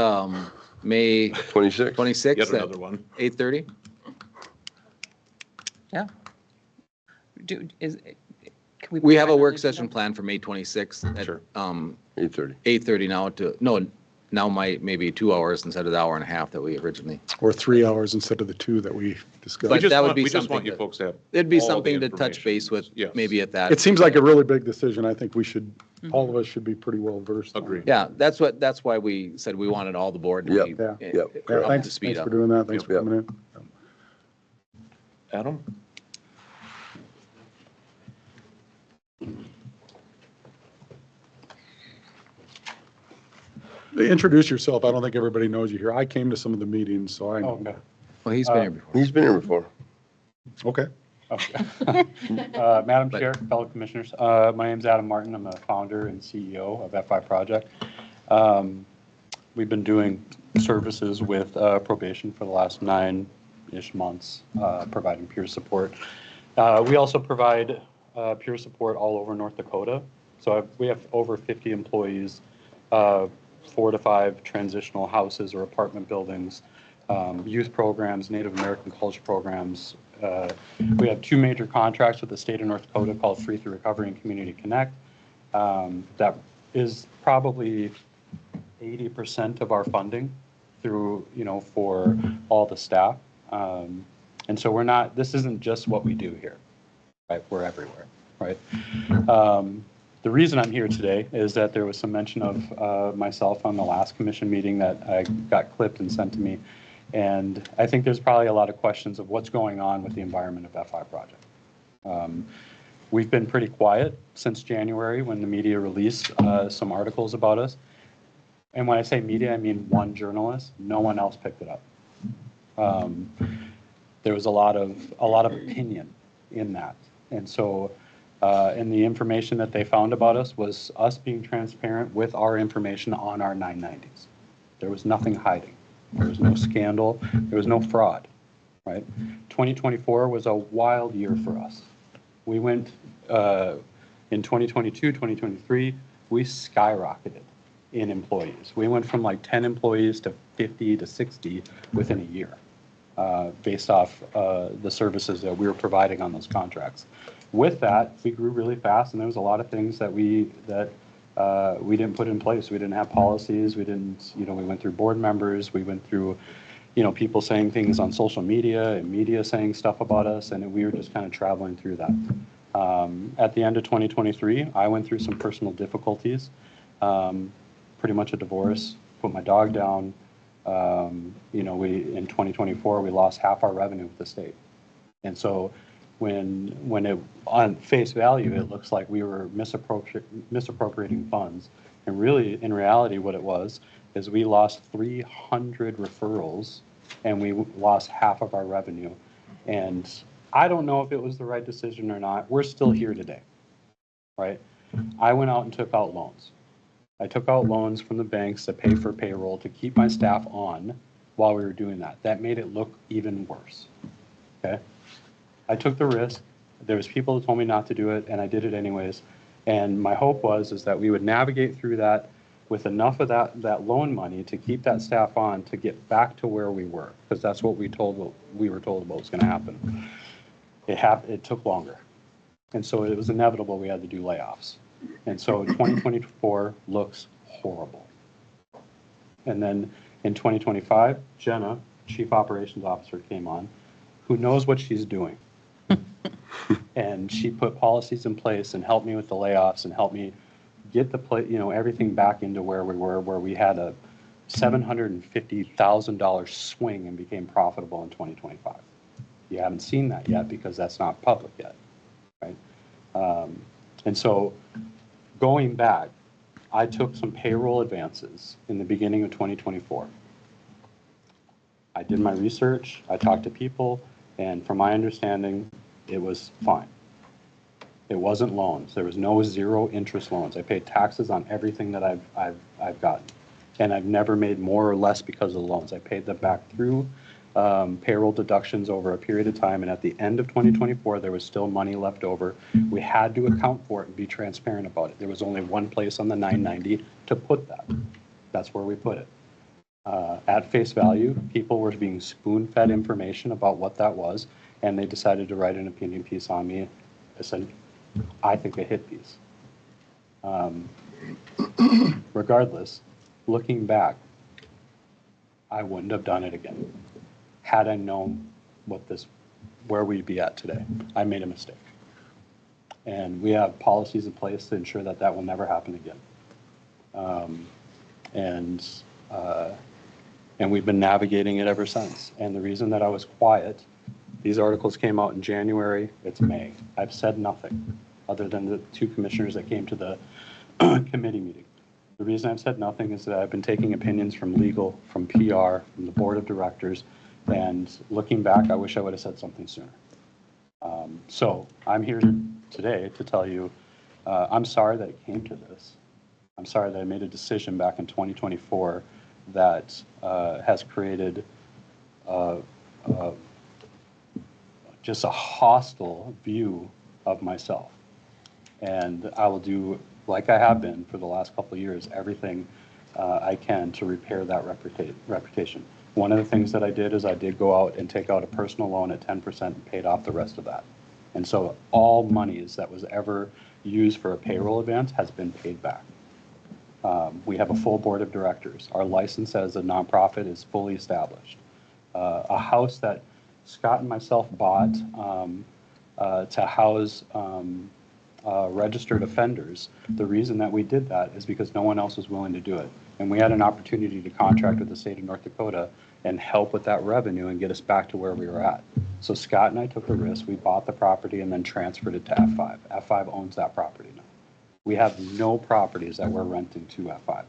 [SPEAKER 6] May
[SPEAKER 5] 26?
[SPEAKER 9] if
[SPEAKER 6] 26th
[SPEAKER 9] yet
[SPEAKER 6] at
[SPEAKER 9] another one.
[SPEAKER 6] 8:30?
[SPEAKER 2] Yeah. Do, is, can we?
[SPEAKER 6] We have a
[SPEAKER 2] put
[SPEAKER 6] work
[SPEAKER 2] that on the
[SPEAKER 6] session
[SPEAKER 2] agenda?
[SPEAKER 6] planned for May 26th at
[SPEAKER 9] Sure.
[SPEAKER 5] 8:30.
[SPEAKER 6] 8:30 now to, no, now maybe 2 hours instead of the hour and a half that we originally.
[SPEAKER 4] Or 3 hours instead of the 2 that we discussed?
[SPEAKER 6] But that would be
[SPEAKER 9] We just
[SPEAKER 6] something
[SPEAKER 9] want you
[SPEAKER 6] that-
[SPEAKER 9] folks to have.
[SPEAKER 6] It'd be
[SPEAKER 9] all the
[SPEAKER 6] something to touch
[SPEAKER 9] information.
[SPEAKER 6] base with,
[SPEAKER 9] Yes.
[SPEAKER 6] maybe at that.
[SPEAKER 4] It seems like a really big decision. I think we should, all of us should be pretty well versed. on it.
[SPEAKER 9] Agreed.
[SPEAKER 6] Yeah, that's why we said we wanted all the board to
[SPEAKER 5] Yep.
[SPEAKER 6] be
[SPEAKER 4] Yeah.
[SPEAKER 5] Yep.
[SPEAKER 4] Yeah,
[SPEAKER 6] up to
[SPEAKER 4] thanks,
[SPEAKER 6] speed
[SPEAKER 4] thanks
[SPEAKER 6] up.
[SPEAKER 4] for doing that. Thanks for
[SPEAKER 5] Yep.
[SPEAKER 4] coming in.
[SPEAKER 9] Adam?
[SPEAKER 4] Introduce yourself. I don't think everybody knows you here. I came to some of the meetings, so I know.
[SPEAKER 1] Okay.
[SPEAKER 6] Well, he's been here before.
[SPEAKER 5] He's been here before.
[SPEAKER 4] Okay.
[SPEAKER 1] Okay. Madam Chair, fellow commissioners, my name's Adam Martin. I'm the founder and CEO of F5 Project. We've been doing services with probation for the last 9-ish months, providing peer support. We also provide peer support all over North Dakota. So we have over 50 employees, 4 to 5 transitional houses or apartment buildings, youth programs, Native American culture programs. We have 2 major contracts with the state of North Dakota called Free Through Recovery and Community Connect. That is probably 80% of our funding through, for all the staff. And so this isn't just what we do here, right? We're everywhere, right? The reason I'm here today is that there was some mention of myself on the last commission meeting that I got clipped and sent to me. And I think there's probably a lot of questions of what's going on with the environment of F5 Project. We've been pretty quiet since January when the media released some articles about us. And when I say media, I mean one journalist. No one else picked it up. There was a lot of opinion in that. And so, and the information that they found about us was us being transparent with our information on our 990s. There was nothing hiding. There was no scandal. There was no fraud, right? 2024 was a wild year for us. We went, in 2022, 2023, we skyrocketed in employees. We went from like 10 employees to 50 to 60 within a year, based off the services that we were providing on those contracts. With that, we grew really fast, and there was a lot of things that we didn't put in place. We didn't have policies. We didn't, we went through board members. We went through, people saying things on social media and media saying stuff about us, and we were just kind of traveling through that. At the end of 2023, I went through some personal difficulties, pretty much a divorce, put my dog down. In 2024, we lost half our revenue with the state. And so when it, on face value, it looks like we were misappropriating funds. And really, in reality, what it was is we lost 300 referrals and we lost half of our revenue. And I don't know if it was the right decision or not. We're still here today, right? I went out and took out loans. I took out loans from the banks to pay for payroll to keep my staff on while we were doing that. That made it look even worse, okay? I took the risk. There was people that told me not to do it, and I did it anyways. And my hope was that we would navigate through that with enough of that loan money to keep that staff on to get back to where we were, because that's what we were told about was going to happen. It took longer, and so it was inevitable we had to do layoffs. And so 2024 looks horrible. And then in 2025, Jenna, Chief Operations Officer, came on, who knows what she's doing. And she put policies in place and helped me with the layoffs and helped me get everything back into where we were, where we had a $750,000 swing and became profitable in 2025. You haven't seen that yet because that's not public yet, right? And so going back, I took some payroll advances in the beginning of 2024. I did my research, I talked to people, and from my understanding, it was fine. It wasn't loans. There was no zero interest loans. I paid taxes on everything that I've gotten. And I've never made more or less because of the loans. I paid them back through payroll deductions over a period of time. And at the end of 2024, there was still money left over. We had to account for it and be transparent about it. There was only one place on the 990 to put that. That's where we put it. At face value, people were being spoon-fed information about what that was, and they decided to write an opinion piece on me. I said, I think a hit piece. Regardless, looking back, I wouldn't have done it again. Had I known where we'd be at today. I made a mistake. And we have policies in place to ensure that that will never happen again. And we've been navigating it ever since. And the reason that I was quiet, these articles came out in January, it's May. I've said nothing other than the two commissioners that came to the committee meeting. The reason I've said nothing is that I've been taking opinions from legal, from PR, from the board of directors, and looking back, I wish I would have said something sooner. So I'm here today to tell you, I'm sorry that it came to this. I'm sorry that I made a decision back in 2024 that has created just a hostile view of myself. And I will do, like I have been for the last couple of years, everything I can to repair that reputation. One of the things that I did is I did go out and take out a personal loan at 10% and paid off the rest of that. And so all monies that was ever used for a payroll advance has been paid back. We have a full board of directors. Our license as a nonprofit is fully established. A house that Scott and myself bought to house registered offenders, the reason that we did that is because no one else was willing to do it. And we had an opportunity to contract with the state of North Dakota and help with that revenue and get us back to where we were at. So Scott and I took the risk. We bought the property and then transferred it to F5. F5 owns that property now. We have no properties that we're renting to F5.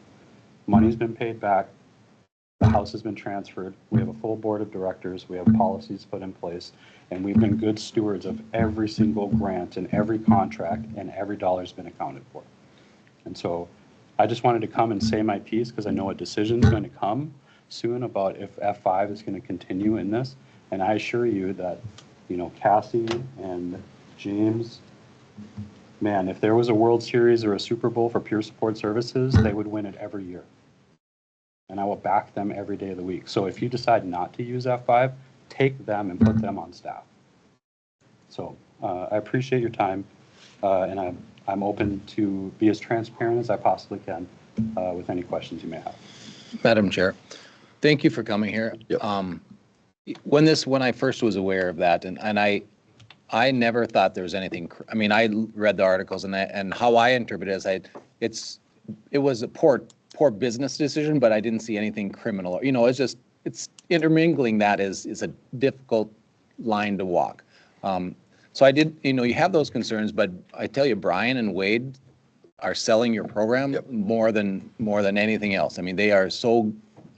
[SPEAKER 1] Money's been paid back. The house has been transferred. We have a full board of directors. We have policies put in place. And we've been good stewards of every single grant and every contract, and every dollar's been accounted for. And so I just wanted to come and say my piece because I know a decision's going to come soon about if F5 is going to continue in this. And I assure you that, Cassie and James, man, if there was a World Series or a Super Bowl for peer support services, they would win it every year. And I will back them every day of the week. So if you decide not to use F5, take them and put them on staff. So I appreciate your time, and I'm open to be as transparent as I possibly can with any questions you may have.
[SPEAKER 6] Madam Chair, thank you for coming here.
[SPEAKER 5] Yep.
[SPEAKER 6] When I first was aware of that, and I never thought there was anything. I mean, I read the articles, and how I interpret it is it was a poor business decision, but I didn't see anything criminal. It's intermingling that is a difficult line to walk. So I did, you have those concerns, but I tell you, Brian and Wade are selling your program more than anything else. I mean, they are so.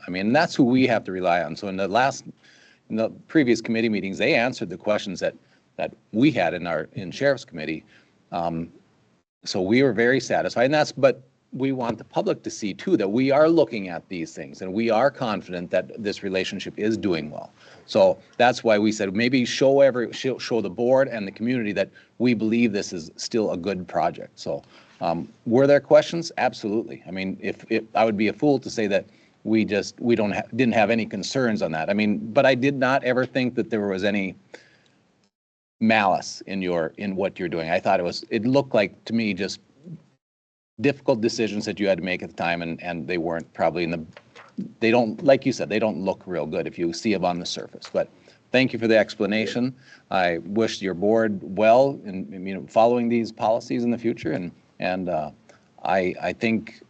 [SPEAKER 6] I mean, that's who we have to rely on. So in the previous committee meetings, they answered the questions that we had in Sheriff's Committee. So we were very satisfied, but we want the public to see too that we are looking at these things and we are confident that this relationship is doing well. So that's why we said maybe show the board and the community that we believe this is still a good project. So were there questions? Absolutely. I mean, if I would be a fool to say that we didn't have any concerns on that. I mean, but I did not ever think that there was any malice in what you're doing. I thought it looked like to me just difficult decisions that you had to make at the time, and they weren't probably they don't, like you said, they don't look real good if you see them on the surface. But thank you for the explanation. I wish your board well in following these policies in the future, and I think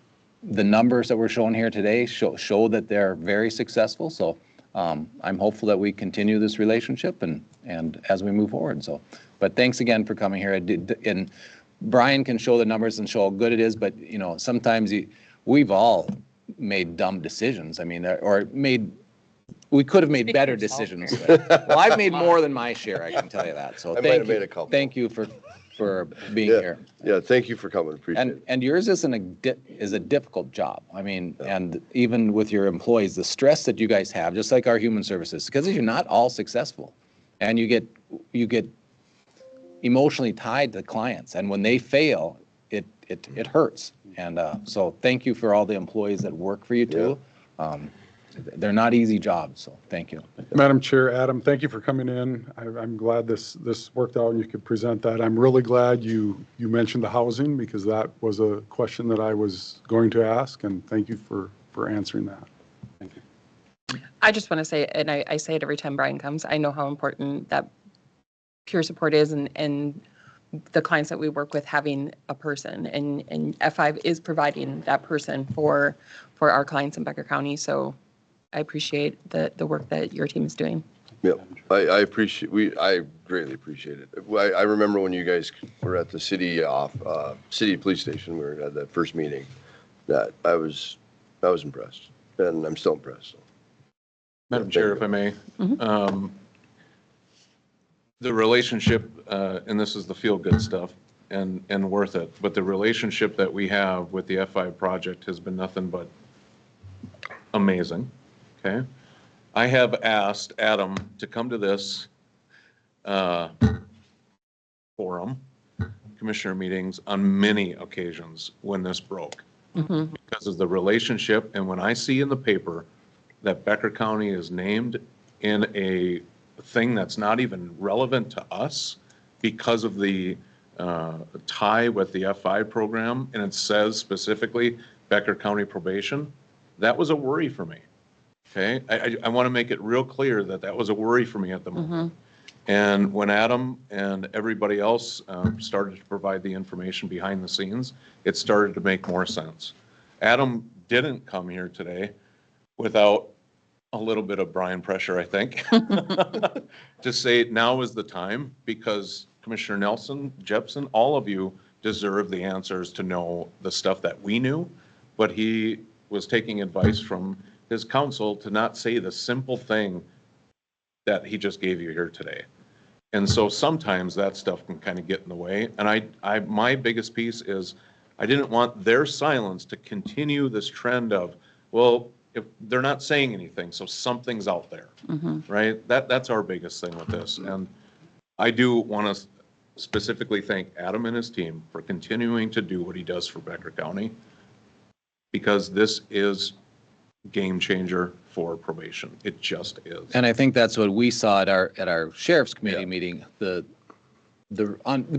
[SPEAKER 6] the numbers that were shown here today show that they're very successful. So I'm hopeful that we continue this relationship and as we move forward. So, but thanks again for coming here. And Brian can show the numbers and show how good it is, but you know, sometimes we've all made dumb decisions. I mean, we could have made
[SPEAKER 2] Speak for
[SPEAKER 6] better
[SPEAKER 2] yourself
[SPEAKER 6] decisions. Well, I've made more than my share, I can tell you that. So
[SPEAKER 5] I might have made a couple.
[SPEAKER 6] Thank you for being
[SPEAKER 5] Yeah,
[SPEAKER 6] here.
[SPEAKER 5] yeah, thank you for coming, appreciate it.
[SPEAKER 6] And yours is a difficult job. I mean, and even with your employees, the stress that you guys have, just like our human services, because you're not all successful, and you get emotionally tied to clients, and when they fail, it hurts. And so thank you for all the employees that work for you too. They're not easy jobs, so thank you.
[SPEAKER 4] Madam Chair, Adam, thank you for coming in. I'm glad this worked out and you could present that. I'm really glad you mentioned the housing because that was a question that I was going to ask, and thank you for answering that. Thank you.
[SPEAKER 2] I just want to say, and I say it every time Brian comes, I know how important that peer support is and the clients that we work with having a person, and F5 is providing that person for our clients in Becker County. So I appreciate the work that your team is doing.
[SPEAKER 5] Yep, I greatly appreciate it. I remember when you guys were at the city police station, we were at that first meeting, that I was impressed, and I'm still impressed. So.
[SPEAKER 9] Madam Chair, if I may. The relationship, and this is the feel-good stuff, and worth it, but the relationship that we have with the F5 project has been nothing but amazing, okay? I have asked Adam to come to this forum, commissioner meetings, on many occasions when this broke. Because of the relationship, and when I see in the paper that Becker County is named in a thing that's not even relevant to us because of the tie with the F5 program, and it says specifically Becker County probation, that was a worry for me. Okay, I want to make it real clear that was a worry for me at the moment. And when Adam and everybody else started to provide the information behind the scenes, it started to make more sense. Adam didn't come here today without a little bit of Brian pressure, I think, to say now is the time, because Commissioner Nelson, Jepson, all of you deserve the answers to know the stuff that we knew, but he was taking advice from his counsel to not say the simple thing that he just gave you here today. And so sometimes that stuff can kind of get in the way. And my biggest piece is I didn't want their silence to continue this trend of, well, if they're not saying anything, so something's out there, right? That's our biggest thing with this. And I do want to specifically thank Adam and his team for continuing to do what he does for Becker County, because this is game changer for probation. It just is.
[SPEAKER 6] And I think that's what we saw at our sheriff's committee meeting,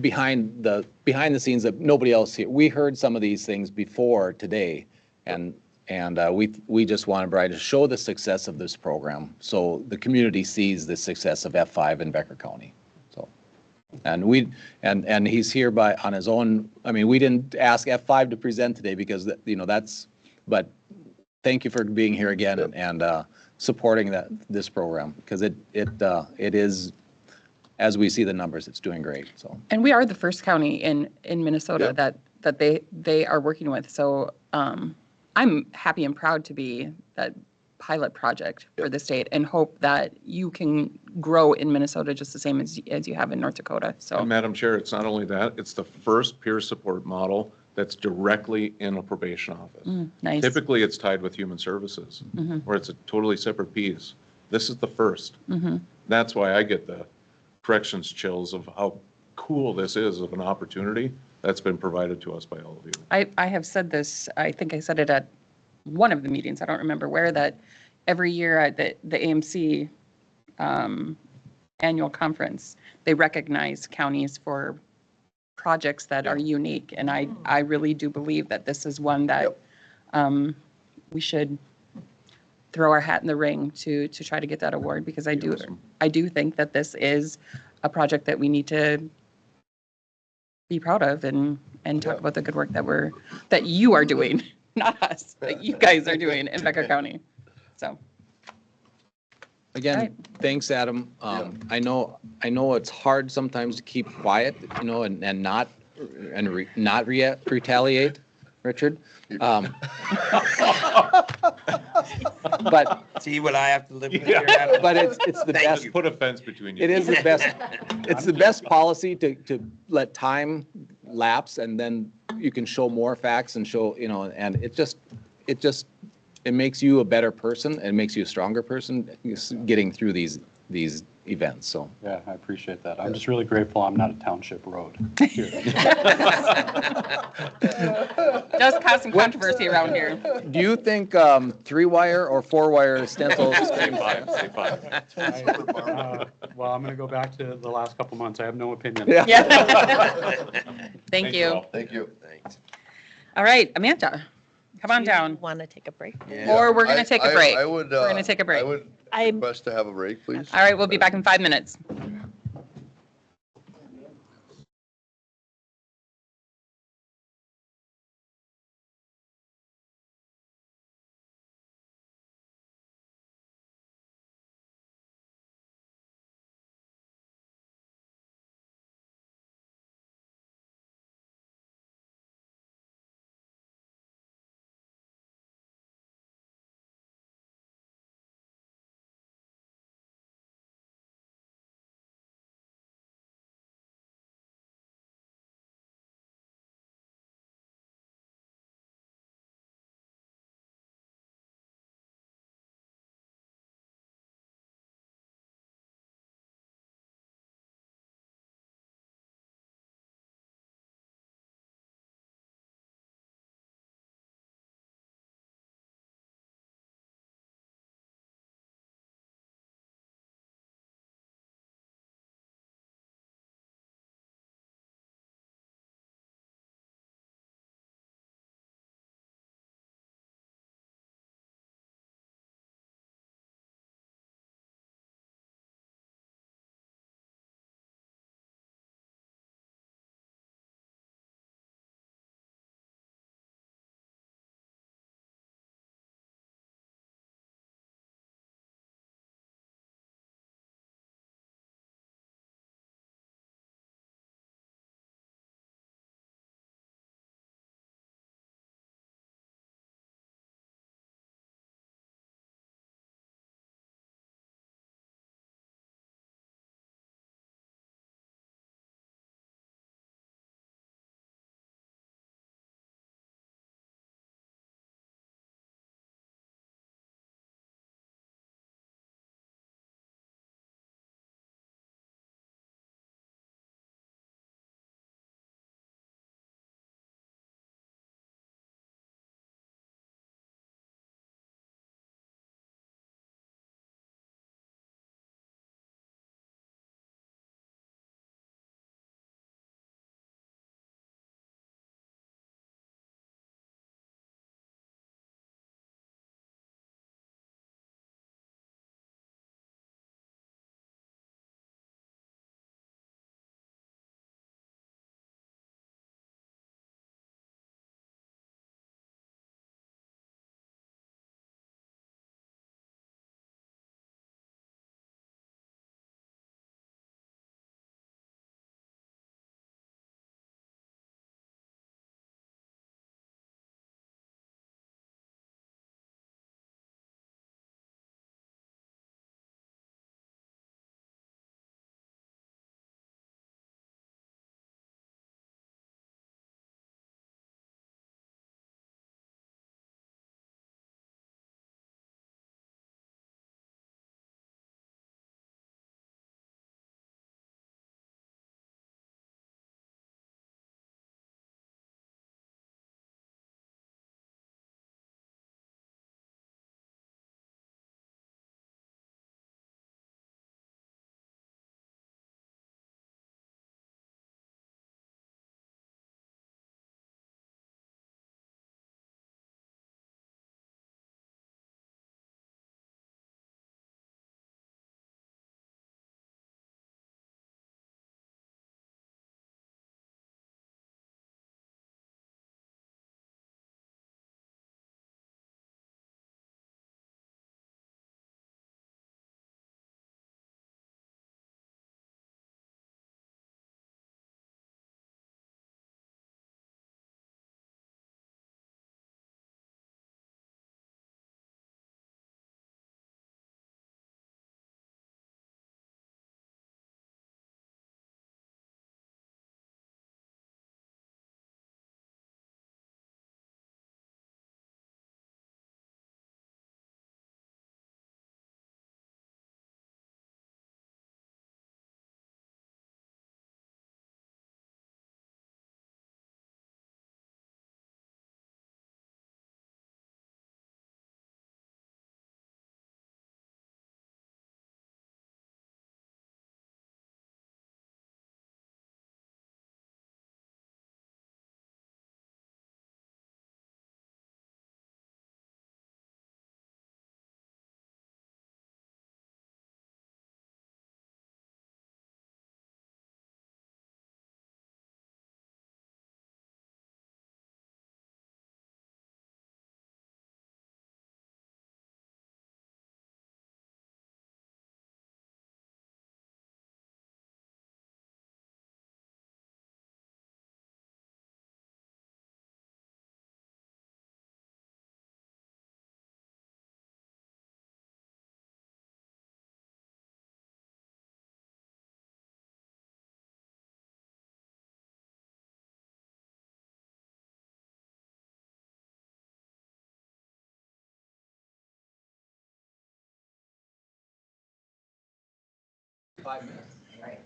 [SPEAKER 6] behind the scenes that nobody else here. We heard some of these things before today, and we just wanted Brian to show the success of this program so the community sees the success of F5 in Becker County. So, and he's here on his own. I mean, we didn't ask F5 to present today because but thank you for being here again and supporting this program, because it is, as we see the numbers, it's doing great. So.
[SPEAKER 2] And we are the first county in Minnesota that they are working with. So I'm happy and proud to be that pilot project for the state, and hope that you can grow in Minnesota just the same as you have in North Dakota. So.
[SPEAKER 9] And Madam Chair, it's not only that, it's the first peer support model that's directly in a probation office.
[SPEAKER 2] Nice.
[SPEAKER 9] Typically, it's tied with human services, where it's a totally separate piece. This is the first. That's why I get the corrections chills of how cool this is of an opportunity that's been provided to us by all of you.
[SPEAKER 2] I have said this, I think I said it at one of the meetings, I don't remember where, that every year at the AMC annual conference, they recognize counties for projects that are unique. And I really do believe that this is one that we should throw our hat in the ring to try to get that award, because I do think that this is a project that we need to be proud of and talk
[SPEAKER 5] Yeah.
[SPEAKER 2] about the good work that you are doing, not us, that you guys are doing in Becker County. So,
[SPEAKER 6] Again,
[SPEAKER 2] Right.
[SPEAKER 6] thanks, Adam.
[SPEAKER 5] Yeah.
[SPEAKER 6] I know it's hard sometimes to keep quiet, and not, not retaliate, Richard. But,
[SPEAKER 8] See what I have to live with here, Adam?
[SPEAKER 6] but it's the
[SPEAKER 8] Thank
[SPEAKER 6] best,
[SPEAKER 8] you.
[SPEAKER 9] Put a fence between you.
[SPEAKER 6] it is the best, it's the best policy to let time lapse, and then you can show more facts and show, and it makes you a better person, and makes you a stronger person getting through these events, so.
[SPEAKER 1] Yeah, I appreciate that. I'm just really grateful I'm not a township road.
[SPEAKER 2] just causing controversy around here.
[SPEAKER 6] Do you think 3-wire or 4-wire stencils?
[SPEAKER 9] Say five, say five.
[SPEAKER 1] Well, I'm going to go back to the last couple months. I have no opinion.
[SPEAKER 6] Yeah.
[SPEAKER 2] Yeah. Thank you.
[SPEAKER 9] all.
[SPEAKER 5] Thank you.
[SPEAKER 8] Thanks.
[SPEAKER 2] All right, Amanda, come on down.
[SPEAKER 3] Want to take a break?
[SPEAKER 8] Yeah.
[SPEAKER 2] Or we're going to take a break.
[SPEAKER 5] I would.
[SPEAKER 2] We're gonna take a break.
[SPEAKER 5] I would
[SPEAKER 3] I'm-
[SPEAKER 5] request to have a break, please.
[SPEAKER 2] All right, we'll be back in 5 minutes.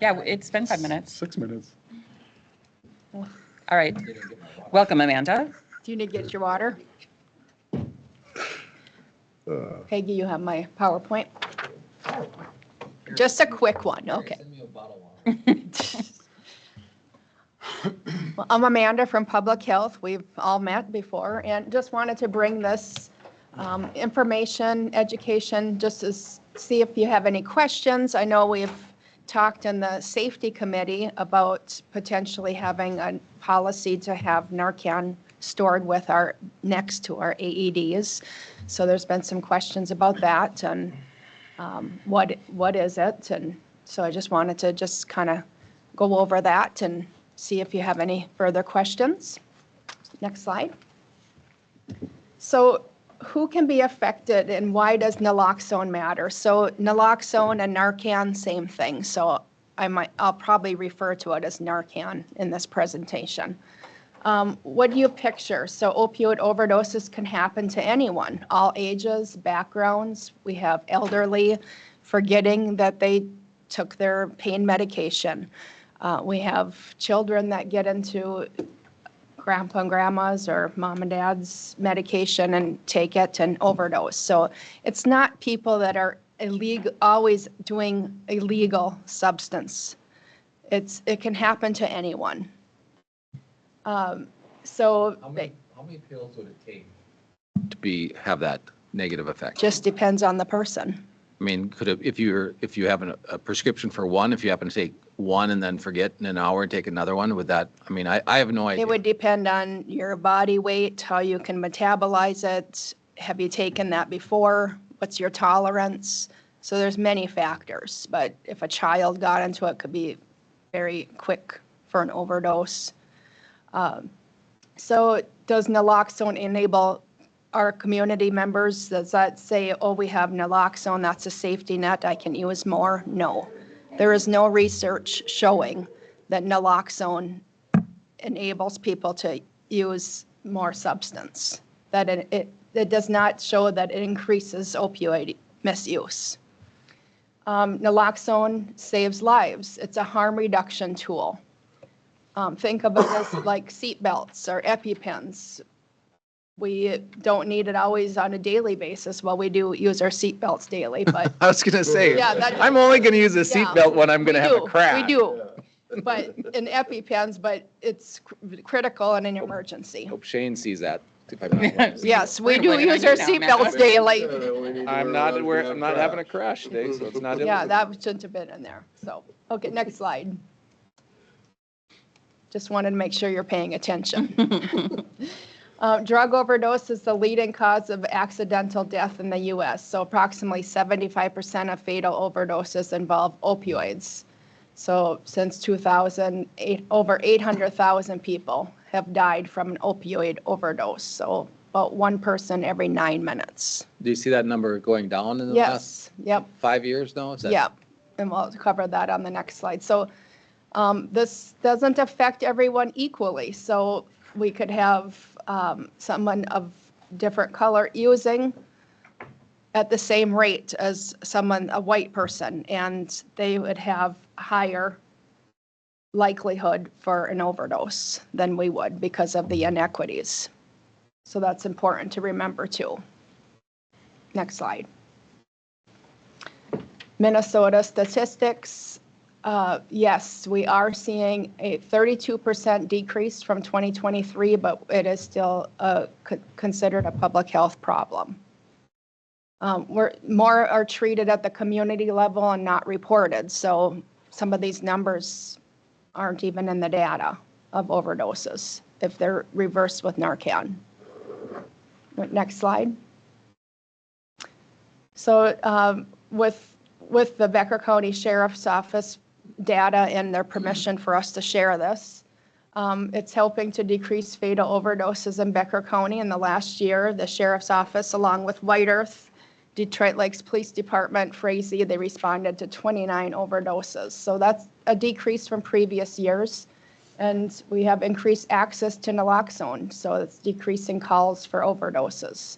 [SPEAKER 2] Yeah, it's been 5 minutes.
[SPEAKER 4] 6 minutes.
[SPEAKER 2] All right. Welcome, Amanda.
[SPEAKER 11] Do you need to get your water? Peggy, you have my PowerPoint? Just a quick one, okay. Well, I'm Amanda from Public Health. We've all met before and just wanted to bring this information, education, just to see if you have any questions. I know we've talked in the safety committee about potentially having a policy to have Narcan stored with next to our AEDs. So there's been some questions about that and what is it? And so I just wanted to just kind of go over that and see if you have any further questions. Next slide. So who can be affected and why does naloxone matter? So naloxone and Narcan, same thing. So I'll probably refer to it as Narcan in this presentation. What do you picture? So opioid overdoses can happen to anyone, all ages, backgrounds. We have elderly forgetting that they took their pain medication. We have children that get into grandpa and grandma's or mom and dad's medication and take it and overdose. So it's not people that are always doing illegal substance. It can happen to anyone. So
[SPEAKER 6] How many pills would it take to have that negative effect?
[SPEAKER 11] just depends on the person.
[SPEAKER 6] I mean, if you have a prescription for one, if you happen to take one and then forget in an hour and take another one, would that, I mean, I have no idea.
[SPEAKER 11] It would depend on your body weight, how you can metabolize it. Have you taken that before? What's your tolerance? So there's many factors, but if a child got into it, could be very quick for an overdose. So does naloxone enable our community members? Does that say, oh, we have naloxone, that's a safety net, I can use more? No. There is no research showing that naloxone enables people to use more substance, that it does not show that it increases opioid misuse. Naloxone saves lives. It's a harm reduction tool. Think of it as like seat belts or EpiPens. We don't need it always on a daily basis. Well, we do use our seat belts daily, but
[SPEAKER 6] I was gonna say,
[SPEAKER 11] Yeah,
[SPEAKER 6] I'm only gonna use a seatbelt when I'm gonna have a crash.
[SPEAKER 11] We do, but in EpiPens, but it's critical in an emergency.
[SPEAKER 6] Hope Shane sees that. If I'm not wearing a
[SPEAKER 11] Yes, we
[SPEAKER 2] We're
[SPEAKER 11] do
[SPEAKER 2] blaming
[SPEAKER 11] use
[SPEAKER 2] on
[SPEAKER 11] our
[SPEAKER 2] you now,
[SPEAKER 11] seat
[SPEAKER 2] Amanda.
[SPEAKER 11] belts daily.
[SPEAKER 6] I'm not having a crash today, so it's not.
[SPEAKER 11] Yeah, that shouldn't have been in there. So, okay, next slide. Just wanted to make sure you're paying attention. Drug overdose is the leading cause of accidental death in the U.S. So approximately 75% of fatal overdoses involve opioids. So since 2000, over 800,000 people have died from an opioid overdose. So about one person every 9 minutes.
[SPEAKER 6] Do you see that number going down in the last
[SPEAKER 11] Yes, yep.
[SPEAKER 6] 5 years now? Is that?
[SPEAKER 11] Yep, and we'll cover that on the next slide. So this doesn't affect everyone equally. So we could have someone of different color using at the same rate as a white person, and they would have higher likelihood for an overdose than we would because of the inequities. So that's important to remember too. Next slide. Minnesota statistics. Yes, we are seeing a 32% decrease from 2023, but it is still considered a public health problem. More are treated at the community level and not reported. So some of these numbers aren't even in the data of overdoses if they're reversed with Narcan. Next slide. So with the Becker County Sheriff's Office data and their permission for us to share this, it's helping to decrease fatal overdoses in Becker County. In the last year, the Sheriff's Office, along with White Earth, Detroit Lakes Police Department, Frazee, they responded to 29 overdoses. So that's a decrease from previous years. And we have increased access to naloxone, so it's decreasing calls for overdoses.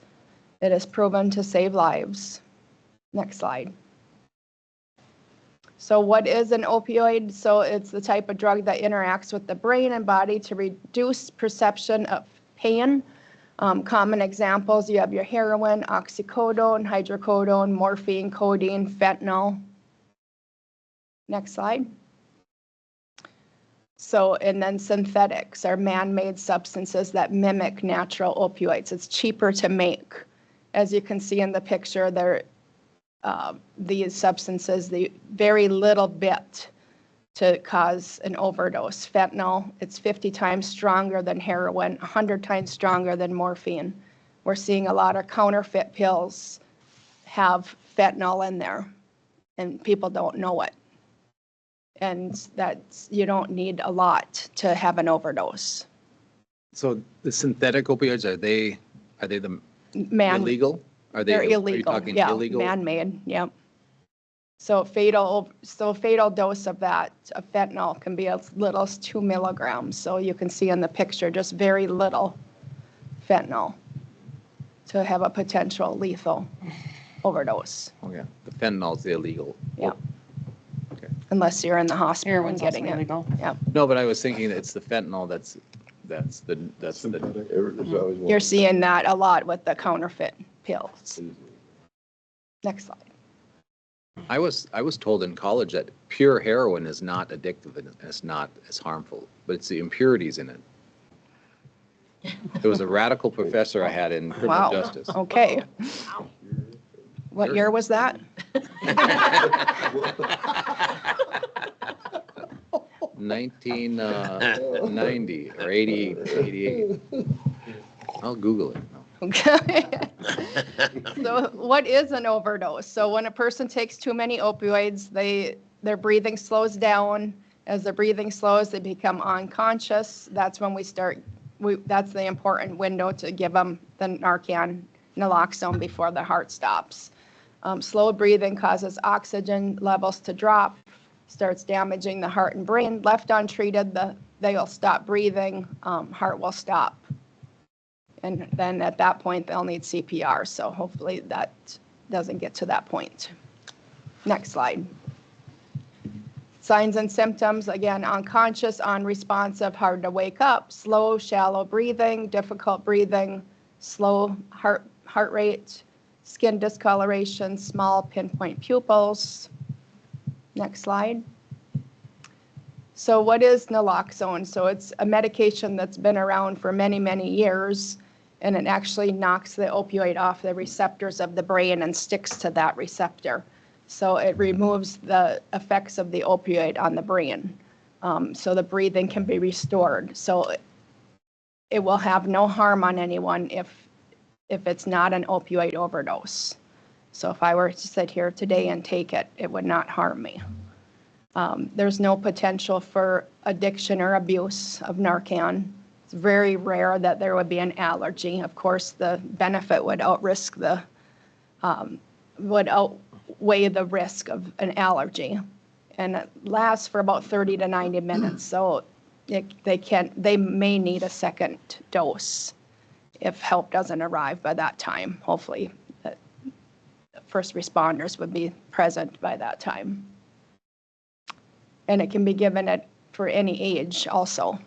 [SPEAKER 11] It is proven to save lives. Next slide. So what is an opioid? So it's the type of drug that interacts with the brain and body to reduce perception of pain. Common examples, you have your heroin, oxycodone, hydrocodone, morphine, codeine, fentanyl. Next slide. So, and then synthetics are man-made substances that mimic natural opioids. It's cheaper to make. As you can see in the picture, these substances, the very little bit to cause an overdose. Fentanyl, it's 50 times stronger than heroin, 100 times stronger than morphine. We're seeing a lot of counterfeit pills have fentanyl in there, and people don't know it. And that's, you don't need a lot to have an overdose.
[SPEAKER 6] So the synthetic opioids, are they illegal? Are
[SPEAKER 11] They're
[SPEAKER 6] are you
[SPEAKER 11] illegal,
[SPEAKER 6] talking
[SPEAKER 11] yeah,
[SPEAKER 6] illegal?
[SPEAKER 11] man-made, yep. So fatal dose of that, of fentanyl, can be as little as 2 milligrams. So you can see in the picture, just very little fentanyl to have a potential lethal overdose.
[SPEAKER 6] Oh, yeah. The fentanyl's the illegal.
[SPEAKER 11] Yeah.
[SPEAKER 6] Okay.
[SPEAKER 11] Unless you're in the hospital and
[SPEAKER 2] Heroin's also
[SPEAKER 11] getting it.
[SPEAKER 2] illegal.
[SPEAKER 11] Yep.
[SPEAKER 6] No, but I was thinking that it's the fentanyl that's the,
[SPEAKER 5] There's always one.
[SPEAKER 11] You're seeing that a lot with the counterfeit pills. Next slide.
[SPEAKER 6] I was told in college that pure heroin is not addictive and it's not as harmful, but it's the impurities in it. There was a radical professor I had in criminal
[SPEAKER 11] Wow,
[SPEAKER 6] justice.
[SPEAKER 11] okay. What year was that?
[SPEAKER 6] 1990 or 88. I'll Google it.
[SPEAKER 11] Okay. So what is an overdose? So when a person takes too many opioids, their breathing slows down. As their breathing slows, they become unconscious. That's when that's the important window to give them the Narcan, naloxone before the heart stops. Slow breathing causes oxygen levels to drop, starts damaging the heart and brain. Left untreated, they'll stop breathing, heart will stop. And then at that point, they'll need CPR. So hopefully that doesn't get to that point. Next slide. Signs and symptoms, again, unconscious, unresponsive, hard to wake up, slow, shallow breathing, difficult breathing, slow heart rate, skin discoloration, small pinpoint pupils. Next slide. So what is naloxone? So it's a medication that's been around for many, many years, and it actually knocks the opioid off the receptors of the brain and sticks to that receptor. So it removes the effects of the opioid on the brain. So the breathing can be restored. So it will have no harm on anyone if it's not an opioid overdose. So if I were to sit here today and take it, it would not harm me. There's no potential for addiction or abuse of Narcan. It's very rare that there would be an allergy. Of course, the benefit would outweigh the risk of an allergy. And it lasts for about 30 to 90 minutes. So they may need a second dose if help doesn't arrive by that time. Hopefully, the first responders would be present by that time. And it can be given for any age also.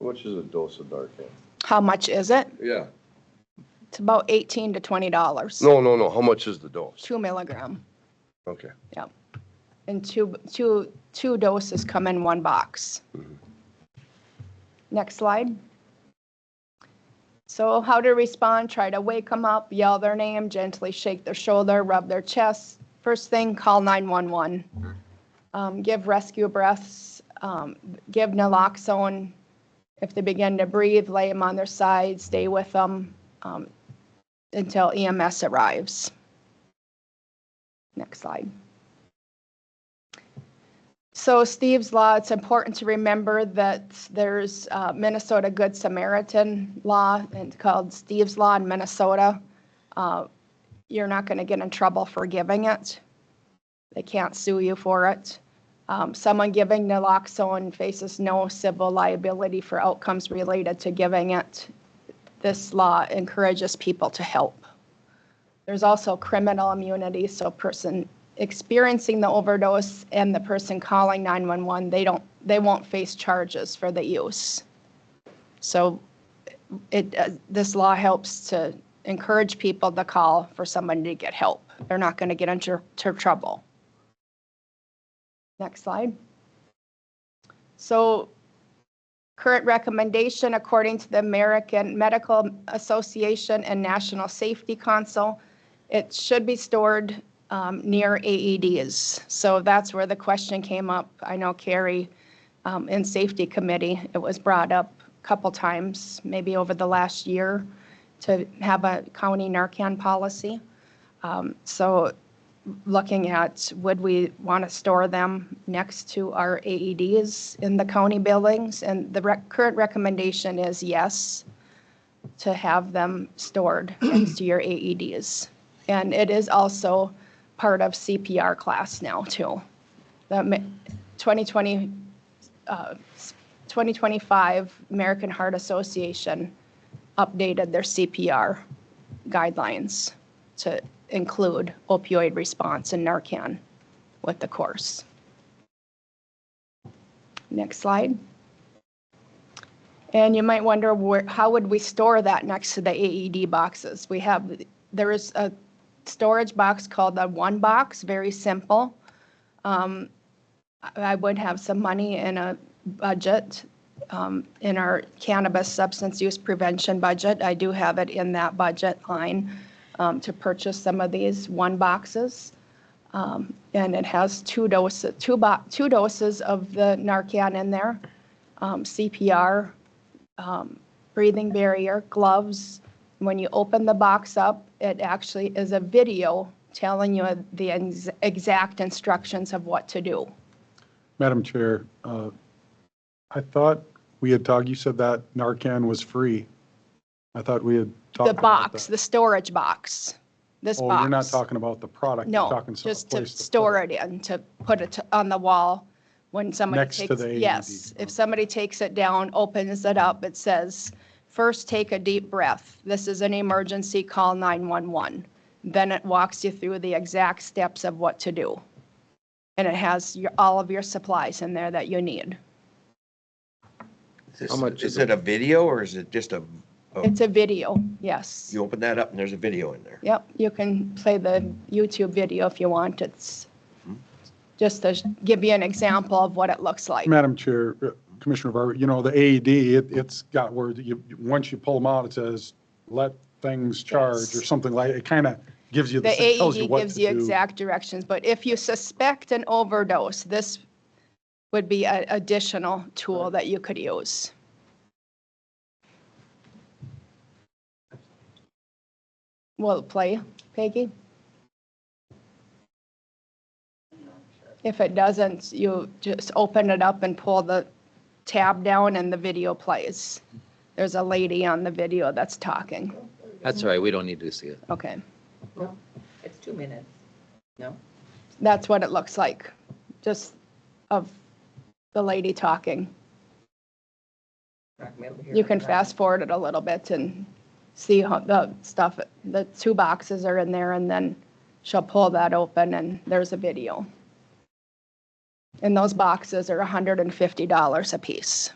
[SPEAKER 5] How much is a dose of Narcan?
[SPEAKER 11] How much is it?
[SPEAKER 5] Yeah.
[SPEAKER 11] It's about $18 to $20.
[SPEAKER 5] No. How much is the dose?
[SPEAKER 11] 2 milligram.
[SPEAKER 5] Okay.
[SPEAKER 11] Yep. And two doses come in one box.
[SPEAKER 5] Mhm.
[SPEAKER 11] Next slide. So how to respond, try to wake them up, yell their name, gently shake their shoulder, rub their chest. First thing, call 911. Give rescue breaths, give naloxone. If they begin to breathe, lay them on their side, stay with them until EMS arrives. Next slide. So Steve's Law, it's important to remember that there's Minnesota Good Samaritan law and called Steve's Law in Minnesota. You're not going to get in trouble for giving it. They can't sue you for it. Someone giving naloxone faces no civil liability for outcomes related to giving it. This law encourages people to help. There's also criminal immunity, so a person experiencing the overdose and the person calling 911, they won't face charges for the use. So this law helps to encourage people to call for somebody to get help. They're not going to get into trouble. Next slide. So current recommendation, according to the American Medical Association and National Safety Council, it should be stored near AEDs. So that's where the question came up. I know Carrie in Safety Committee, it was brought up a couple times, maybe over the last year, to have a county Narcan policy. So looking at, would we want to store them next to our AEDs in the county buildings? And the current recommendation is yes, to have them stored next to your AEDs. And it is also part of CPR class now too. The 2025 American Heart Association updated their CPR guidelines to include opioid response and Narcan with the course. Next slide. And you might wonder, how would we store that next to the AED boxes? There is a storage box called the One Box, very simple. I would have some money in a budget, in our cannabis substance use prevention budget. I do have it in that budget line to purchase some of these One Boxes. And it has two doses of the Narcan in there, CPR, breathing barrier, gloves. When you open the box up, it actually is a video telling you the exact instructions of what to do.
[SPEAKER 4] Madam Chair, I thought we had talked, you said that Narcan was free. I thought we had talked
[SPEAKER 11] The
[SPEAKER 4] about
[SPEAKER 11] box,
[SPEAKER 4] that.
[SPEAKER 11] the storage box, this box.
[SPEAKER 4] Oh, you're not talking about the product? You're
[SPEAKER 11] No,
[SPEAKER 4] talking some
[SPEAKER 11] just to
[SPEAKER 4] place put
[SPEAKER 11] store it in, to put it on the wall when somebody
[SPEAKER 4] Next to
[SPEAKER 11] takes.
[SPEAKER 4] the AED.
[SPEAKER 11] Yes, if somebody takes it down, opens it up, it says, first take a deep breath. This is an emergency, call 911. Then it walks you through the exact steps of what to do. And it has all of your supplies in there that you need.
[SPEAKER 8] How much is it, a video or is it just
[SPEAKER 11] It's a video, yes.
[SPEAKER 8] you open that up and there's a video in there?
[SPEAKER 11] Yep, you can play the YouTube video if you want. It's just to give you an example of what it looks like.
[SPEAKER 4] Madam Chair, Commissioner Barber, you know, the AED, it's got where once you pull them out, it says, let things charge or something like, it kind of gives you,
[SPEAKER 11] The
[SPEAKER 4] tells you
[SPEAKER 11] AED
[SPEAKER 4] what
[SPEAKER 11] gives
[SPEAKER 4] to
[SPEAKER 11] you
[SPEAKER 4] do.
[SPEAKER 11] exact directions, but if you suspect an overdose, this would be an additional tool that you could use. Will it play, Peggy? If it doesn't, you just open it up and pull the tab down and the video plays. There's a lady on the video that's talking.
[SPEAKER 6] That's all right, we don't need to see it.
[SPEAKER 11] Okay,
[SPEAKER 1] No, it's 2 minutes. No?
[SPEAKER 11] that's what it looks like, just of the lady talking.
[SPEAKER 1] Not gonna be able to hear
[SPEAKER 11] You
[SPEAKER 1] it,
[SPEAKER 11] can
[SPEAKER 1] right?
[SPEAKER 11] fast forward it a little bit and see how the stuff, the 2 boxes are in there, and then she'll pull that open and there's a video. And those boxes are $150 a piece.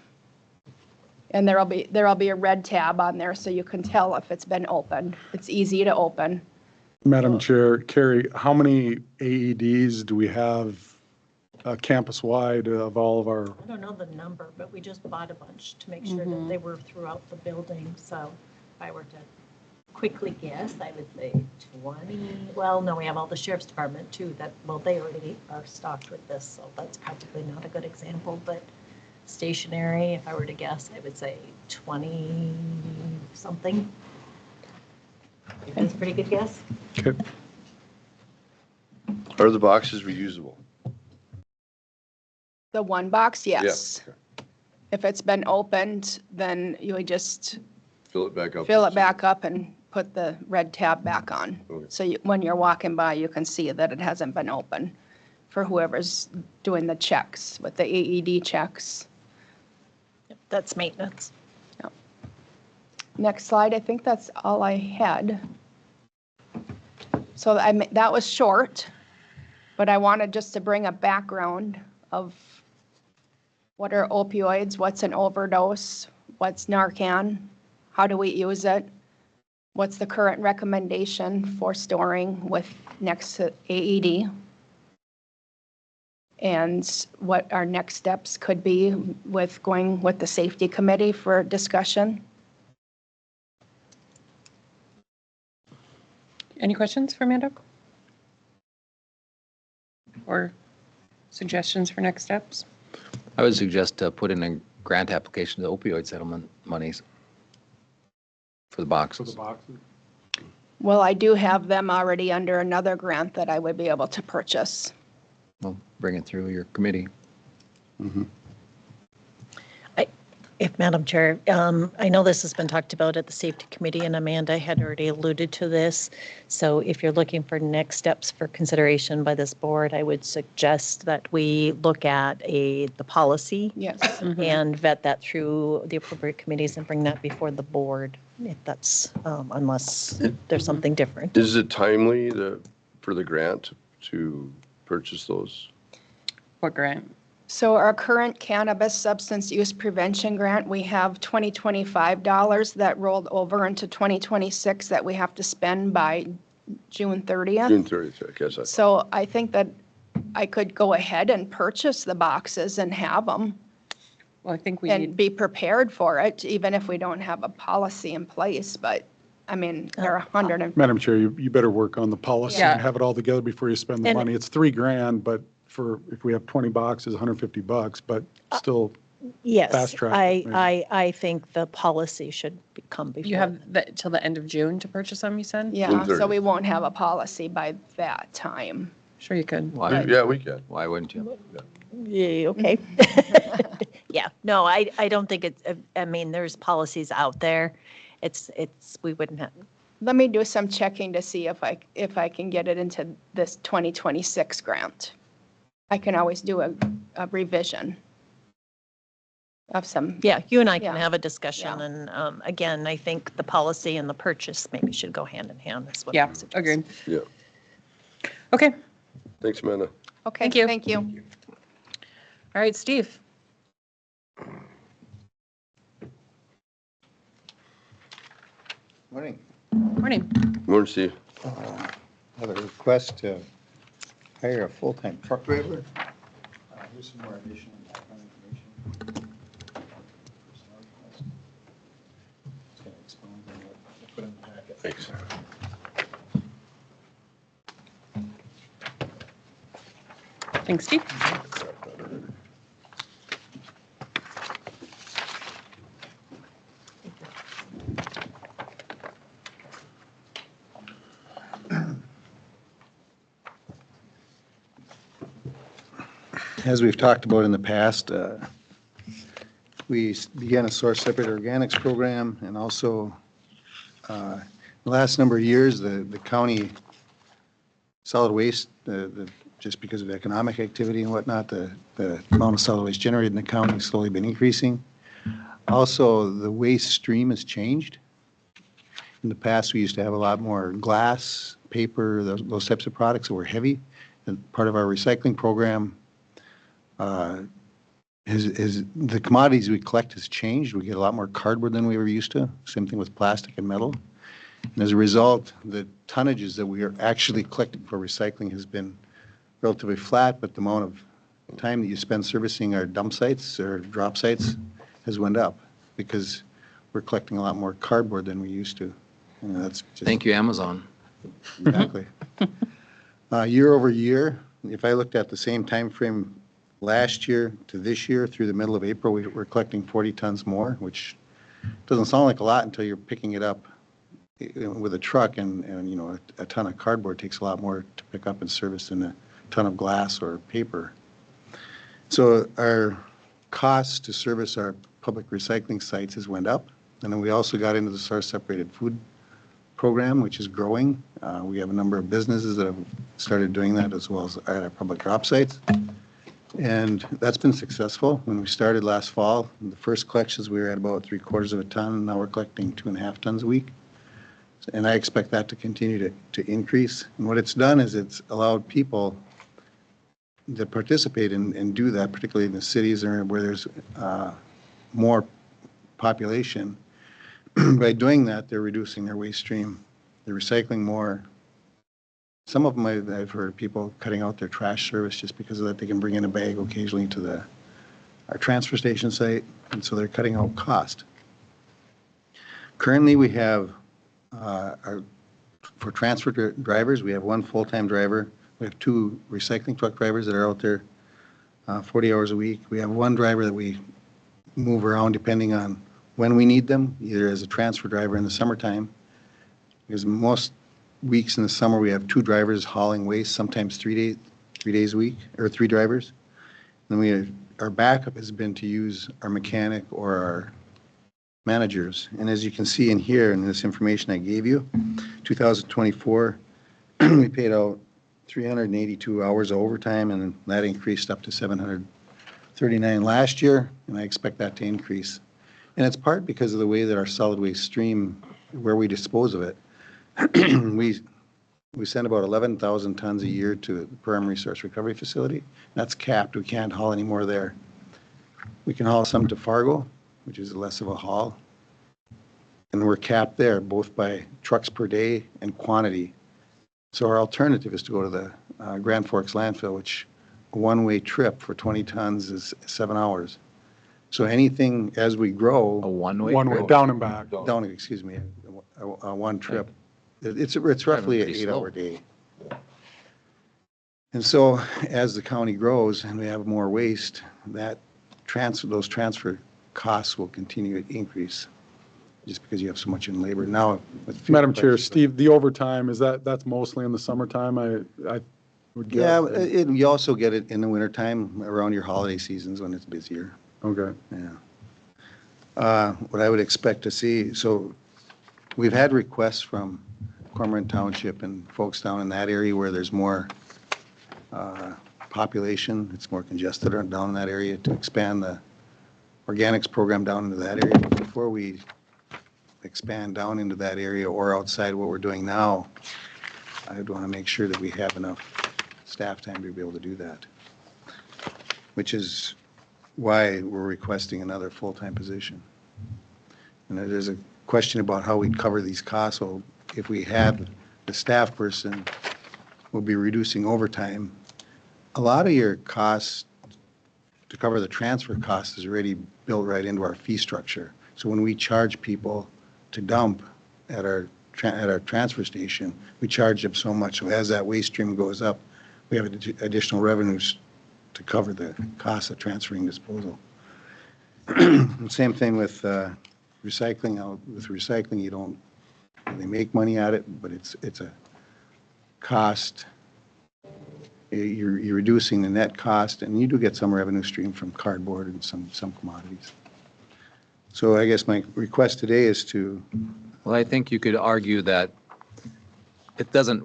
[SPEAKER 11] And there'll be a red tab on there so you can tell if it's been opened. It's easy to open.
[SPEAKER 4] Madam Chair, Carrie, how many AEDs do we have campus-wide of all of our?
[SPEAKER 3] I don't know the number, but we just bought a bunch to make sure that they were throughout the building. So if I were to quickly guess, I would say 20. Well, no, we have all the sheriff's department too. They already are stocked with this, so that's probably not a good example. But stationary, if I were to guess, I would say 20 something. That's a pretty good guess.
[SPEAKER 4] Okay.
[SPEAKER 5] Are the boxes reusable?
[SPEAKER 11] The One Box, yes.
[SPEAKER 5] Yeah.
[SPEAKER 11] If it's been opened, then you would just
[SPEAKER 5] Fill it back up.
[SPEAKER 11] fill it back up and put the red tab back on.
[SPEAKER 5] Okay.
[SPEAKER 11] So when you're walking by, you can see that it hasn't been open for whoever's doing the checks with the AED checks.
[SPEAKER 3] Yep, that's maintenance.
[SPEAKER 11] Next slide, I think that's all I had. So that was short. But I wanted just to bring a background of what are opioids, what's an overdose, what's Narcan, how do we use it, what's the current recommendation for storing with next to AED, and what our next steps could be with going with the safety committee for discussion.
[SPEAKER 2] Any questions for Amanda? Or suggestions for next steps?
[SPEAKER 6] I would suggest put in a grant application to the opioid settlement monies for the
[SPEAKER 4] For the
[SPEAKER 6] boxes.
[SPEAKER 4] boxes?
[SPEAKER 11] Well, I do have them already under another grant that I would be able to purchase.
[SPEAKER 6] Well, bring it through your committee.
[SPEAKER 3] If Madam Chair, I know this has been talked about at the Safety Committee, and Amanda had already alluded to this. So if you're looking for next steps for consideration by this board, I would suggest that we look at the policy
[SPEAKER 11] Yes.
[SPEAKER 3] and vet that through the appropriate committees and bring that before the board, if that's, unless there's something different.
[SPEAKER 5] Is it timely for the grant to purchase those?
[SPEAKER 2] What grant?
[SPEAKER 11] So our current cannabis substance use prevention grant, we have $2025 that rolled over into 2026 that we have to spend by June 30th.
[SPEAKER 5] June 30th, I guess.
[SPEAKER 11] So I think that I could go ahead and purchase the boxes and have them
[SPEAKER 2] Well, I think we
[SPEAKER 11] and
[SPEAKER 2] need,
[SPEAKER 11] be prepared for it, even if we don't have a policy in place. But I mean, there are 100 and
[SPEAKER 4] Madam Chair, you better work on the policy
[SPEAKER 2] Yeah.
[SPEAKER 4] and have it all together before you spend the
[SPEAKER 3] And-
[SPEAKER 4] money. It's $3,000, but if we have 20 boxes, $150, but still,
[SPEAKER 3] Yes,
[SPEAKER 4] Fast track it, maybe.
[SPEAKER 3] I think the policy should come before.
[SPEAKER 2] you have till the end of June to purchase them, you said?
[SPEAKER 11] yeah,
[SPEAKER 5] June
[SPEAKER 11] so
[SPEAKER 5] 30th.
[SPEAKER 11] we won't have a policy by that time.
[SPEAKER 2] Sure you could.
[SPEAKER 6] Why?
[SPEAKER 5] Yeah, we can.
[SPEAKER 6] Why wouldn't you?
[SPEAKER 3] Yeah, okay. Yeah, no, I don't think it's, I mean, there's policies out there. We wouldn't have,
[SPEAKER 11] Let me do some checking to see if I can get it into this 2026 grant. I can always do a revision of some,
[SPEAKER 3] yeah, you and I can
[SPEAKER 11] Yeah.
[SPEAKER 3] have a discussion.
[SPEAKER 11] Yeah.
[SPEAKER 3] And again, I think the policy and the purchase maybe should go hand in hand. That's what I
[SPEAKER 2] Yeah,
[SPEAKER 3] would suggest.
[SPEAKER 2] agreed.
[SPEAKER 5] Yeah.
[SPEAKER 2] Okay,
[SPEAKER 5] Thanks, Amanda.
[SPEAKER 11] okay,
[SPEAKER 2] Thank you.
[SPEAKER 11] thank you.
[SPEAKER 2] all right, Steve.
[SPEAKER 12] Morning.
[SPEAKER 2] Morning.
[SPEAKER 5] Morning, Steve.
[SPEAKER 12] I have a request to hire a full-time truck driver. Here's some more additional background information. Personnel request. It's going to expand on what I put in the packet.
[SPEAKER 5] Thanks.
[SPEAKER 2] Thanks, Steve.
[SPEAKER 12] As we've talked about in the past, we began a source-separated organics program, and also the last number of years, the county solid waste, just because of economic activity and whatnot, the amount of solid waste generated in the county has slowly been increasing. Also, the waste stream has changed. In the past, we used to have a lot more glass, paper, those types of products that were heavy. And part of our recycling program, the commodities we collect has changed. We get a lot more cardboard than we were used to. Same thing with plastic and metal. And as a result, the tonnages that we are actually collecting for recycling has been relatively flat, but the amount of time that you spend servicing our dump sites or drop sites has went up because we're collecting a lot more cardboard than we used to. And that's just
[SPEAKER 6] Thank you, Amazon.
[SPEAKER 12] Exactly. Year over year, if I looked at the same time frame last year to this year through the middle of April, we're collecting 40 tons more, which doesn't sound like a lot until you're picking it up with a truck, and you know, a ton of cardboard takes a lot more to pick up and service than a ton of glass or paper. So our costs to service our public recycling sites has went up, and then we also got into the source-separated food program, which is growing. We have a number of businesses that have started doing that, as well as at our public drop sites. And that's been successful. When we started last fall, in the first collections, we were at about 3/4 of a ton, and now we're collecting 2.5 tons a week. And I expect that to continue to increase. And what it's done is it's allowed people that participate and do that, particularly in the cities or where there's more population, by doing that, they're reducing their waste stream. They're recycling more. Some of them I've heard people cutting out their trash service just because of that. They can bring in a bag occasionally to our transfer station site, and so they're cutting out cost. Currently, we have for transfer drivers, we have one full-time driver. We have 2 recycling truck drivers that are out there 40 hours a week. We have 1 driver that we move around depending on when we need them, either as a transfer driver in the summertime, because most weeks in the summer we have 2 drivers hauling waste, sometimes 3 days a week, or 3 drivers. Then our backup has been to use our mechanic or our managers. And as you can see in here, in this information I gave you, 2024, we paid out 382 hours of overtime, and that increased up to 739 last year, and I expect that to increase. And it's part because of the way that our solid waste stream, where we dispose of it, we send about 11,000 tons a year to the Primary Resource Recovery Facility. That's capped. We can't haul any more there. We can haul some to Fargo, which is less of a haul. And we're capped there, both by trucks per day and quantity. So our alternative is to go to the Grand Forks landfill, which a one-way trip for 20 tons is 7 hours. So anything as we grow.
[SPEAKER 6] A one-way?
[SPEAKER 4] One way, down and back.
[SPEAKER 12] Down, excuse me, one trip. It's roughly an 8-hour day. And so as the county grows and we have more waste, those transfer costs will continue to increase just because you have so much in labor. Now, with
[SPEAKER 4] Madam Chair, Steve, the overtime, that's mostly in the summertime, I would guess?
[SPEAKER 12] Yeah, you also get it in the wintertime around your holiday seasons when it's busier.
[SPEAKER 4] Okay.
[SPEAKER 12] Yeah. What I would expect to see, so we've had requests from Cormorant Township and folks down in that area where there's more population, it's more congested down in that area, to expand the organics program down into that area. But before we expand down into that area or outside what we're doing now, I'd want to make sure that we have enough staff time to be able to do that, which is why we're requesting another full-time position. And there's a question about how we'd cover these costs. Well, if we have the staff person, we'll be reducing overtime. A lot of your costs to cover the transfer costs is already built right into our fee structure. So when we charge people to dump at our transfer station, we charge them so much. So as that waste stream goes up, we have additional revenues to cover the cost of transferring disposal. Same thing with recycling. With recycling, you don't really make money at it, but it's a cost. You're reducing the net cost, and you do get some revenue stream from cardboard and some commodities. So I guess my request today is to.
[SPEAKER 6] Well, I think you could argue that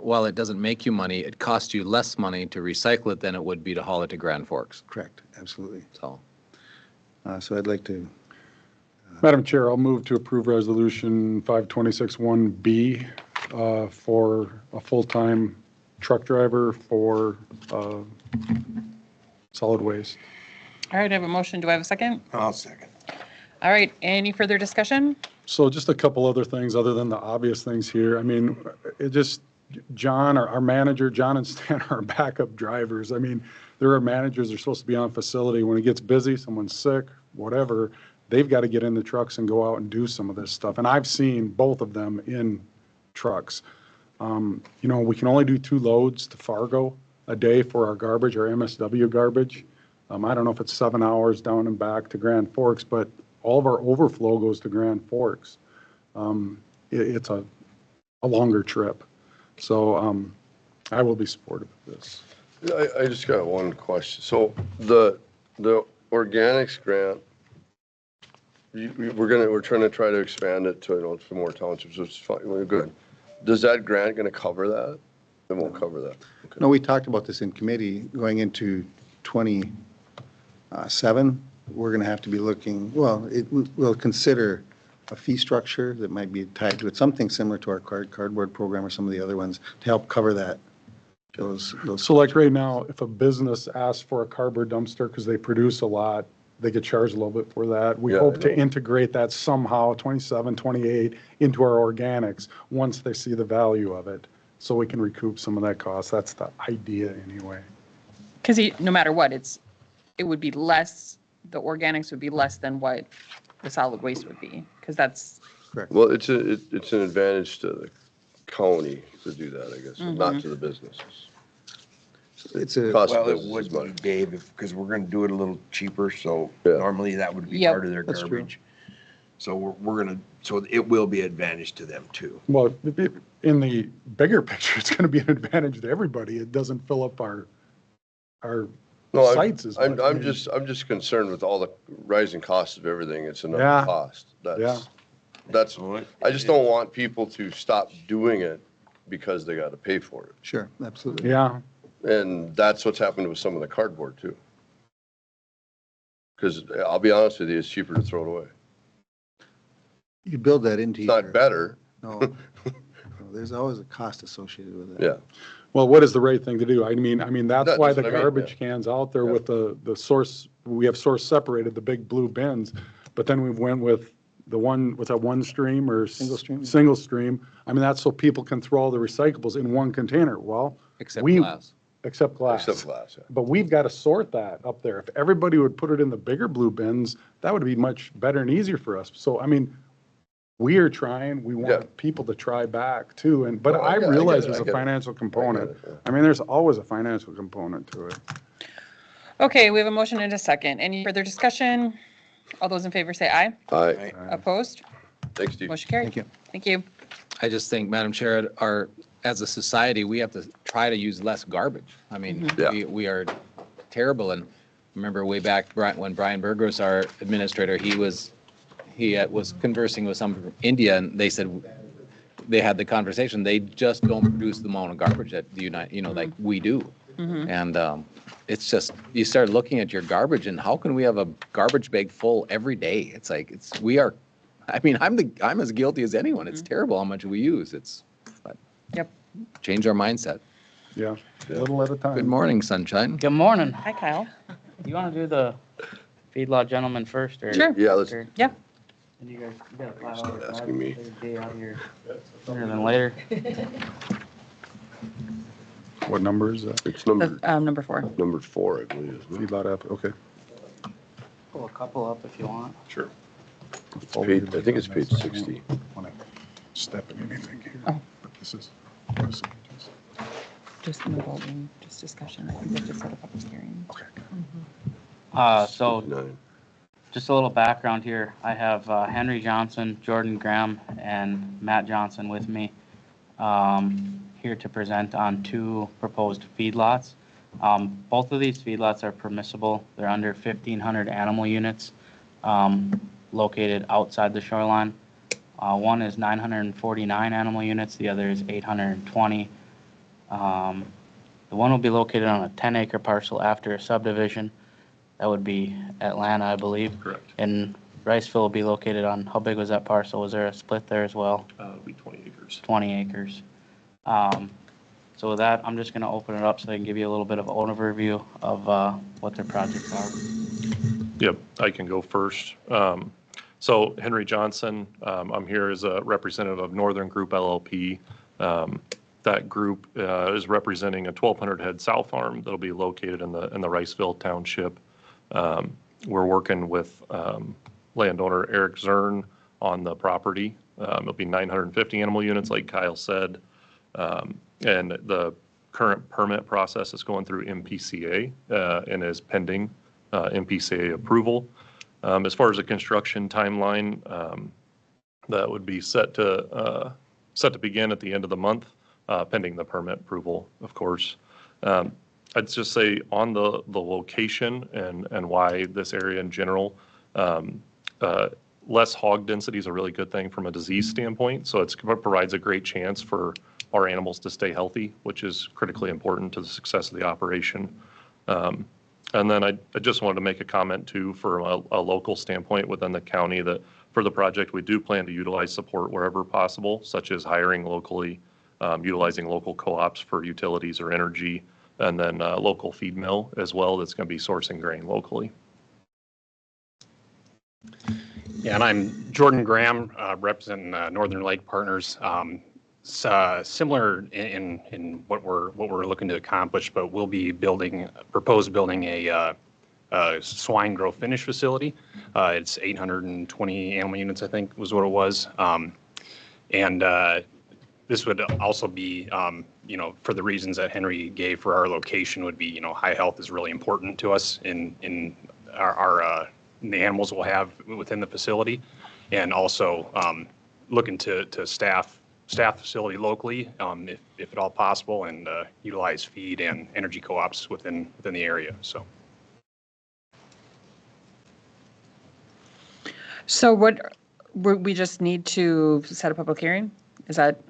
[SPEAKER 6] while it doesn't make you money, it costs you less money to recycle it than it would be to haul it to Grand Forks.
[SPEAKER 12] Correct, absolutely.
[SPEAKER 6] So
[SPEAKER 12] So I'd like to.
[SPEAKER 4] Madam Chair, I'll move to approve Resolution 5261B for a full-time truck driver for solid waste.
[SPEAKER 2] All right, I have a motion. Do I have a second?
[SPEAKER 8] I'll second.
[SPEAKER 2] All right, any further discussion?
[SPEAKER 4] So just a couple other things other than the obvious things here. I mean, it just, John, our manager, John and Stan are our backup drivers. I mean, there are managers that are supposed to be on facility. When it gets busy, someone's sick, whatever, they've got to get in the trucks and go out and do some of this stuff. And I've seen both of them in trucks. We can only do 2 loads to Fargo a day for our garbage, our MSW garbage. I don't know if it's 7 hours down and back to Grand Forks, but all of our overflow goes to Grand Forks. It's a longer trip. So I will be supportive of this.
[SPEAKER 5] I just got one question. So the organics grant, we're trying to expand it to some more townships, which is fine. We're good. Does that grant going to cover that? It won't cover that. Okay.
[SPEAKER 12] No, we talked about this in committee going into 27. We're going to have to be looking, we'll consider a fee structure that might be tied to it, something similar to our cardboard program or some of the other ones to help cover that those.
[SPEAKER 4] So like right now, if a business asks for a cardboard dumpster because they produce a lot, they get charged a little bit for that. We
[SPEAKER 5] Yeah,
[SPEAKER 4] hope
[SPEAKER 5] I
[SPEAKER 4] to
[SPEAKER 5] know.
[SPEAKER 4] integrate that somehow, 27, 28, into our organics, once they see the value of it, so we can recoup some of that cost. That's the idea anyway.
[SPEAKER 2] Because no matter what, it would be less, the organics would be less than what the solid waste would be, because that's,
[SPEAKER 5] Well, it's an advantage to the county to do that, I guess, not to the businesses.
[SPEAKER 12] It's a,
[SPEAKER 5] Cost
[SPEAKER 8] Well,
[SPEAKER 5] the
[SPEAKER 8] it
[SPEAKER 5] businesses
[SPEAKER 8] would
[SPEAKER 5] money.
[SPEAKER 8] be, Dave, because we're gonna do it a little cheaper, so
[SPEAKER 5] Yeah.
[SPEAKER 8] normally that would be
[SPEAKER 2] Yep.
[SPEAKER 8] part of their
[SPEAKER 12] That's true.
[SPEAKER 8] garbage. So we're gonna, so it will be advantage to them too.
[SPEAKER 4] Well, in the bigger picture, it's going to be an advantage to everybody. It doesn't fill up our
[SPEAKER 5] No,
[SPEAKER 4] sites as much.
[SPEAKER 5] I'm just concerned with all the rising costs of everything. It's
[SPEAKER 4] Yeah.
[SPEAKER 5] another cost.
[SPEAKER 4] Yeah.
[SPEAKER 5] That's,
[SPEAKER 8] So
[SPEAKER 5] I just don't want people to stop doing it because they got to pay for it.
[SPEAKER 12] sure, absolutely.
[SPEAKER 4] Yeah,
[SPEAKER 5] And that's what's happened with some of the cardboard too. Because I'll be honest with you, it's cheaper to throw it away.
[SPEAKER 12] You build that into
[SPEAKER 5] It's
[SPEAKER 12] your.
[SPEAKER 5] not better.
[SPEAKER 12] No, no, there's always a cost associated with it.
[SPEAKER 5] Yeah.
[SPEAKER 4] well, what is the right thing to do? I mean, that's
[SPEAKER 5] That's
[SPEAKER 4] why
[SPEAKER 5] what
[SPEAKER 4] the
[SPEAKER 5] I mean,
[SPEAKER 4] garbage
[SPEAKER 5] yeah.
[SPEAKER 4] cans out there
[SPEAKER 5] Yeah.
[SPEAKER 4] with the source, we have source separated, the big blue bins, but then we went with the one, with a one stream or.
[SPEAKER 12] Single stream.
[SPEAKER 4] Single stream. I mean, that's so people can throw all the recyclables in one container. Well.
[SPEAKER 6] Except
[SPEAKER 4] we-
[SPEAKER 6] glass.
[SPEAKER 4] Except glass.
[SPEAKER 5] Except glass, yeah.
[SPEAKER 4] But we've got to sort that up there. If everybody would put it in the bigger blue bins, that would be much better and easier for us. So, I mean, we are trying, we
[SPEAKER 5] Yeah.
[SPEAKER 4] want people to try back too. But
[SPEAKER 5] No,
[SPEAKER 4] I
[SPEAKER 5] I get it,
[SPEAKER 4] realize
[SPEAKER 5] I
[SPEAKER 4] there's a
[SPEAKER 5] get it.
[SPEAKER 4] financial component.
[SPEAKER 5] it, yeah.
[SPEAKER 4] I mean, there's always a financial component to it.
[SPEAKER 2] okay, we have a motion and a second. Any further discussion? All those in favor say aye.
[SPEAKER 5] Aye.
[SPEAKER 2] Opposed?
[SPEAKER 5] Thanks, Steve.
[SPEAKER 2] Motion carried.
[SPEAKER 12] Thank you.
[SPEAKER 2] Thank you.
[SPEAKER 6] I just think, Madam Chair, as a society, we have to try to use less garbage. I mean,
[SPEAKER 5] Yeah.
[SPEAKER 6] we are terrible. And remember way back when Brian Berger was our administrator, he was conversing with some from India, and they said, they had the conversation, they just don't produce the amount of garbage that like we do. And it's just, you start looking at your garbage and how can we have a garbage bag full every day? It's like, I'm as guilty as anyone. It's terrible how much we use. But
[SPEAKER 2] Yep.
[SPEAKER 6] change our mindset.
[SPEAKER 4] Yeah, a little at a time.
[SPEAKER 6] Good morning, sunshine.
[SPEAKER 13] Good morning.
[SPEAKER 2] Hi, Kyle.
[SPEAKER 13] You want to do the feedlot gentleman first, or?
[SPEAKER 2] Sure.
[SPEAKER 5] Yeah, let's,
[SPEAKER 13] or-
[SPEAKER 2] Yeah.
[SPEAKER 13] And you guys, you got a 5 hour
[SPEAKER 5] Asking
[SPEAKER 13] drive,
[SPEAKER 5] me.
[SPEAKER 13] take a day out here sooner than later.
[SPEAKER 4] What number is that?
[SPEAKER 5] it's number
[SPEAKER 2] 4.
[SPEAKER 5] 4, I believe, isn't it?
[SPEAKER 4] Feedlot app, okay.
[SPEAKER 13] Pull a couple up if you want.
[SPEAKER 5] Sure. I think it's page 60.
[SPEAKER 4] Want to step in anything here.
[SPEAKER 2] Oh.
[SPEAKER 4] But this is.
[SPEAKER 2] Just in the voting, just discussion. I think they just set up a public hearing.
[SPEAKER 4] Okay.
[SPEAKER 13] So
[SPEAKER 5] 59.
[SPEAKER 13] just a little background here. I have Henry Johnson, Jordan Graham, and Matt Johnson with me here to present on 2 proposed feedlots. Both of these feedlots are permissible. They're under 1,500 animal units located outside the shoreline. One is 949 animal units, the other is 820. The one will be located on a 10-acre parcel after a subdivision. That would be Atlanta, I believe.
[SPEAKER 9] Correct.
[SPEAKER 13] And Riceville will be located on, how big was that parcel? Was there a split there as well?
[SPEAKER 9] It'll be 20 acres.
[SPEAKER 13] 20 acres. So with that, I'm just going to open it up so I can give you a little bit of an overview of what their projects are.
[SPEAKER 9] Yep, I can go first. So Henry Johnson, I'm here as a representative of Northern Group LLP. That group is representing a 1,200 head sow farm that'll be located in the Riceville Township. We're working with landowner Eric Zern on the property. It'll be 950 animal units, like Kyle said. And the current permit process is going through MPCA and is pending MPCA approval. As far as the construction timeline, that would be set to begin at the end of the month, pending the permit approval, of course. I'd just say on the location and why this area in general, less hog density is a really good thing from a disease standpoint. So it provides a great chance for our animals to stay healthy, which is critically important to the success of the operation. And then I just wanted to make a comment too, from a local standpoint within the county, that for the project, we do plan to utilize support wherever possible, such as hiring locally utilizing local co-ops for utilities or energy, and then local feed mill as well that's going to be sourcing grain locally.
[SPEAKER 14] Yeah, and I'm Jordan Graham, representing Northern Lake Partners. Similar in what we're looking to accomplish, but we'll be proposing building a swine grow finish facility. It's 820 animal units, I think, was what it was. And this would also be, for the reasons that Henry gave for our location would be, high health is really important to us in our the animals we'll have within the facility, and also looking to staff facility locally, if at all possible, and utilize feed and energy co-ops within the area.
[SPEAKER 2] So we just need to set a public hearing? Is that?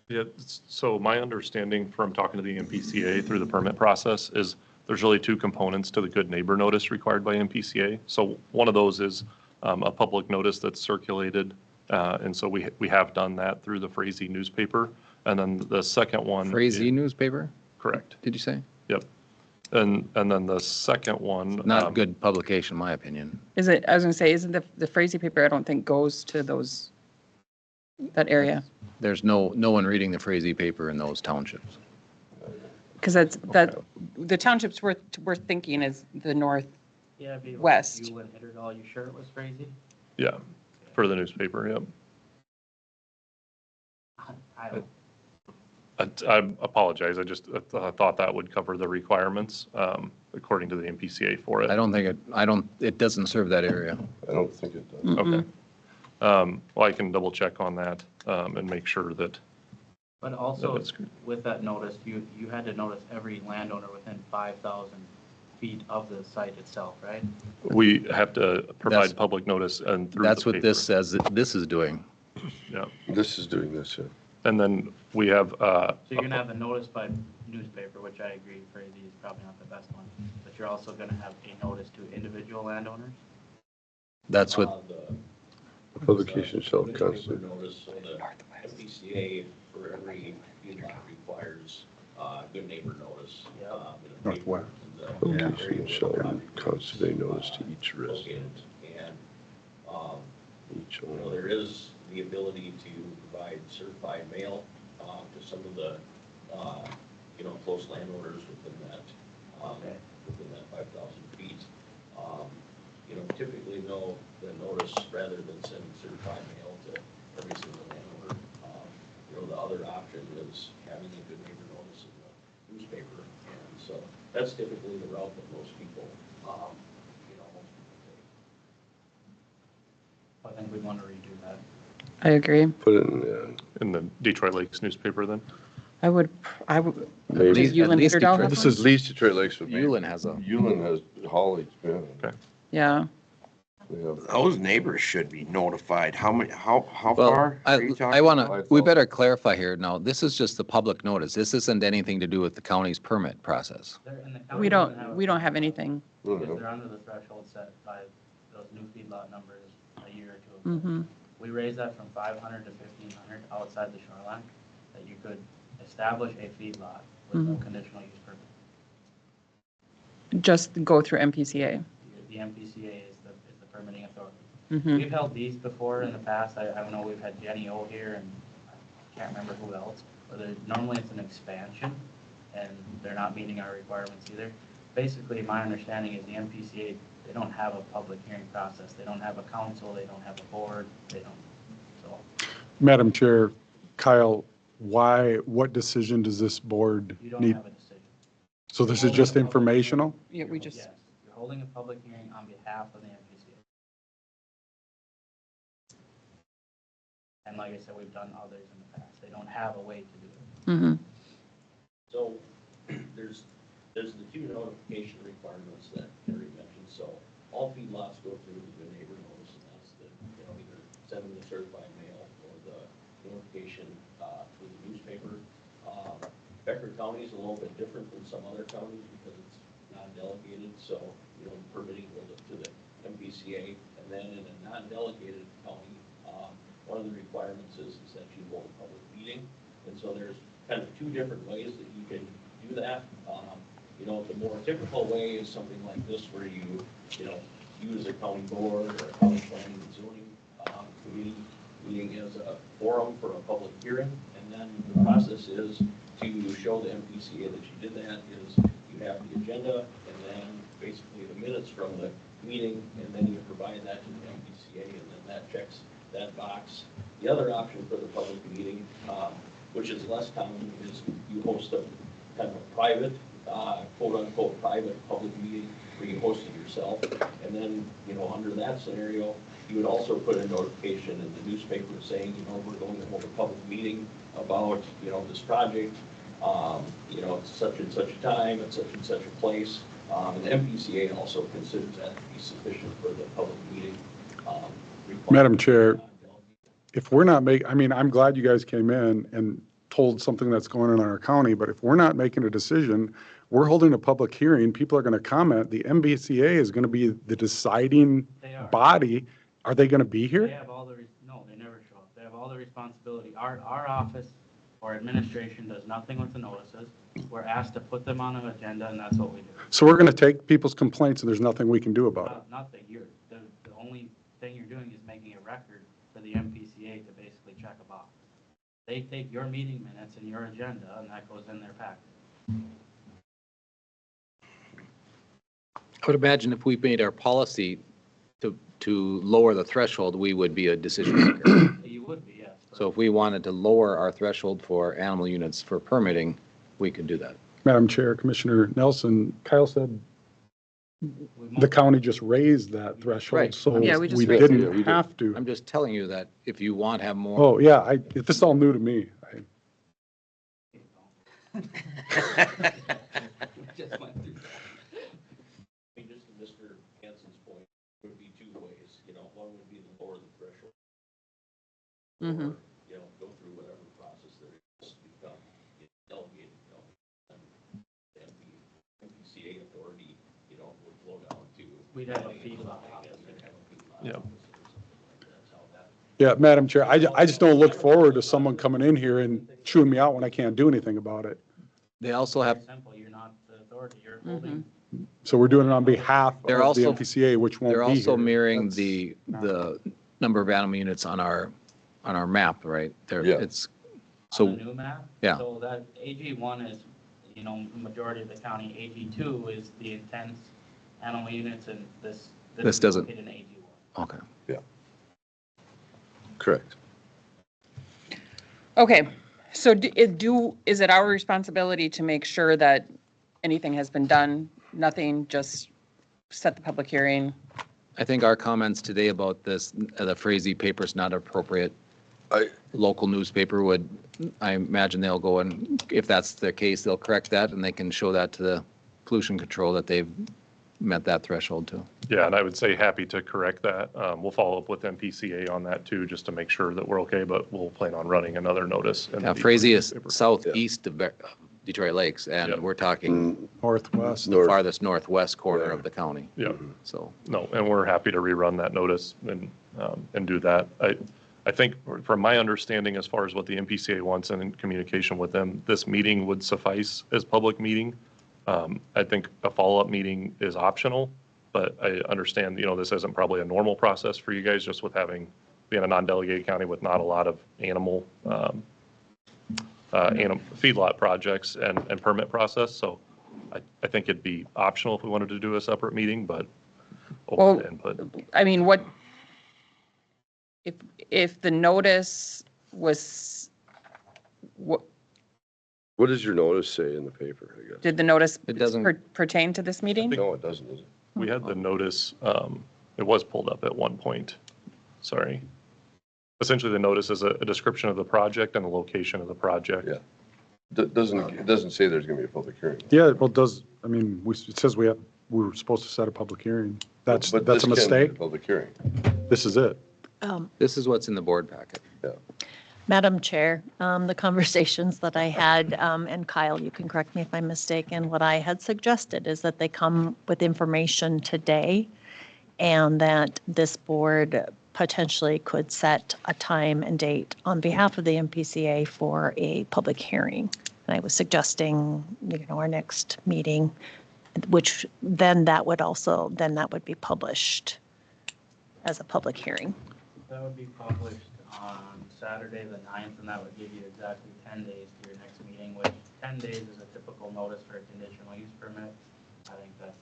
[SPEAKER 9] Yeah, so my understanding from talking to the MPCA through the permit process is there's really two components to the good neighbor notice required by MPCA. So one of those is a public notice that's circulated. And so we have done that through the Frazee newspaper. And then the second one.
[SPEAKER 6] Frazee newspaper?
[SPEAKER 9] Correct.
[SPEAKER 6] Did you say?
[SPEAKER 9] Yep. And then the second one.
[SPEAKER 6] Not a good publication, in my opinion.
[SPEAKER 2] Is it, I was going to say, isn't the Frazee paper, I don't think goes to that area?
[SPEAKER 6] There's no one reading the Frazee paper in those townships.
[SPEAKER 2] Because the townships we're thinking is the northwest.
[SPEAKER 13] Yeah, it'd be like you and Hitterdall, you sure it was Frazee?
[SPEAKER 9] Yeah, for the newspaper, yep. I apologize. I just thought that would cover the requirements according to the MPCA for it.
[SPEAKER 6] I don't think it doesn't serve that area.
[SPEAKER 5] I don't think it does.
[SPEAKER 9] Okay. Well, I can double check on that and make sure that.
[SPEAKER 13] But also, with that notice, you had to notice every landowner within 5,000 feet of the site itself, right?
[SPEAKER 9] We have to provide public notice and through
[SPEAKER 6] That's
[SPEAKER 9] the
[SPEAKER 6] what
[SPEAKER 9] paper.
[SPEAKER 6] this says that this is doing.
[SPEAKER 9] Yeah.
[SPEAKER 5] This is doing this, yeah.
[SPEAKER 9] And then we have.
[SPEAKER 13] So you're gonna have a notice by newspaper, which I agree, Frazee is probably not the best one, but you're also gonna have a notice to individual landowners?
[SPEAKER 6] That's what.
[SPEAKER 5] The publication shall constitute.
[SPEAKER 15] Notice, so the MPCA for every feedlot requires good neighbor notice.
[SPEAKER 12] Northwest.
[SPEAKER 5] Publication shall constitute a notice to each risk.
[SPEAKER 15] And,
[SPEAKER 5] Each
[SPEAKER 15] there is the ability to provide certified mail to some of the, close landowners within that 5,000 feet. Typically know the notice rather than sending certified mail to every single landowner. The other option is having a good neighbor notice in the newspaper. And so that's typically the route that most people,
[SPEAKER 13] I think we'd want to redo that.
[SPEAKER 2] I agree.
[SPEAKER 5] Put it
[SPEAKER 9] in the Detroit Lakes newspaper then?
[SPEAKER 2] I would.
[SPEAKER 5] Maybe.
[SPEAKER 2] Does Ulen Hitterdall have
[SPEAKER 5] This
[SPEAKER 2] one?
[SPEAKER 5] is least Detroit Lakes.
[SPEAKER 6] Ulen has a.
[SPEAKER 5] Ulen has haulage, yeah.
[SPEAKER 9] Okay.
[SPEAKER 2] Yeah.
[SPEAKER 8] Those neighbors should be notified. How
[SPEAKER 6] Well,
[SPEAKER 8] far are you talking?
[SPEAKER 6] I want to, we better clarify here now. This is just the public notice. This isn't anything to do with the county's permit process.
[SPEAKER 2] We don't have anything.
[SPEAKER 13] Because they're under the threshold set by those new feedlot numbers a year or two ago.
[SPEAKER 2] Mm-hmm.
[SPEAKER 13] We raised that from 500 to 1,500 outside the shoreline, that you could establish a feedlot with no conditional use permit.
[SPEAKER 2] Just go through MPCA.
[SPEAKER 13] The MPCA is the permitting authority.
[SPEAKER 2] Mm-hmm.
[SPEAKER 13] We've held these before in the past. I don't know, we've had Jenny O here and I can't remember who else. But normally it's an expansion and they're not meeting our requirements either. Basically, my understanding is the MPCA, they don't have a public hearing process. They don't have a council, they don't have a board, they don't, so.
[SPEAKER 4] Madam Chair, Kyle, what decision does this board
[SPEAKER 13] You don't
[SPEAKER 4] need?
[SPEAKER 13] have a decision.
[SPEAKER 4] So this is just informational?
[SPEAKER 2] Yeah, we just.
[SPEAKER 13] Yes, you're holding a public hearing on behalf of the MPCA. And like I said, we've done others in the past. They don't have a way to do it.
[SPEAKER 2] Mm-hmm.
[SPEAKER 15] so there's the two notification requirements that Henry mentioned. So all feedlots go through the good neighbor notice, and that's the, either sending the certified mail or the notification through the newspaper. Becker County is a little bit different than some other counties because it's non-delegated, so, permitting goes up to the MPCA. And then in a non-delegated county, one of the requirements is that you hold a public meeting. And so there's kind of two different ways that you can do that. You know, the more typical way is something like this where you use a county board or a county planning and zoning committee meeting as a forum for a public hearing. And then the process is to show the MPCA that you did that is you have the agenda and then basically the minutes from the meeting, and then you provide that to the MPCA, and then that checks that box. The other option for the public meeting, which is less common, is you host a kind of a private, quote-unquote private public meeting where you host it yourself. And then, under that scenario, you would also put a notification in the newspaper saying, we're going to hold a public meeting about, this project, it's such and such a time, at such and such a place. And the MPCA also considers that to be sufficient for the public meeting.
[SPEAKER 4] Madam Chair, if we're not I'm glad you guys came in and told something that's going on in our county, but if we're not making a decision, we're holding a public hearing, people are going to comment, the MBCA is going to be the deciding body. Are they going to be here?
[SPEAKER 13] They have all the, no, they never show up. They have all the responsibility. Our office or administration does nothing with the notices. We're asked to put them on an agenda, and that's what we do.
[SPEAKER 4] So we're going to take people's complaints and there's nothing we can do about it.
[SPEAKER 13] Nothing. The only thing you're doing is making a record for the MPCA to basically check a box. They take your meeting minutes and your agenda, and that goes in their packet.
[SPEAKER 6] I would imagine if we made our policy to lower the threshold, we would be a decision maker.
[SPEAKER 13] You would be, yes.
[SPEAKER 6] So if we wanted to lower our threshold for animal units for permitting, we could do that.
[SPEAKER 4] Madam Chair, Commissioner Nelson, Kyle said the county just raised that threshold,
[SPEAKER 6] Right.
[SPEAKER 4] so
[SPEAKER 2] Yeah,
[SPEAKER 4] we
[SPEAKER 2] we just raised
[SPEAKER 4] didn't
[SPEAKER 6] it.
[SPEAKER 4] have to.
[SPEAKER 6] I'm just telling you that if you want to have more.
[SPEAKER 4] Oh, yeah, this is all new to me.
[SPEAKER 15] Just went through that. I mean, just to Mr. Hanson's point, it would be two ways, one would be to lower the threshold.
[SPEAKER 2] Mm-hmm.
[SPEAKER 15] Or, go through whatever process there is to become delegated, and the MPCA authority, would flow down to.
[SPEAKER 13] We'd have a feedlot.
[SPEAKER 4] Yeah. Yeah, Madam Chair, I just don't look forward to someone coming in here and chewing me out when I can't do anything about it.
[SPEAKER 6] They also have,
[SPEAKER 13] Simple, you're not the authority, you're holding.
[SPEAKER 4] So we're doing it on behalf of
[SPEAKER 6] They're
[SPEAKER 4] the
[SPEAKER 6] also-
[SPEAKER 4] MPCA, which won't be
[SPEAKER 6] they're
[SPEAKER 4] here.
[SPEAKER 6] also mirroring
[SPEAKER 4] That's
[SPEAKER 6] the
[SPEAKER 4] not-
[SPEAKER 6] number of animal units on our map, right? There,
[SPEAKER 5] Yeah.
[SPEAKER 6] it's,
[SPEAKER 13] On the
[SPEAKER 6] so,
[SPEAKER 13] new map?
[SPEAKER 6] yeah.
[SPEAKER 13] So that AG1 is, majority of the county. AG2 is the intense animal units, and this
[SPEAKER 6] This
[SPEAKER 13] is
[SPEAKER 6] doesn't-
[SPEAKER 13] located in AG1.
[SPEAKER 6] okay.
[SPEAKER 5] Correct.
[SPEAKER 2] Okay, so is it our responsibility to make sure that anything has been done? Nothing, just set the public hearing?
[SPEAKER 6] I think our comments today about this, the Frazee paper's not appropriate. Local newspaper would, I imagine they'll go and, if that's the case, they'll correct that and they can show that to the pollution control that they've met that threshold too.
[SPEAKER 14] Yeah, and I would say happy to correct that. We'll follow up with MPCA on that too, just to make sure that we're okay, but we'll plan on running another notice. in the
[SPEAKER 6] Now, Frazee is
[SPEAKER 14] paper.
[SPEAKER 6] southeast of Detroit Lakes, and
[SPEAKER 14] Yep.
[SPEAKER 6] we're talking
[SPEAKER 4] Northwest.
[SPEAKER 6] the farthest northwest corner
[SPEAKER 5] Yeah.
[SPEAKER 6] of the county.
[SPEAKER 14] Yeah,
[SPEAKER 6] So,
[SPEAKER 14] no, and we're happy to rerun that notice and do that. I think from my understanding, as far as what the MPCA wants and in communication with them, this meeting would suffice as public meeting. I think a follow-up meeting is optional, but I understand, this isn't probably a normal process for you guys, just with being a non-delegated county with not a lot of animal feedlot projects and permit process. So I think it'd be optional if we wanted to do a separate meeting, but open to input.
[SPEAKER 2] I mean, if the notice was,
[SPEAKER 5] What does your notice say in the paper, I guess?
[SPEAKER 2] did the notice
[SPEAKER 6] It doesn't-
[SPEAKER 2] pertain to this meeting?
[SPEAKER 5] No, it doesn't, does it?
[SPEAKER 14] We had the notice, it was pulled up at one point, sorry. Essentially, the notice is a description of the project and the location of the project.
[SPEAKER 5] Yeah. It doesn't say there's going to be a public hearing.
[SPEAKER 4] Yeah, well, it says we were supposed to set a public hearing. That's
[SPEAKER 5] But
[SPEAKER 4] a
[SPEAKER 5] this can be
[SPEAKER 4] mistake?
[SPEAKER 5] a public hearing.
[SPEAKER 4] This is it.
[SPEAKER 6] this is what's in the board packet.
[SPEAKER 5] Yeah.
[SPEAKER 3] Madam Chair, the conversations that I had, and Kyle, you can correct me if I'm mistaken, what I had suggested is that they come with information today and that this board potentially could set a time and date on behalf of the MPCA for a public hearing. And I was suggesting, our next meeting, which then that would be published as a public hearing.
[SPEAKER 13] That would be published on Saturday, the 9th, and that would give you exactly 10 days to your next meeting, which 10 days is a typical notice for a conditional use permit. I think that's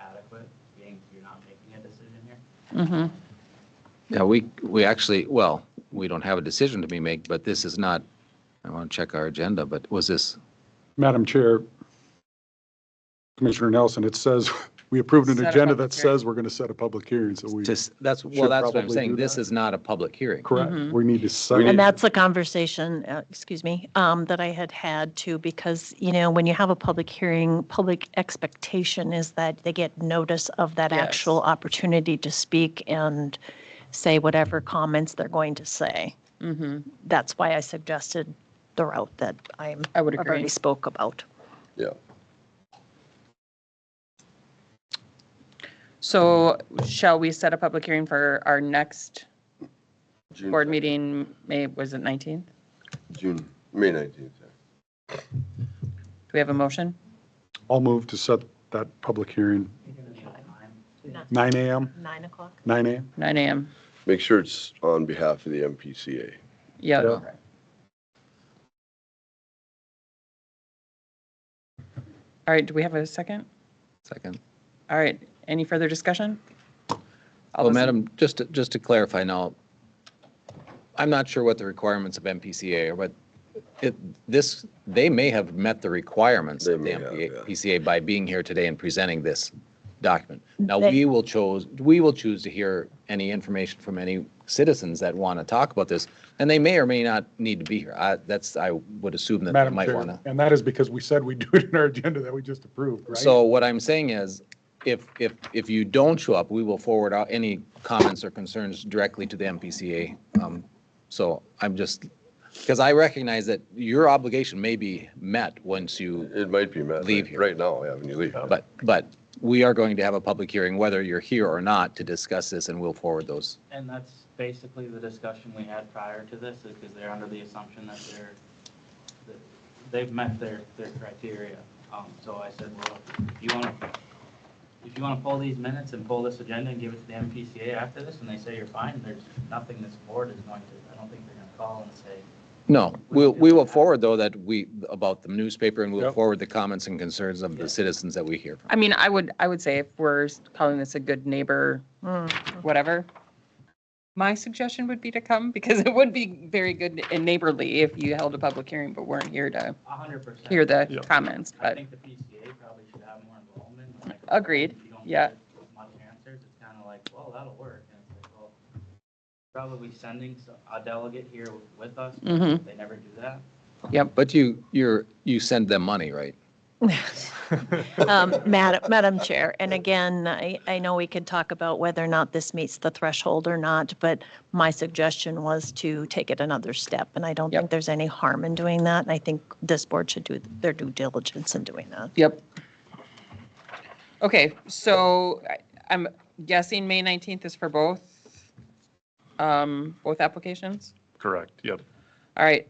[SPEAKER 13] adequate, being you're not making a decision here.
[SPEAKER 6] Yeah, we actually, well, we don't have a decision to be made, but this is not, I want to check our agenda, but was this,
[SPEAKER 4] Madam Chair, Commissioner Nelson, it says, we approved an
[SPEAKER 2] Set a
[SPEAKER 4] agenda
[SPEAKER 2] public
[SPEAKER 4] that
[SPEAKER 2] hearing.
[SPEAKER 4] says we're going to set a public hearing, so we,
[SPEAKER 6] just, that's what
[SPEAKER 4] Should
[SPEAKER 6] I'm
[SPEAKER 4] probably
[SPEAKER 6] saying.
[SPEAKER 4] do
[SPEAKER 6] This
[SPEAKER 4] that.
[SPEAKER 6] is not a public hearing.
[SPEAKER 4] correct, we need to set.
[SPEAKER 3] And that's the conversation, that I had too, because, when you have a public hearing, public expectation is that they get notice of that
[SPEAKER 2] Yes.
[SPEAKER 3] actual opportunity to speak and say whatever comments they're going to say. That's why I suggested the route that
[SPEAKER 2] I would
[SPEAKER 3] I've
[SPEAKER 2] agree.
[SPEAKER 3] already spoke about.
[SPEAKER 5] Yeah.
[SPEAKER 2] So shall we set a public hearing for our next
[SPEAKER 5] June
[SPEAKER 2] board
[SPEAKER 5] 2nd.
[SPEAKER 2] meeting, was it 19th?
[SPEAKER 5] May 19th. Yeah.
[SPEAKER 2] Do we have a motion?
[SPEAKER 4] I'll move to set that public hearing, 9 a.m.,
[SPEAKER 3] 9 o'clock?
[SPEAKER 4] 9 a.m.
[SPEAKER 2] 9 a.m.
[SPEAKER 5] Make sure it's on behalf of the MPCA.
[SPEAKER 2] Yeah.
[SPEAKER 4] Yeah.
[SPEAKER 2] All right, do we have a second?
[SPEAKER 6] Second.
[SPEAKER 2] All right, any further discussion? All
[SPEAKER 6] Well,
[SPEAKER 2] those in-
[SPEAKER 6] Madam, just to clarify now, I'm not sure what the requirements of MPCA are, but they may have met the requirements
[SPEAKER 5] They
[SPEAKER 6] of the
[SPEAKER 5] may have, yeah.
[SPEAKER 6] MPCA by being here today and presenting this document. Now,
[SPEAKER 3] They-
[SPEAKER 6] we will choose to hear any information from any citizens that want to talk about this, and they may or may not need to be here. I would assume that they
[SPEAKER 4] Madam
[SPEAKER 6] might
[SPEAKER 4] Chair,
[SPEAKER 6] want to.
[SPEAKER 4] and that is because we said we'd do it in our agenda that we just approved, right?
[SPEAKER 6] So what I'm saying is, if you don't show up, we will forward out any comments or concerns directly to the MPCA. So I'm just, because I recognize that your obligation may be met once you,
[SPEAKER 5] It might be met
[SPEAKER 6] Leave here.
[SPEAKER 5] right now, yeah, when you leave.
[SPEAKER 6] but we are going to have a public hearing, whether you're here or not, to discuss this, and we'll forward those.
[SPEAKER 13] And that's basically the discussion we had prior to this, is because they're under the assumption that they've met their criteria. So I said, well, if you want to pull these minutes and pull this agenda and give it to the MPCA after this, and they say you're fine, there's nothing this board is going to, I don't think they're going to call and say,
[SPEAKER 6] No, we will forward, though, about the newspaper, and we'll
[SPEAKER 4] Yep.
[SPEAKER 6] forward the comments and concerns of the citizens that we hear from.
[SPEAKER 2] I mean, I would say if we're calling this a good neighbor, whatever, my suggestion would be to come, because it would be very good and neighborly if you held a public hearing, but weren't here to
[SPEAKER 13] 100%.
[SPEAKER 2] hear the
[SPEAKER 4] Yeah.
[SPEAKER 2] comments,
[SPEAKER 13] I
[SPEAKER 2] but
[SPEAKER 13] think the PCA probably should have more involvement. Like,
[SPEAKER 2] Agreed.
[SPEAKER 13] if you don't
[SPEAKER 2] Yeah.
[SPEAKER 13] get much answers, it's kind of like, well, that'll work. And it's like, well, probably sending a delegate here with us.
[SPEAKER 2] Mhm.
[SPEAKER 13] They never do that.
[SPEAKER 6] But you send them money, right?
[SPEAKER 3] Madam Chair, and again, I know we could talk about whether or not this meets the threshold or not, but my suggestion was to take it another step, and I don't
[SPEAKER 2] Yep.
[SPEAKER 3] think there's any harm in doing that, and I think this board should do their due diligence in doing that.
[SPEAKER 2] Yep. Okay, so I'm guessing May 19th is for both applications?
[SPEAKER 14] Correct, yep.
[SPEAKER 2] All right.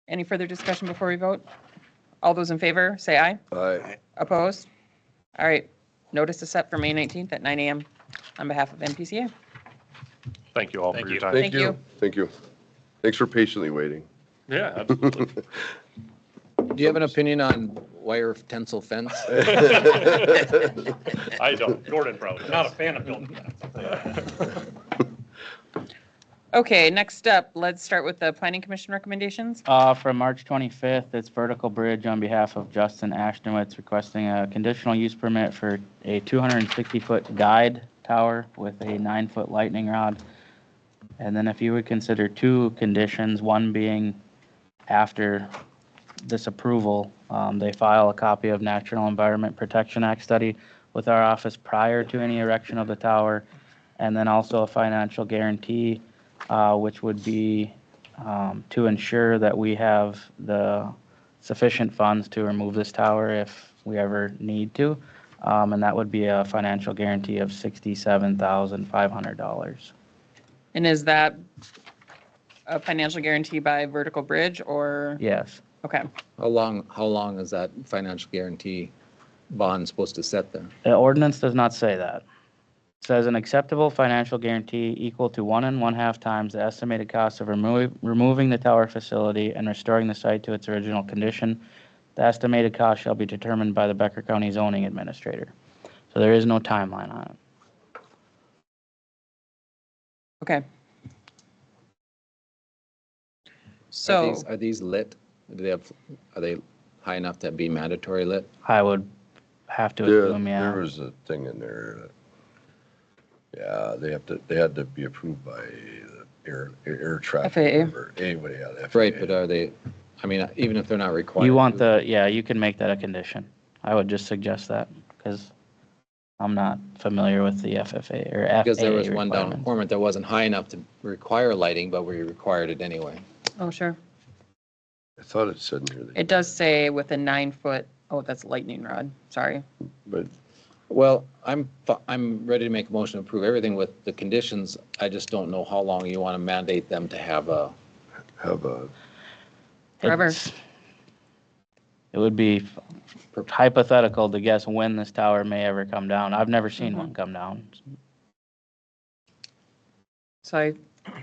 [SPEAKER 2] Any further discussion before we vote? All those in favor, say aye.
[SPEAKER 5] Aye.
[SPEAKER 2] Opposed? All right. Notice is set for May 19th at 9 a.m. on behalf of MPCA.
[SPEAKER 14] Thank you all for your time.
[SPEAKER 2] Thank you.
[SPEAKER 5] Thank you. Thanks for patiently waiting.
[SPEAKER 14] Yeah, absolutely.
[SPEAKER 6] Do you have an opinion on wire tensile fence?
[SPEAKER 14] I don't, Gordon probably, not a fan of building fence.
[SPEAKER 2] Okay, next up, let's start with the Planning Commission recommendations.
[SPEAKER 13] From March 25th, it's Vertical Bridge on behalf of Justin Ashtonwitz requesting a conditional use permit for a 260-foot guide tower with a 9-foot lightning rod. And then if you would consider two conditions, one being after this approval, they file a copy of Natural Environment Protection Act study with our office prior to any erection of the tower, and then also a financial guarantee, which would be to ensure that we have the sufficient funds to remove this tower if we ever need to. And that would be a financial guarantee of $67,500.
[SPEAKER 2] And is that a financial guarantee by Vertical Bridge or?
[SPEAKER 13] Yes.
[SPEAKER 2] Okay.
[SPEAKER 6] How long is that financial guarantee bond supposed to set there?
[SPEAKER 13] The ordinance does not say that. It says an acceptable financial guarantee equal to 1.5 times the estimated cost of removing the tower facility and restoring the site to its original condition. The estimated cost shall be determined by the Becker County zoning administrator. So there is no timeline on it.
[SPEAKER 2] Okay. So,
[SPEAKER 6] Are these lit? Are they high enough to be mandatory lit?
[SPEAKER 13] I would have to assume, yeah.
[SPEAKER 5] There was a thing in there that, yeah, they had to be approved by the air traffic.
[SPEAKER 2] FAA.
[SPEAKER 5] Or anybody, yeah, the FAA.
[SPEAKER 6] Right, but are they, I mean, even if they're not required.
[SPEAKER 13] You want yeah, you can make that a condition. I would just suggest that because I'm not familiar with the FFA or FAA
[SPEAKER 6] Because there was one down in
[SPEAKER 13] requirements.
[SPEAKER 6] Cormorant that wasn't high enough to require lighting, but we required it anyway.
[SPEAKER 2] oh, sure.
[SPEAKER 5] I thought it said in here.
[SPEAKER 2] It does say with a 9-foot, oh, that's lightning rod. Sorry.
[SPEAKER 5] But
[SPEAKER 6] Well, I'm ready to make a motion to approve everything with the conditions. I just don't know how long you want to mandate them to have a.
[SPEAKER 2] Forever.
[SPEAKER 13] It would be hypothetical to guess when this tower may ever come down. I've never seen one come down.
[SPEAKER 2] So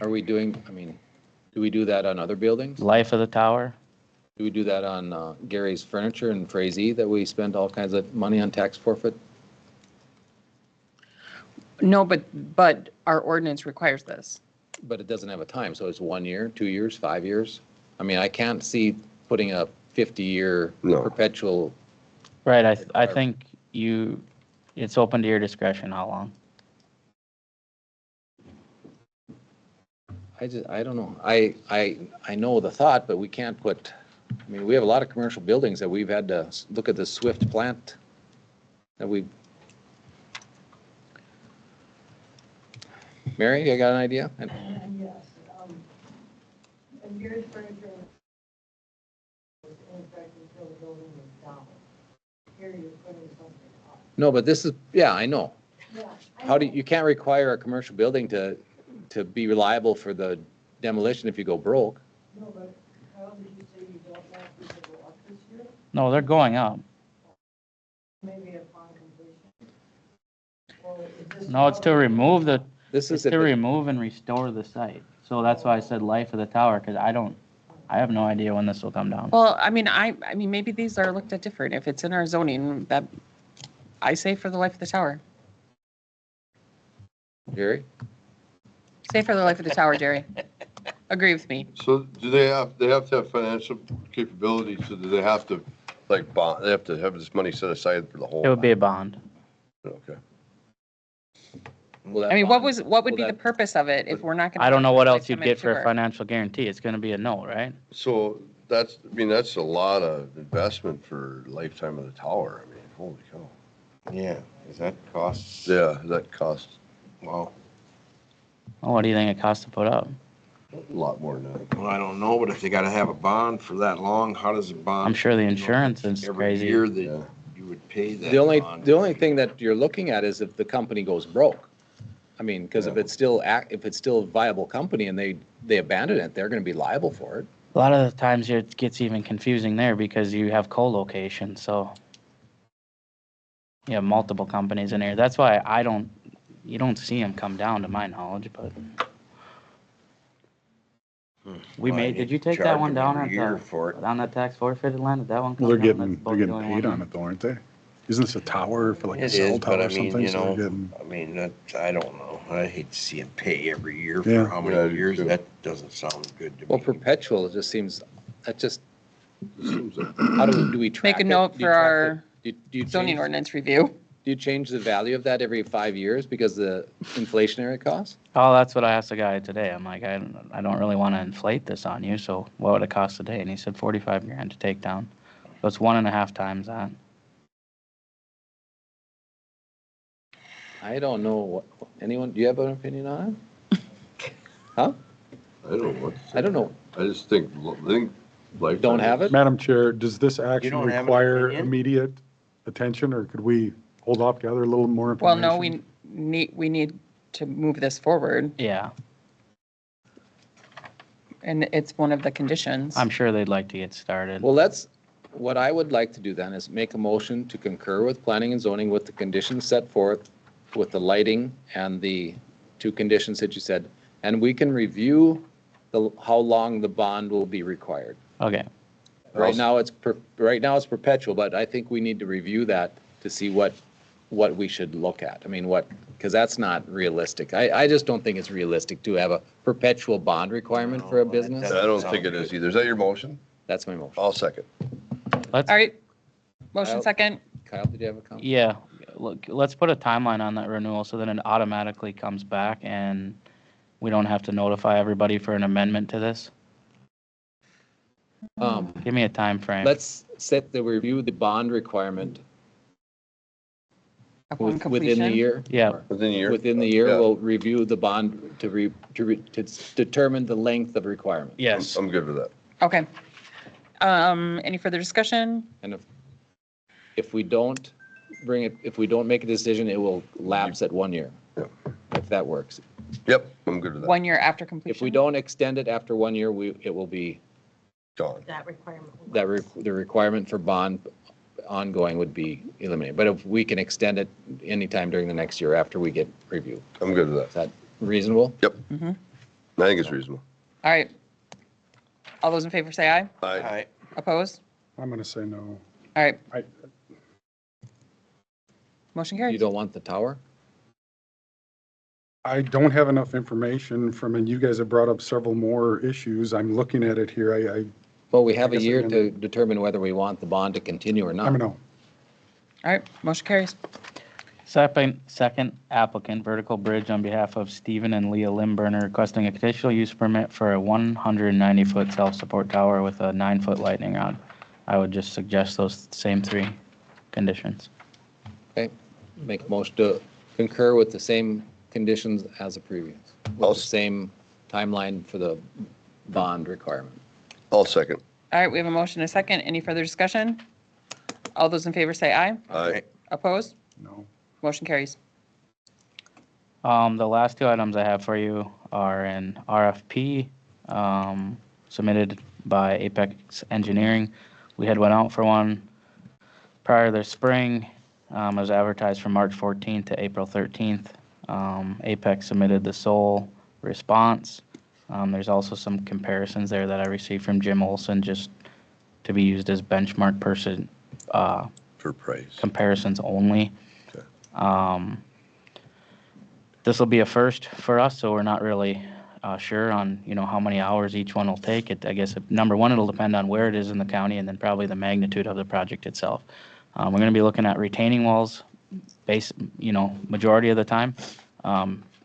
[SPEAKER 6] Are we doing, I mean, do we do that on other buildings?
[SPEAKER 13] Life of the tower?
[SPEAKER 6] Do we do that on Gary's Furniture and Frazee that we spend all kinds of money on tax forfeit?
[SPEAKER 2] no, but our ordinance requires this.
[SPEAKER 6] But it doesn't have a time, so it's 1 year, 2 years, 5 years? I mean, I can't see putting a 50-year
[SPEAKER 5] No.
[SPEAKER 6] perpetual.
[SPEAKER 13] Right, I think it's open to your discretion how long.
[SPEAKER 6] I don't know. I know the thought, but we can't put, I mean, we have a lot of commercial buildings that we've had to look at the Swift plant that we. Mary, you got an idea?
[SPEAKER 16] Yes, and Gary's Furniture was in effect until the building was down. Here you're putting something up.
[SPEAKER 6] No, but this is, yeah, I know.
[SPEAKER 16] Yeah.
[SPEAKER 6] How do, you can't require a commercial building to be reliable for the demolition if you go broke.
[SPEAKER 16] No, but Kyle, did you say you don't know if these will go up this year?
[SPEAKER 13] No, they're going up.
[SPEAKER 16] Maybe upon completion? Or is this?
[SPEAKER 13] No, it's to remove
[SPEAKER 6] This is
[SPEAKER 13] it's
[SPEAKER 6] if
[SPEAKER 13] to
[SPEAKER 6] it-
[SPEAKER 13] remove and restore the site. So that's why I said life of the tower, because I have no idea when this will come down.
[SPEAKER 2] Well, I mean, maybe these are looked at different. If it's in our zoning, that, I say for the life of the tower.
[SPEAKER 6] Jerry?
[SPEAKER 2] Say for the life of the tower, Jerry. Agree with me.
[SPEAKER 5] So do they have to have financial capability, so do they have to, like, bond, they have to have this money set aside for the whole?
[SPEAKER 13] It would be a bond.
[SPEAKER 5] Okay.
[SPEAKER 6] Will that
[SPEAKER 2] I mean,
[SPEAKER 6] bond-
[SPEAKER 2] what would
[SPEAKER 6] will
[SPEAKER 2] be the
[SPEAKER 6] that-
[SPEAKER 2] purpose of it if we're not gonna?
[SPEAKER 13] I don't know what else you'd
[SPEAKER 2] lifetime
[SPEAKER 13] get for a
[SPEAKER 2] insure?
[SPEAKER 13] financial guarantee. It's going to be a note, right?
[SPEAKER 5] So that's, I mean, that's a lot of investment for lifetime of the tower. I mean, holy cow.
[SPEAKER 8] Yeah, is that costs?
[SPEAKER 5] Yeah, that costs
[SPEAKER 8] Well,
[SPEAKER 13] Well, what do you think it costs to put up?
[SPEAKER 5] a lot more than that.
[SPEAKER 8] well, I don't know, but if they gotta have a bond for that long, how does a bond?
[SPEAKER 13] I'm sure the
[SPEAKER 8] you know,
[SPEAKER 13] insurance is
[SPEAKER 8] every
[SPEAKER 13] crazy.
[SPEAKER 8] year that
[SPEAKER 5] Yeah.
[SPEAKER 8] you would pay that
[SPEAKER 6] The only
[SPEAKER 8] bond.
[SPEAKER 6] thing that you're looking at is if the company goes broke. I mean, because if it's still a viable company and they abandon it, they're going to be liable for it.
[SPEAKER 13] A lot of the times it gets even confusing there because you have co-location, so you have multiple companies in here. That's why you don't see them come down to my knowledge, but we
[SPEAKER 8] Well,
[SPEAKER 13] made,
[SPEAKER 8] you
[SPEAKER 13] did you take
[SPEAKER 8] charge
[SPEAKER 13] that one
[SPEAKER 8] them
[SPEAKER 13] down
[SPEAKER 8] every
[SPEAKER 13] at
[SPEAKER 8] year for it.
[SPEAKER 13] on that tax forfeited land? Did that one come
[SPEAKER 4] Well, they're
[SPEAKER 13] down? That's about the
[SPEAKER 4] getting
[SPEAKER 13] only
[SPEAKER 4] paid
[SPEAKER 13] one
[SPEAKER 4] on
[SPEAKER 13] then?
[SPEAKER 4] it though, aren't they? Isn't this a tower for like a
[SPEAKER 8] It
[SPEAKER 4] cell
[SPEAKER 8] is,
[SPEAKER 4] tower
[SPEAKER 8] but I
[SPEAKER 4] or
[SPEAKER 8] mean,
[SPEAKER 4] something?
[SPEAKER 8] you
[SPEAKER 4] So they're
[SPEAKER 8] know,
[SPEAKER 4] getting,
[SPEAKER 8] I mean, that, I don't know. I hate to see them pay every year
[SPEAKER 4] Yeah.
[SPEAKER 8] for how
[SPEAKER 5] Yeah, I
[SPEAKER 8] many
[SPEAKER 5] do
[SPEAKER 8] years.
[SPEAKER 5] too.
[SPEAKER 8] That doesn't sound good to me.
[SPEAKER 6] Well, perpetual, it just seems, that just, how do we track
[SPEAKER 2] Make a
[SPEAKER 6] it?
[SPEAKER 2] note
[SPEAKER 6] Do you
[SPEAKER 2] for
[SPEAKER 6] track
[SPEAKER 2] our
[SPEAKER 6] it? Do you
[SPEAKER 2] zoning
[SPEAKER 6] change-
[SPEAKER 2] ordinance review.
[SPEAKER 6] Do you change the value of that every 5 years because the inflationary costs?
[SPEAKER 13] Oh, that's what I asked the guy today. I'm like, I don't really want to inflate this on you, so what would it cost today? And he said 45 grand to take down. So it's 1.5 times that.
[SPEAKER 6] I don't know what, anyone, do you have an opinion on it? Huh?
[SPEAKER 5] I don't know what.
[SPEAKER 6] I don't know.
[SPEAKER 5] I just think lifetime.
[SPEAKER 6] Don't have it?
[SPEAKER 4] Madam Chair, does this action
[SPEAKER 8] don't have an
[SPEAKER 4] require
[SPEAKER 8] opinion?
[SPEAKER 4] immediate attention, or could we hold off, gather a little more
[SPEAKER 2] Well,
[SPEAKER 4] information?
[SPEAKER 2] no, we need to move this forward.
[SPEAKER 13] Yeah.
[SPEAKER 2] And it's one of the conditions.
[SPEAKER 13] I'm sure they'd like to get started.
[SPEAKER 6] Well, what I would like to do then is make a motion to concur with planning and zoning with the conditions set forth with the lighting and the two conditions that you said. And we can review how long the bond will be required.
[SPEAKER 13] Okay.
[SPEAKER 6] Right now, it's perpetual, but I think we need to review that to see what we should look at. I mean, because that's not realistic. I just don't think it's realistic to have a perpetual bond requirement for a business.
[SPEAKER 5] I don't think it is either. Is that your motion?
[SPEAKER 6] That's my motion.
[SPEAKER 5] I'll second.
[SPEAKER 2] All right. Motion
[SPEAKER 6] Kyle?
[SPEAKER 2] second.
[SPEAKER 6] Kyle, did you have a comment?
[SPEAKER 13] Yeah, look, let's put a timeline on that renewal so then it automatically comes back and we don't have to notify everybody for an amendment to this. Give me a time frame.
[SPEAKER 6] Let's set the review the bond requirement
[SPEAKER 2] Upon
[SPEAKER 6] within the
[SPEAKER 2] completion.
[SPEAKER 6] year.
[SPEAKER 13] Yeah.
[SPEAKER 5] Within a year?
[SPEAKER 6] Within the year,
[SPEAKER 5] Yeah.
[SPEAKER 6] we'll review the bond to determine the length of requirement.
[SPEAKER 13] Yes.
[SPEAKER 5] I'm good with that.
[SPEAKER 2] Okay. Any further discussion?
[SPEAKER 6] And if we don't make a decision, it will lapse at 1 year.
[SPEAKER 5] Yeah.
[SPEAKER 6] If that works.
[SPEAKER 5] Yep, I'm good with that.
[SPEAKER 2] 1 year after completion?
[SPEAKER 6] If we don't extend it after 1 year, it will be,
[SPEAKER 5] Gone.
[SPEAKER 3] That requirement.
[SPEAKER 6] the requirement for bond ongoing would be eliminated. But if we can extend it anytime during the next year after we get review.
[SPEAKER 5] I'm good with
[SPEAKER 6] Is
[SPEAKER 5] that.
[SPEAKER 6] that reasonable?
[SPEAKER 5] Yep. I think it's reasonable.
[SPEAKER 2] All right. All those in favor say aye.
[SPEAKER 5] Aye.
[SPEAKER 2] Opposed?
[SPEAKER 4] I'm going to say no.
[SPEAKER 2] All right.
[SPEAKER 4] I,
[SPEAKER 2] Motion
[SPEAKER 6] You
[SPEAKER 2] carries.
[SPEAKER 6] don't want the tower?
[SPEAKER 4] I don't have enough information from, and you guys have brought up several more issues. I'm looking at it here.
[SPEAKER 6] Well, we have
[SPEAKER 4] I
[SPEAKER 6] a
[SPEAKER 4] guess
[SPEAKER 6] year
[SPEAKER 4] I'm
[SPEAKER 6] to determine whether we want the bond to continue or
[SPEAKER 4] I'm
[SPEAKER 6] not.
[SPEAKER 4] a no.
[SPEAKER 2] All right. Motion carries.
[SPEAKER 13] Second applicant, Vertical Bridge, on behalf of Stephen and Leah Limburner, requesting a conditional use permit for a 190-foot self-support tower with a 9-foot lightning rod. I would just suggest those same three conditions.
[SPEAKER 6] Okay, make a motion to concur with the same conditions as the previous, with the same timeline for the bond requirement.
[SPEAKER 5] I'll second.
[SPEAKER 2] All right. We have a motion and a second. Any further discussion? All those in favor say aye.
[SPEAKER 5] Aye.
[SPEAKER 2] Opposed?
[SPEAKER 4] No.
[SPEAKER 2] Motion carries.
[SPEAKER 13] The last two items I have for you are an RFP submitted by Apex Engineering. We had went out for one prior to the spring. It was advertised from March 14th to April 13th. Apex submitted the sole response. There's also some comparisons there that I received from Jim Olson just to be used as benchmark
[SPEAKER 5] For price.
[SPEAKER 13] comparisons only.
[SPEAKER 5] Okay.
[SPEAKER 13] This will be a first for us, so we're not really sure on, how many hours each one will take. I guess, number one, it'll depend on where it is in the county and then probably the magnitude of the project itself. We're going to be looking at retaining walls majority of the time.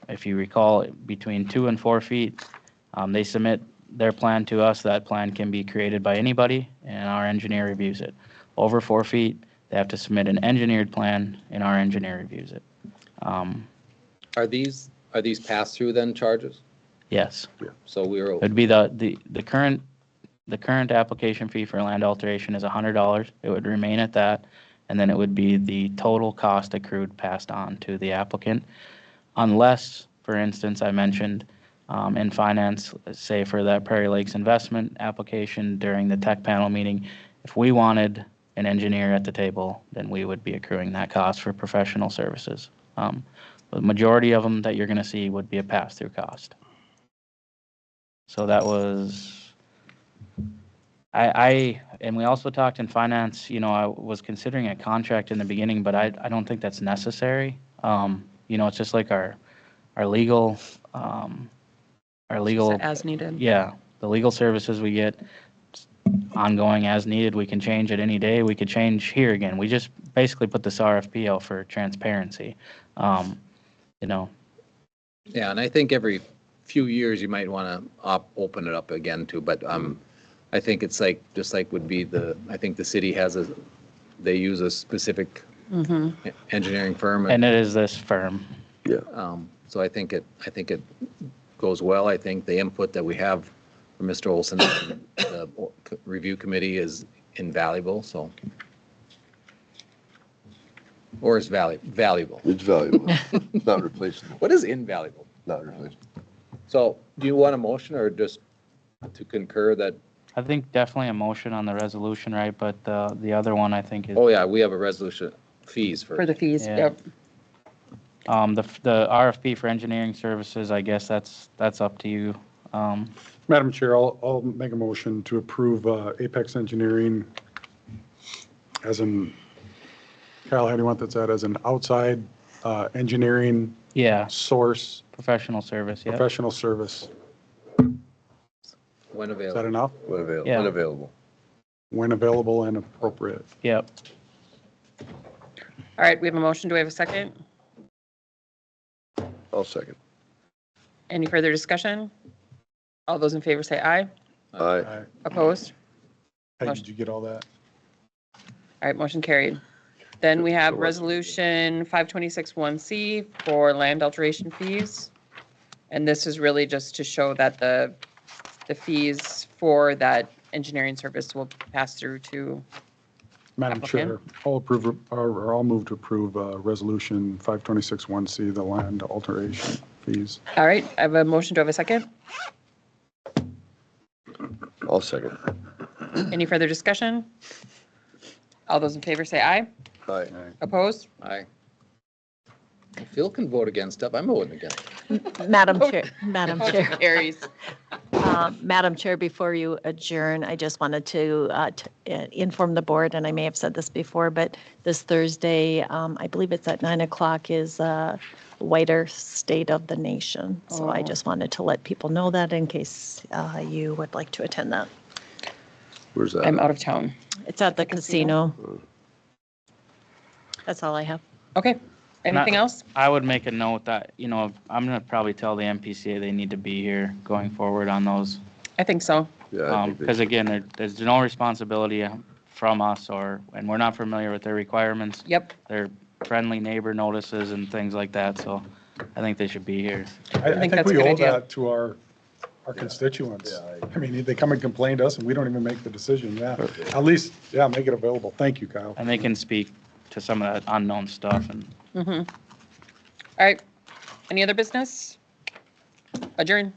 [SPEAKER 13] If you recall, between 2 and 4 feet, they submit their plan to us. That plan can be created by anybody, and our engineer reviews it. Over 4 feet, they have to submit an engineered plan, and our engineer reviews it.
[SPEAKER 6] Are these pass-through then charges?
[SPEAKER 13] Yes.
[SPEAKER 6] So
[SPEAKER 13] It'd be the current application fee for land alteration is $100. It would remain at that, and then it would be the total cost accrued passed on to the applicant, unless, for instance, I mentioned in finance, say for that Prairie Lakes investment application during the tech panel meeting, if we wanted an engineer at the table, then we would be accruing that cost for professional services. The majority of them that you're going to see would be a pass-through cost. So that was, and we also talked in finance, I was considering a contract in the beginning, but I don't think that's necessary. It's just like our legal,
[SPEAKER 2] As needed.
[SPEAKER 13] yeah, the legal services we get ongoing as needed. We can change it any day. We could change here again. We just basically put this RFP out for transparency.
[SPEAKER 6] Yeah, and I think every few years you might want to open it up again too, but I think it's just like would be I think the city they use a specific engineering firm.
[SPEAKER 13] And it is this firm.
[SPEAKER 5] Yeah.
[SPEAKER 6] So I think it goes well. I think the input that we have from Mr. Olson, and the review committee is invaluable, so. Or is valuable.
[SPEAKER 5] It's valuable. Not replaceable.
[SPEAKER 6] What is invaluable?
[SPEAKER 5] Not replaceable.
[SPEAKER 6] So do you want a motion or just to concur that,
[SPEAKER 13] I think definitely a motion on the resolution, right? But the other one I think is.
[SPEAKER 6] oh yeah, we have a resolution, fees first.
[SPEAKER 2] For the fees,
[SPEAKER 13] Yeah.
[SPEAKER 2] yep.
[SPEAKER 13] The RFP for engineering services, I guess that's up to you.
[SPEAKER 4] Madam Chair, I'll make a motion to approve Apex Engineering as an, Kyle, how do you want that as an outside engineering
[SPEAKER 13] Yeah,
[SPEAKER 4] source,
[SPEAKER 13] professional service, yeah.
[SPEAKER 4] professional service?
[SPEAKER 6] When
[SPEAKER 4] Is that
[SPEAKER 6] available.
[SPEAKER 4] enough?
[SPEAKER 5] When available,
[SPEAKER 13] Yeah.
[SPEAKER 5] when available.
[SPEAKER 4] When available and appropriate.
[SPEAKER 13] Yep.
[SPEAKER 2] All right, we have a motion. Do we have a second?
[SPEAKER 5] I'll second.
[SPEAKER 2] Any further discussion? All those in favor say aye.
[SPEAKER 5] Aye.
[SPEAKER 4] All right.
[SPEAKER 2] Opposed?
[SPEAKER 4] Hey, did you get all that?
[SPEAKER 2] All right, motion carried. Then we have
[SPEAKER 5] So what's-
[SPEAKER 2] resolution 526-1C for land alteration fees. And this is really just to show that the fees for that engineering service will pass through to,
[SPEAKER 4] Madam Chair, I'll approve, or I'll move to approve Resolution 526-1C, the land alteration fees.
[SPEAKER 2] all right, I have a motion. Do I have a second?
[SPEAKER 5] I'll second.
[SPEAKER 2] Any further discussion? All those in favor say aye.
[SPEAKER 5] Aye.
[SPEAKER 2] Opposed?
[SPEAKER 6] Aye. If Phil can vote against stuff, I'm voting against.
[SPEAKER 3] Madam Chair, Madam
[SPEAKER 2] Motion
[SPEAKER 3] Chair.
[SPEAKER 2] carries.
[SPEAKER 3] Madam Chair, before you adjourn, I just wanted to inform the board, and I may have said this before, but this Thursday, I believe it's at 9 o'clock, is Whiter State of the Nation. So I just wanted to let people know that in case you would like to attend that.
[SPEAKER 5] Where's that?
[SPEAKER 2] I'm out of town.
[SPEAKER 3] It's at the casino. That's all I have.
[SPEAKER 2] Okay. Anything else?
[SPEAKER 13] I would make a note that, I'm gonna probably tell the MPCA they need to be here going forward on those.
[SPEAKER 2] I think so.
[SPEAKER 5] Yeah, I think they
[SPEAKER 13] Because
[SPEAKER 5] should.
[SPEAKER 13] again, there's no responsibility from us and we're not familiar with their requirements.
[SPEAKER 2] Yep.
[SPEAKER 13] They're friendly neighbor notices and things like that, so I think they should be here.
[SPEAKER 4] I think
[SPEAKER 2] that's a
[SPEAKER 4] we
[SPEAKER 2] good
[SPEAKER 4] owe
[SPEAKER 2] idea.
[SPEAKER 4] that to our constituents. I mean, they come and complain to us and we don't even make the decision, yeah. At least, yeah, make it available. Thank you, Kyle.
[SPEAKER 13] And they can speak to some of that unknown stuff and.
[SPEAKER 2] Mm-hmm. All right. Any other business? Adjourn.